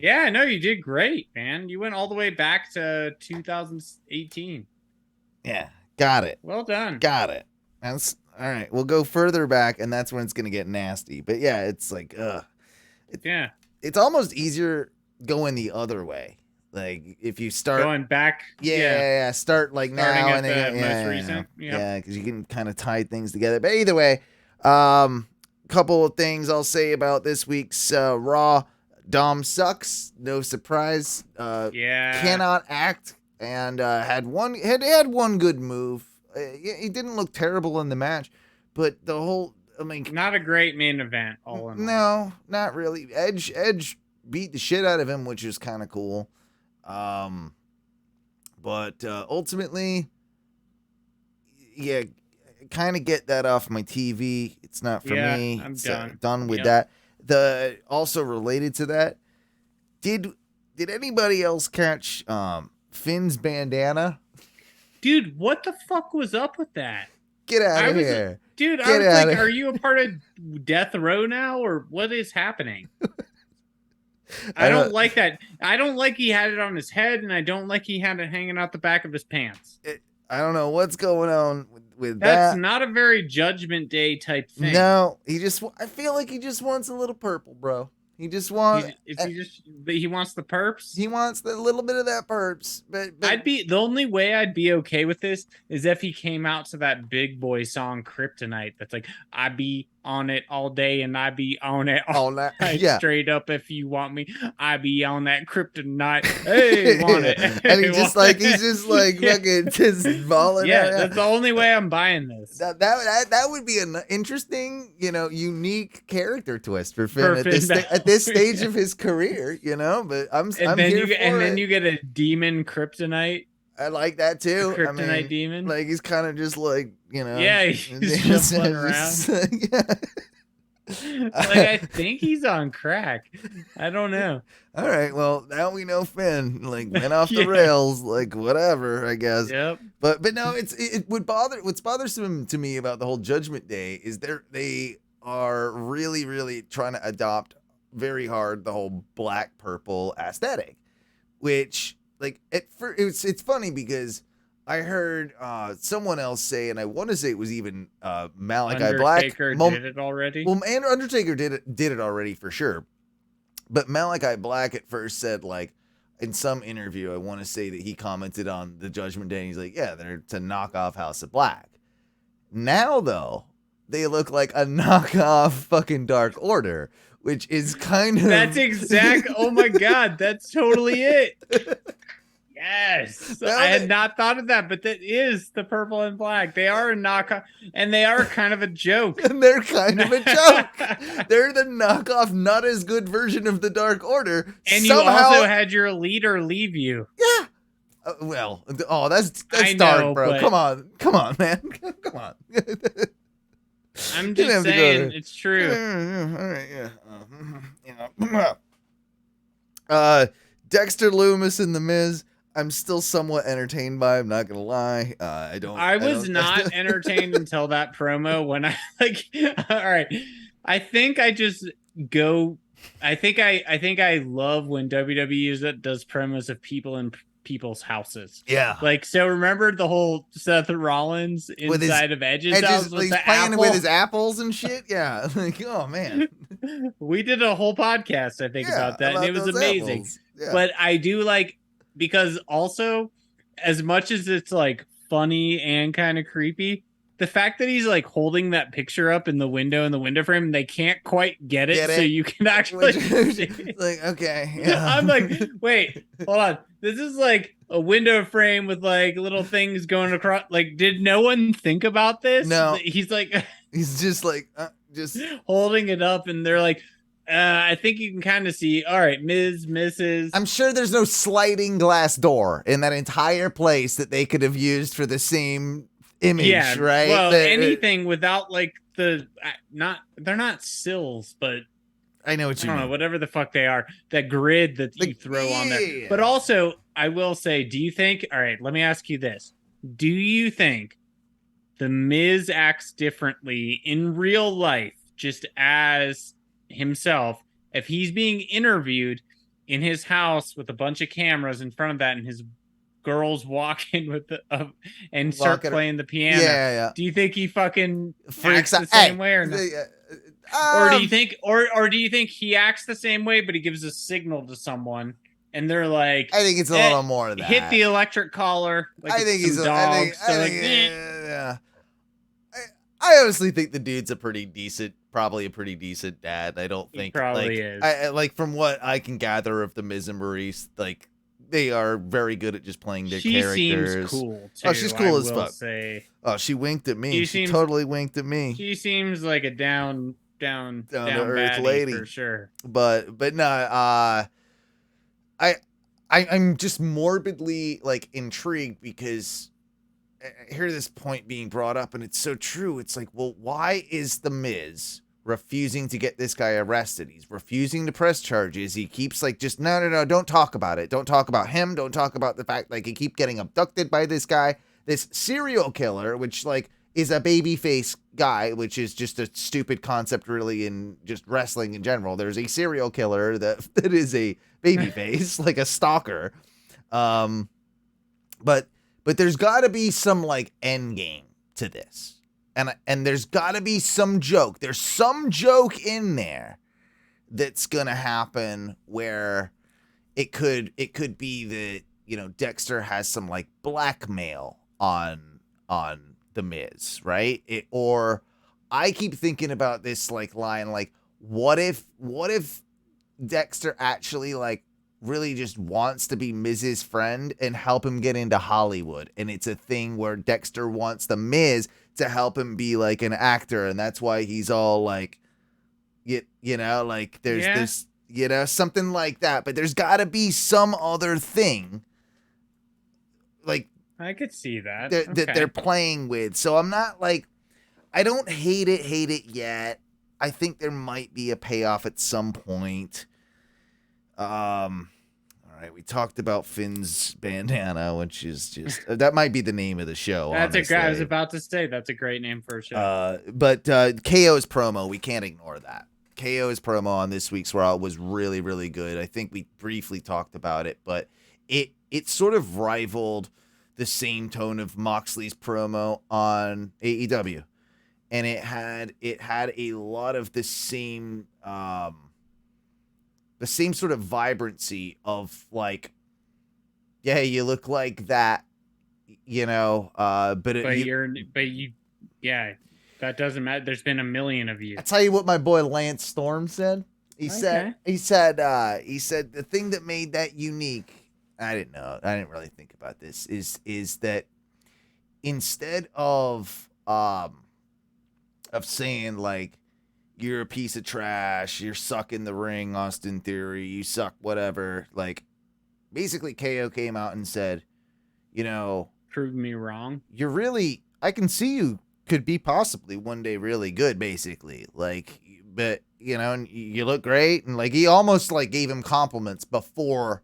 Speaker 2: Yeah, no, you did great, man. You went all the way back to 2018.
Speaker 1: Yeah, got it.
Speaker 2: Well done.
Speaker 1: Got it. That's all right. We'll go further back, and that's when it's gonna get nasty. But yeah, it's like,
Speaker 2: Yeah.
Speaker 1: It's almost easier going the other way. Like if you start
Speaker 2: Going back.
Speaker 1: yeah. Start like
Speaker 2: Starting
Speaker 1: now
Speaker 2: at
Speaker 1: and
Speaker 2: the
Speaker 1: then
Speaker 2: most recent. Yep.
Speaker 1: yeah, because you can kind of tie things together. But either way, Couple of things I'll say about this week's Raw. Dom sucks, no surprise.
Speaker 2: Yeah.
Speaker 1: Cannot act, and had one good move. He didn't look terrible in the match, but the whole, I mean,
Speaker 2: not a great main event. All in all.
Speaker 1: No, not really. Edge beat the shit out of him, which is kind of cool. But ultimately, yeah, kind of get that off my TV. It's not for me.
Speaker 2: I'm
Speaker 1: done with that. The also related to that, did anybody else catch Finn's bandana?
Speaker 2: Dude, what the fuck was up with that?
Speaker 1: Get out of here.
Speaker 2: Dude, I was like, are you a part of Death Row now, or what is happening? I don't like that. I don't like he had it on his head, and I don't like he had it hanging out the back of his pants.
Speaker 1: I don't know what's going on with that.
Speaker 2: That's not a very Judgment Day type thing.
Speaker 1: No, I feel like he just wants a little purple, bro. He just wants.
Speaker 2: He wants the perps.
Speaker 1: He wants the little bit of that perps. But
Speaker 2: the only way I'd be okay with this is if he came out to that big boy song Kryptonite. That's like, I be on it all day and I be on it all night. Yeah. Straight up, if you want me, I be on that Kryptonite. Hey, want it?
Speaker 1: And he's just like fucking just balling.
Speaker 2: Yeah, that's the only way I'm buying this.
Speaker 1: That would be an interesting, unique character twist for Finn at this stage of his career, But I'm here for it.
Speaker 2: And then you get a demon Kryptonite.
Speaker 1: I like that too.
Speaker 2: The Kryptonite demon.
Speaker 1: Like he's kind of just like,
Speaker 2: Yeah, he's just running around. Like I think he's on crack. I don't know.
Speaker 1: All right, well now we know Finn like went off the rails, like whatever, I guess.
Speaker 2: Yep.
Speaker 1: But no, what's bothersome to me about the whole Judgment Day is they are really, really trying to adopt very hard the whole black purple aesthetic, which like it's funny because I heard someone else say, and I want to say it was even Malachi Black.
Speaker 2: Undertaker did it already.
Speaker 1: Well, and Undertaker did it already for sure. But Malachi Black at first said, like, in some interview, I want to say that he commented on the Judgment Day, and he's like, yeah, they're to knock off House of Black. Now, though, they look like a knockoff fucking Dark Order, which is kind of...
Speaker 2: That's exact... Oh, my God. That's totally it. Yes. I had not thought of that, but that is the purple and black. They are a knockoff, and they are kind of a joke.
Speaker 1: And they're kind of a joke. They're the knockoff, not as good version of the Dark Order.
Speaker 2: And you also had your leader leave you.
Speaker 1: Yeah. That's dark, bro. But... Come on, man. Come on.
Speaker 2: I'm just saying, it's true.
Speaker 1: All right, yeah. Dexter, Lumis, and The Miz. I'm still somewhat entertained by. I'm not gonna lie. I
Speaker 2: was not entertained until that promo when I like. All right, I think I just go. I think I love when WWE does promos of people in people's houses.
Speaker 1: Yeah.
Speaker 2: Like, so remember the whole Seth Rollins inside of Edge's house with the
Speaker 1: playing with his apples and shit? Yeah. Like, oh, man.
Speaker 2: We did a whole podcast, I think, about that, and it was amazing. Yeah. But I do like, because also, as much as it's like funny and kind of creepy, the fact that he's like holding that picture up in the window frame, they can't quite get it. So you can actually
Speaker 1: like, okay. Yeah.
Speaker 2: I'm like, wait, hold on. This is like a window frame with like little things going across. Like, did no one think about this?
Speaker 1: No.
Speaker 2: He's like,
Speaker 1: he's just like, just
Speaker 2: holding it up, and they're like, I think you can kind of see, all right, Ms., Mrs.
Speaker 1: I'm sure there's no sliding glass door in that entire place that they could have used for the same image, right?
Speaker 2: Well, anything without like they're not sills, but
Speaker 1: I know what you mean.
Speaker 2: Whatever the fuck they are, that grid that you throw on there. But also, I will say, do you think, all right, let me ask you this. Do you think the Miz acts differently in real life, just as himself, if he's being interviewed in his house with a bunch of cameras in front of that, and his girls walk in with and start playing the piano?
Speaker 1: Yeah.
Speaker 2: Do you think he fucking acts the same way or not? Or do you think, or do you think he acts the same way, but he gives a signal to someone, and they're like,
Speaker 1: I think it's a little more of that.
Speaker 2: Hit the electric collar. Like,
Speaker 1: I think he's
Speaker 2: dogs.
Speaker 1: yeah. I honestly think the dude's probably a pretty decent dad. I don't
Speaker 2: He
Speaker 1: think
Speaker 2: probably
Speaker 1: like
Speaker 2: is.
Speaker 1: I like from what I can gather of the Miz and Maurice, like they are very good at just playing their
Speaker 2: She
Speaker 1: characters.
Speaker 2: seems cool too.
Speaker 1: Oh, she's cool
Speaker 2: I
Speaker 1: as
Speaker 2: will
Speaker 1: fuck.
Speaker 2: say.
Speaker 1: Oh, she winked at me.
Speaker 2: She
Speaker 1: She
Speaker 2: seems
Speaker 1: totally winked at me.
Speaker 2: she seems like a down
Speaker 1: Down to earth
Speaker 2: baddie
Speaker 1: lady.
Speaker 2: for sure.
Speaker 1: But no, I'm just morbidly like intrigued because I hear this point being brought up and it's so true. It's like, well, why is the Miz refusing to get this guy arrested? He's refusing to press charges. He keeps like just no, don't talk about it. Don't talk about him. Don't talk about the fact like he keep getting abducted by this guy, this serial killer, which like is a babyface guy, which is just a stupid concept really in just wrestling in general. There's a serial killer that is a babyface, like a stalker. But there's got to be some like end game to this. And there's got to be some joke. There's some joke in there that's going to happen where it could be that, you know, Dexter has some like blackmail on the Miz, right? Or I keep thinking about this like line like what if Dexter actually like really just wants to be Miz's friend and help him get into Hollywood, and it's a thing where Dexter wants the Miz to help him be like an actor, and that's why he's all like you know, like there's this, you know, something like that. But there's got to be some other thing like
Speaker 2: I could see that.
Speaker 1: that they're playing with. So I'm not like, I don't hate it yet. I think there might be a payoff at some point. All right, we talked about Finn's bandana, which is just that might be the name of the show. Honestly.
Speaker 2: I was about to say that's a great name for a show.
Speaker 1: But KO's promo, we can't ignore that. KO's promo on this week's Raw was really, really good. I think we briefly talked about it, but it sort of rivaled the same tone of Moxley's promo on AEW, and it had a lot of the same sort of vibrancy of like, yeah, you look like that, you know,
Speaker 2: yeah, that doesn't matter. There's been a million of you.
Speaker 1: I tell you what my boy Lance Storm said. He said the thing that made that unique, I didn't really think about this, is that instead of saying like, you're a piece of trash, you're sucking the ring, Austin Theory, you suck, whatever. Like, basically, KO came out and said, you know,
Speaker 2: prove me wrong.
Speaker 1: You're really, I can see you could be possibly one day really good, basically. Like, but, you know, and you look great. And, like, he almost, like, gave him compliments before,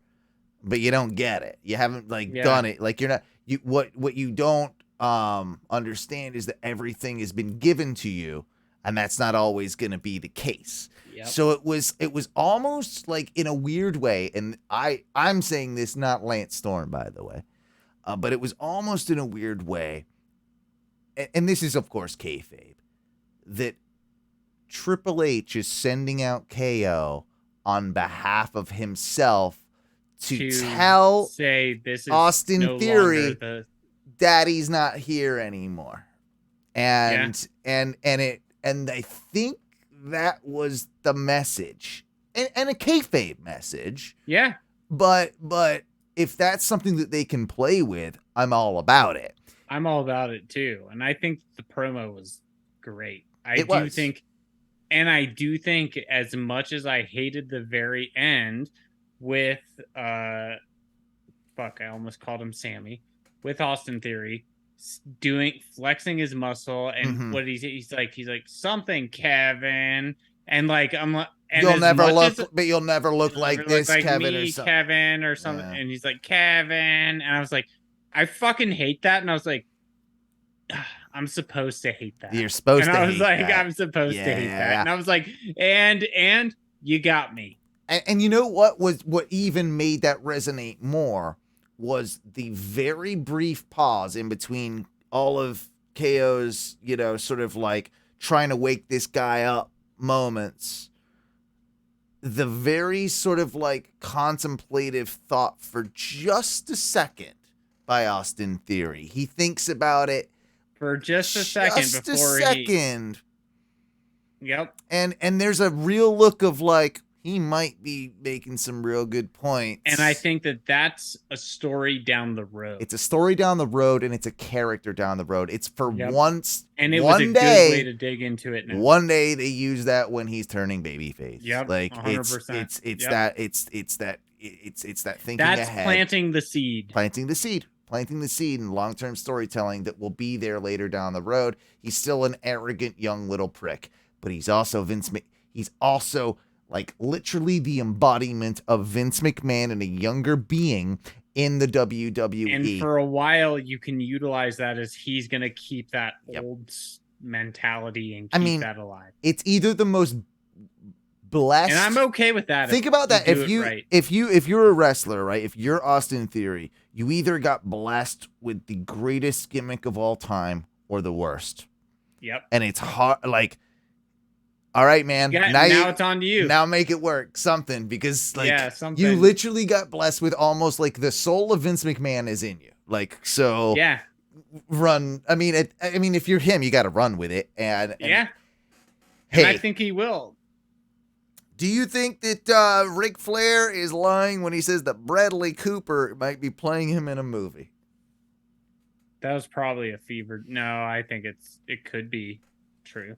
Speaker 1: but you don't get it. You haven't, like, done it. Like, you're not, what you don't understand is that everything has been given to you. And that's not always going to be the case. Yep. So it was almost like in a weird way. And I'm saying this, not Lance Storm, by the way, but it was almost in a weird way. And this is, of course, kayfabe, that Triple H is sending out KO on behalf of himself to tell
Speaker 2: this is
Speaker 1: Austin Theory Daddy's not here anymore. And I think that was the message, and a kayfabe message.
Speaker 2: Yeah.
Speaker 1: But if that's something that they can play with, I'm all about it.
Speaker 2: I'm all about it too, and I think the promo was great. I do think as much as I hated the very end with I almost called him Sammy, with Austin Theory flexing his muscle, and what he's like something Kevin, and like I'm like, and
Speaker 1: you'll never look like this
Speaker 2: like
Speaker 1: Kevin
Speaker 2: me,
Speaker 1: or something.
Speaker 2: Kevin or something, and he's like Kevin, and I was like, I fucking hate that, and I was like, I'm supposed to hate that.
Speaker 1: You're supposed
Speaker 2: and
Speaker 1: to.
Speaker 2: I was
Speaker 1: hate
Speaker 2: like,
Speaker 1: that.
Speaker 2: I'm supposed to hate that, and I was like, and you got me.
Speaker 1: And you know what even made that resonate more was the very brief pause in between all of KO's, you know, sort of like trying to wake this guy up moments. The very sort of like contemplative thought for just a second by Austin Theory. He thinks about it
Speaker 2: for just a second
Speaker 1: just
Speaker 2: before
Speaker 1: a second.
Speaker 2: Yep.
Speaker 1: And there's a real look of like, he might be making some real good points.
Speaker 2: And I think that that's a story down the road.
Speaker 1: It's a story down the road, and it's a character down the road. It's for once.
Speaker 2: And it was a good way to dig into it now.
Speaker 1: One day they use that when he's turning babyface.
Speaker 2: Yep.
Speaker 1: Like
Speaker 2: 100%.
Speaker 1: It's that thinking
Speaker 2: that's
Speaker 1: ahead.
Speaker 2: Planting the seed.
Speaker 1: Planting the seed in long-term storytelling that will be there later down the road. He's still an arrogant young little prick, but he's also he's also like literally the embodiment of Vince McMahon and a younger being in the WWE.
Speaker 2: And for a while, you can utilize that as he's going to keep that old mentality and keep that alive.
Speaker 1: It's either the most blessed,
Speaker 2: and I'm okay with that.
Speaker 1: Think about that. If you're a wrestler, right? If you're Austin Theory, you either got blessed with the greatest gimmick of all time or the worst.
Speaker 2: Yep.
Speaker 1: And it's hard, like, all right, man.
Speaker 2: Now it's on to you.
Speaker 1: Now make it work. Something, because like
Speaker 2: something.
Speaker 1: You literally got blessed with almost like the soul of Vince McMahon is in you. Like, so run. I mean, if you're him, you got to run with it. And
Speaker 2: hey, and I think he will.
Speaker 1: Do you think that Ric Flair is lying when he says that Bradley Cooper might be playing him in a movie?
Speaker 2: That was probably a fever. No, I think it could be true.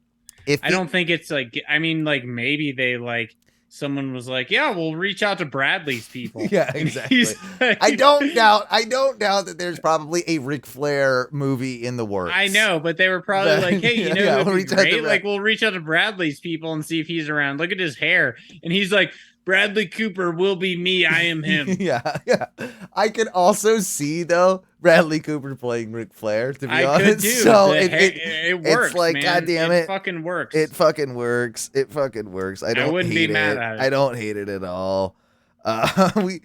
Speaker 2: I don't think it's like, I mean, like maybe they like, someone was like, yeah, we'll reach out to Bradley's people.
Speaker 1: Yeah, exactly. Like, I don't doubt that there's probably a Ric Flair movie in the works.
Speaker 2: I know, but they were probably like, hey, you know, we'll great? Like, we'll reach out to Bradley's people and see if he's around. Look at his hair. And he's like, Bradley Cooper will be me. I am him.
Speaker 1: Yeah. I could also see, though, Bradley Cooper playing Ric Flair, to be honest.
Speaker 2: Could too.
Speaker 1: So
Speaker 2: it works,
Speaker 1: it's like,
Speaker 2: man.
Speaker 1: God damn it.
Speaker 2: It fucking works.
Speaker 1: It fucking works. It fucking works. I wouldn't be mad at it. I don't hate it at all. We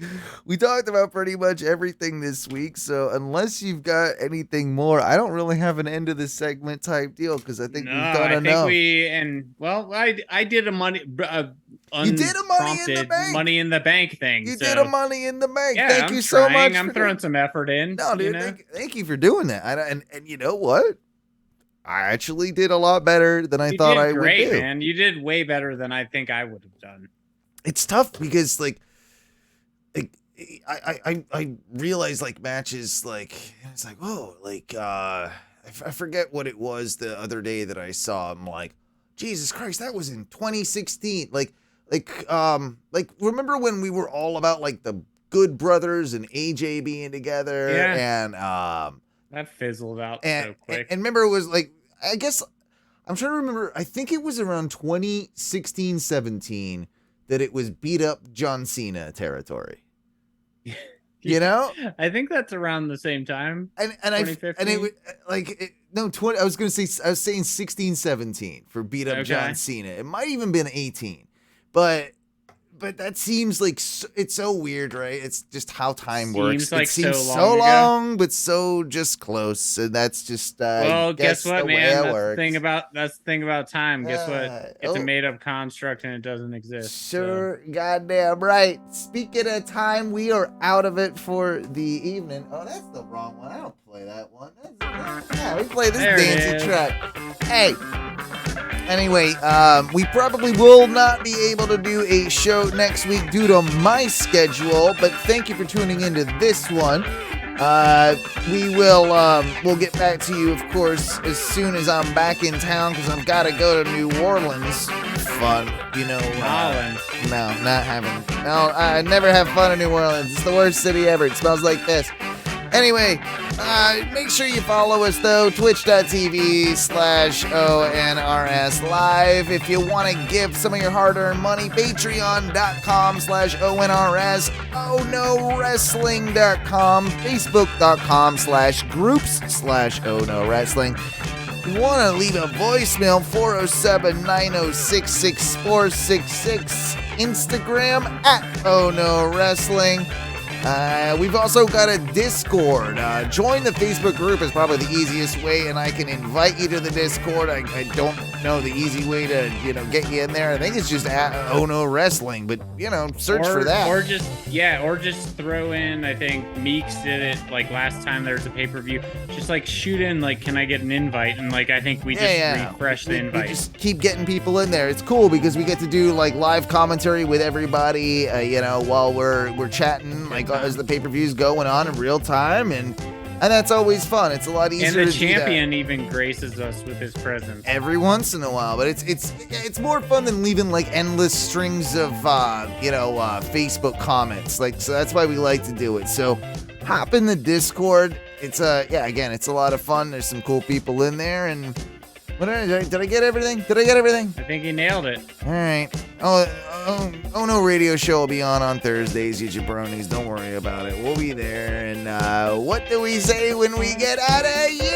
Speaker 1: talked about pretty much everything this week, so unless you've got anything more, I don't really have an end of this segment type deal, because I think we've done enough.
Speaker 2: I did a money
Speaker 1: you did a
Speaker 2: money in the bank thing.
Speaker 1: You did a money in the bank.
Speaker 2: Yeah,
Speaker 1: thank you so much.
Speaker 2: I'm throwing some effort in.
Speaker 1: No, dude, thank you for doing that. And you know what? I actually did a lot better than I thought I would do.
Speaker 2: Great, man. You did way better than I think I would have done.
Speaker 1: It's tough because like I realize like matches like it's like, oh, like I forget what it was the other day that I saw. I'm like, Jesus Christ, that was in 2016. Like remember when we were all about like the Good Brothers and AJ being together?
Speaker 2: Yeah.
Speaker 1: And
Speaker 2: that fizzled out
Speaker 1: so
Speaker 2: quick.
Speaker 1: And remember, it was like, I guess I'm trying to remember. I think it was around 2016-17 that it was beat up John Cena territory. You know,
Speaker 2: I think that's around the same time.
Speaker 1: I was saying 16-17 for beat up John Cena. It might even been 18, but that seems like it's so weird, right? It's just how time works.
Speaker 2: Like
Speaker 1: it seems
Speaker 2: so
Speaker 1: long, but so just close, and that's just
Speaker 2: guess what, man? That's the thing about time. Guess what? It's a made up construct and it doesn't exist.
Speaker 1: Sure, goddamn right. Speaking of time, we are out of it for the evening. Oh, that's the wrong one. I don't play that one. We play this dancing track. Hey. Anyway, we probably will not be able to do a show next week due to my schedule, but thank you for tuning into this one. We'll get back to you, of course, as soon as I'm back in town, because I've got to go to New Orleans. Fun, you know. I never have fun in New Orleans. It's the worst city ever. It smells like this. Anyway, make sure you follow us, though, twitch.tv/ONRS Live. If you want to give some of your hard-earned money, patreon.com/ONRS, OhnoWrestling.com, facebook.com/groups/OhnoWrestling. If you want to leave a voicemail, 407-906-6466, Instagram @OhnoWrestling. We've also got a Discord. Join the Facebook group is probably the easiest way, and I can invite you to the Discord. I don't know the easy way to, get you in there, I think it's just at Ohno Wrestling, but, search for that.
Speaker 2: Or just throw in, I think Meeks did it, like, last time there was a pay-per-view. Just, like, shoot in, like, can I get an invite? And, like, I think we just refresh the invite.
Speaker 1: We just keep getting people in there. It's cool because we get to do, like, live commentary with everybody, while we're chatting, like, as the pay-per-view's going on in real time, and that's always fun. It's a lot easier to do that.
Speaker 2: And the champion even graces us with his presence
Speaker 1: every once in a while, but it's more fun than leaving like endless strings of Facebook comments. Like, so that's why we like to do it. So hop in the Discord. It's it's a lot of fun. There's some cool people in there, and did I get everything?
Speaker 2: I think he nailed it.
Speaker 1: All right. Oh no, radio show will be on Thursdays, you jabronis. Don't worry about it. We'll be there. And what do we say when we get out of here?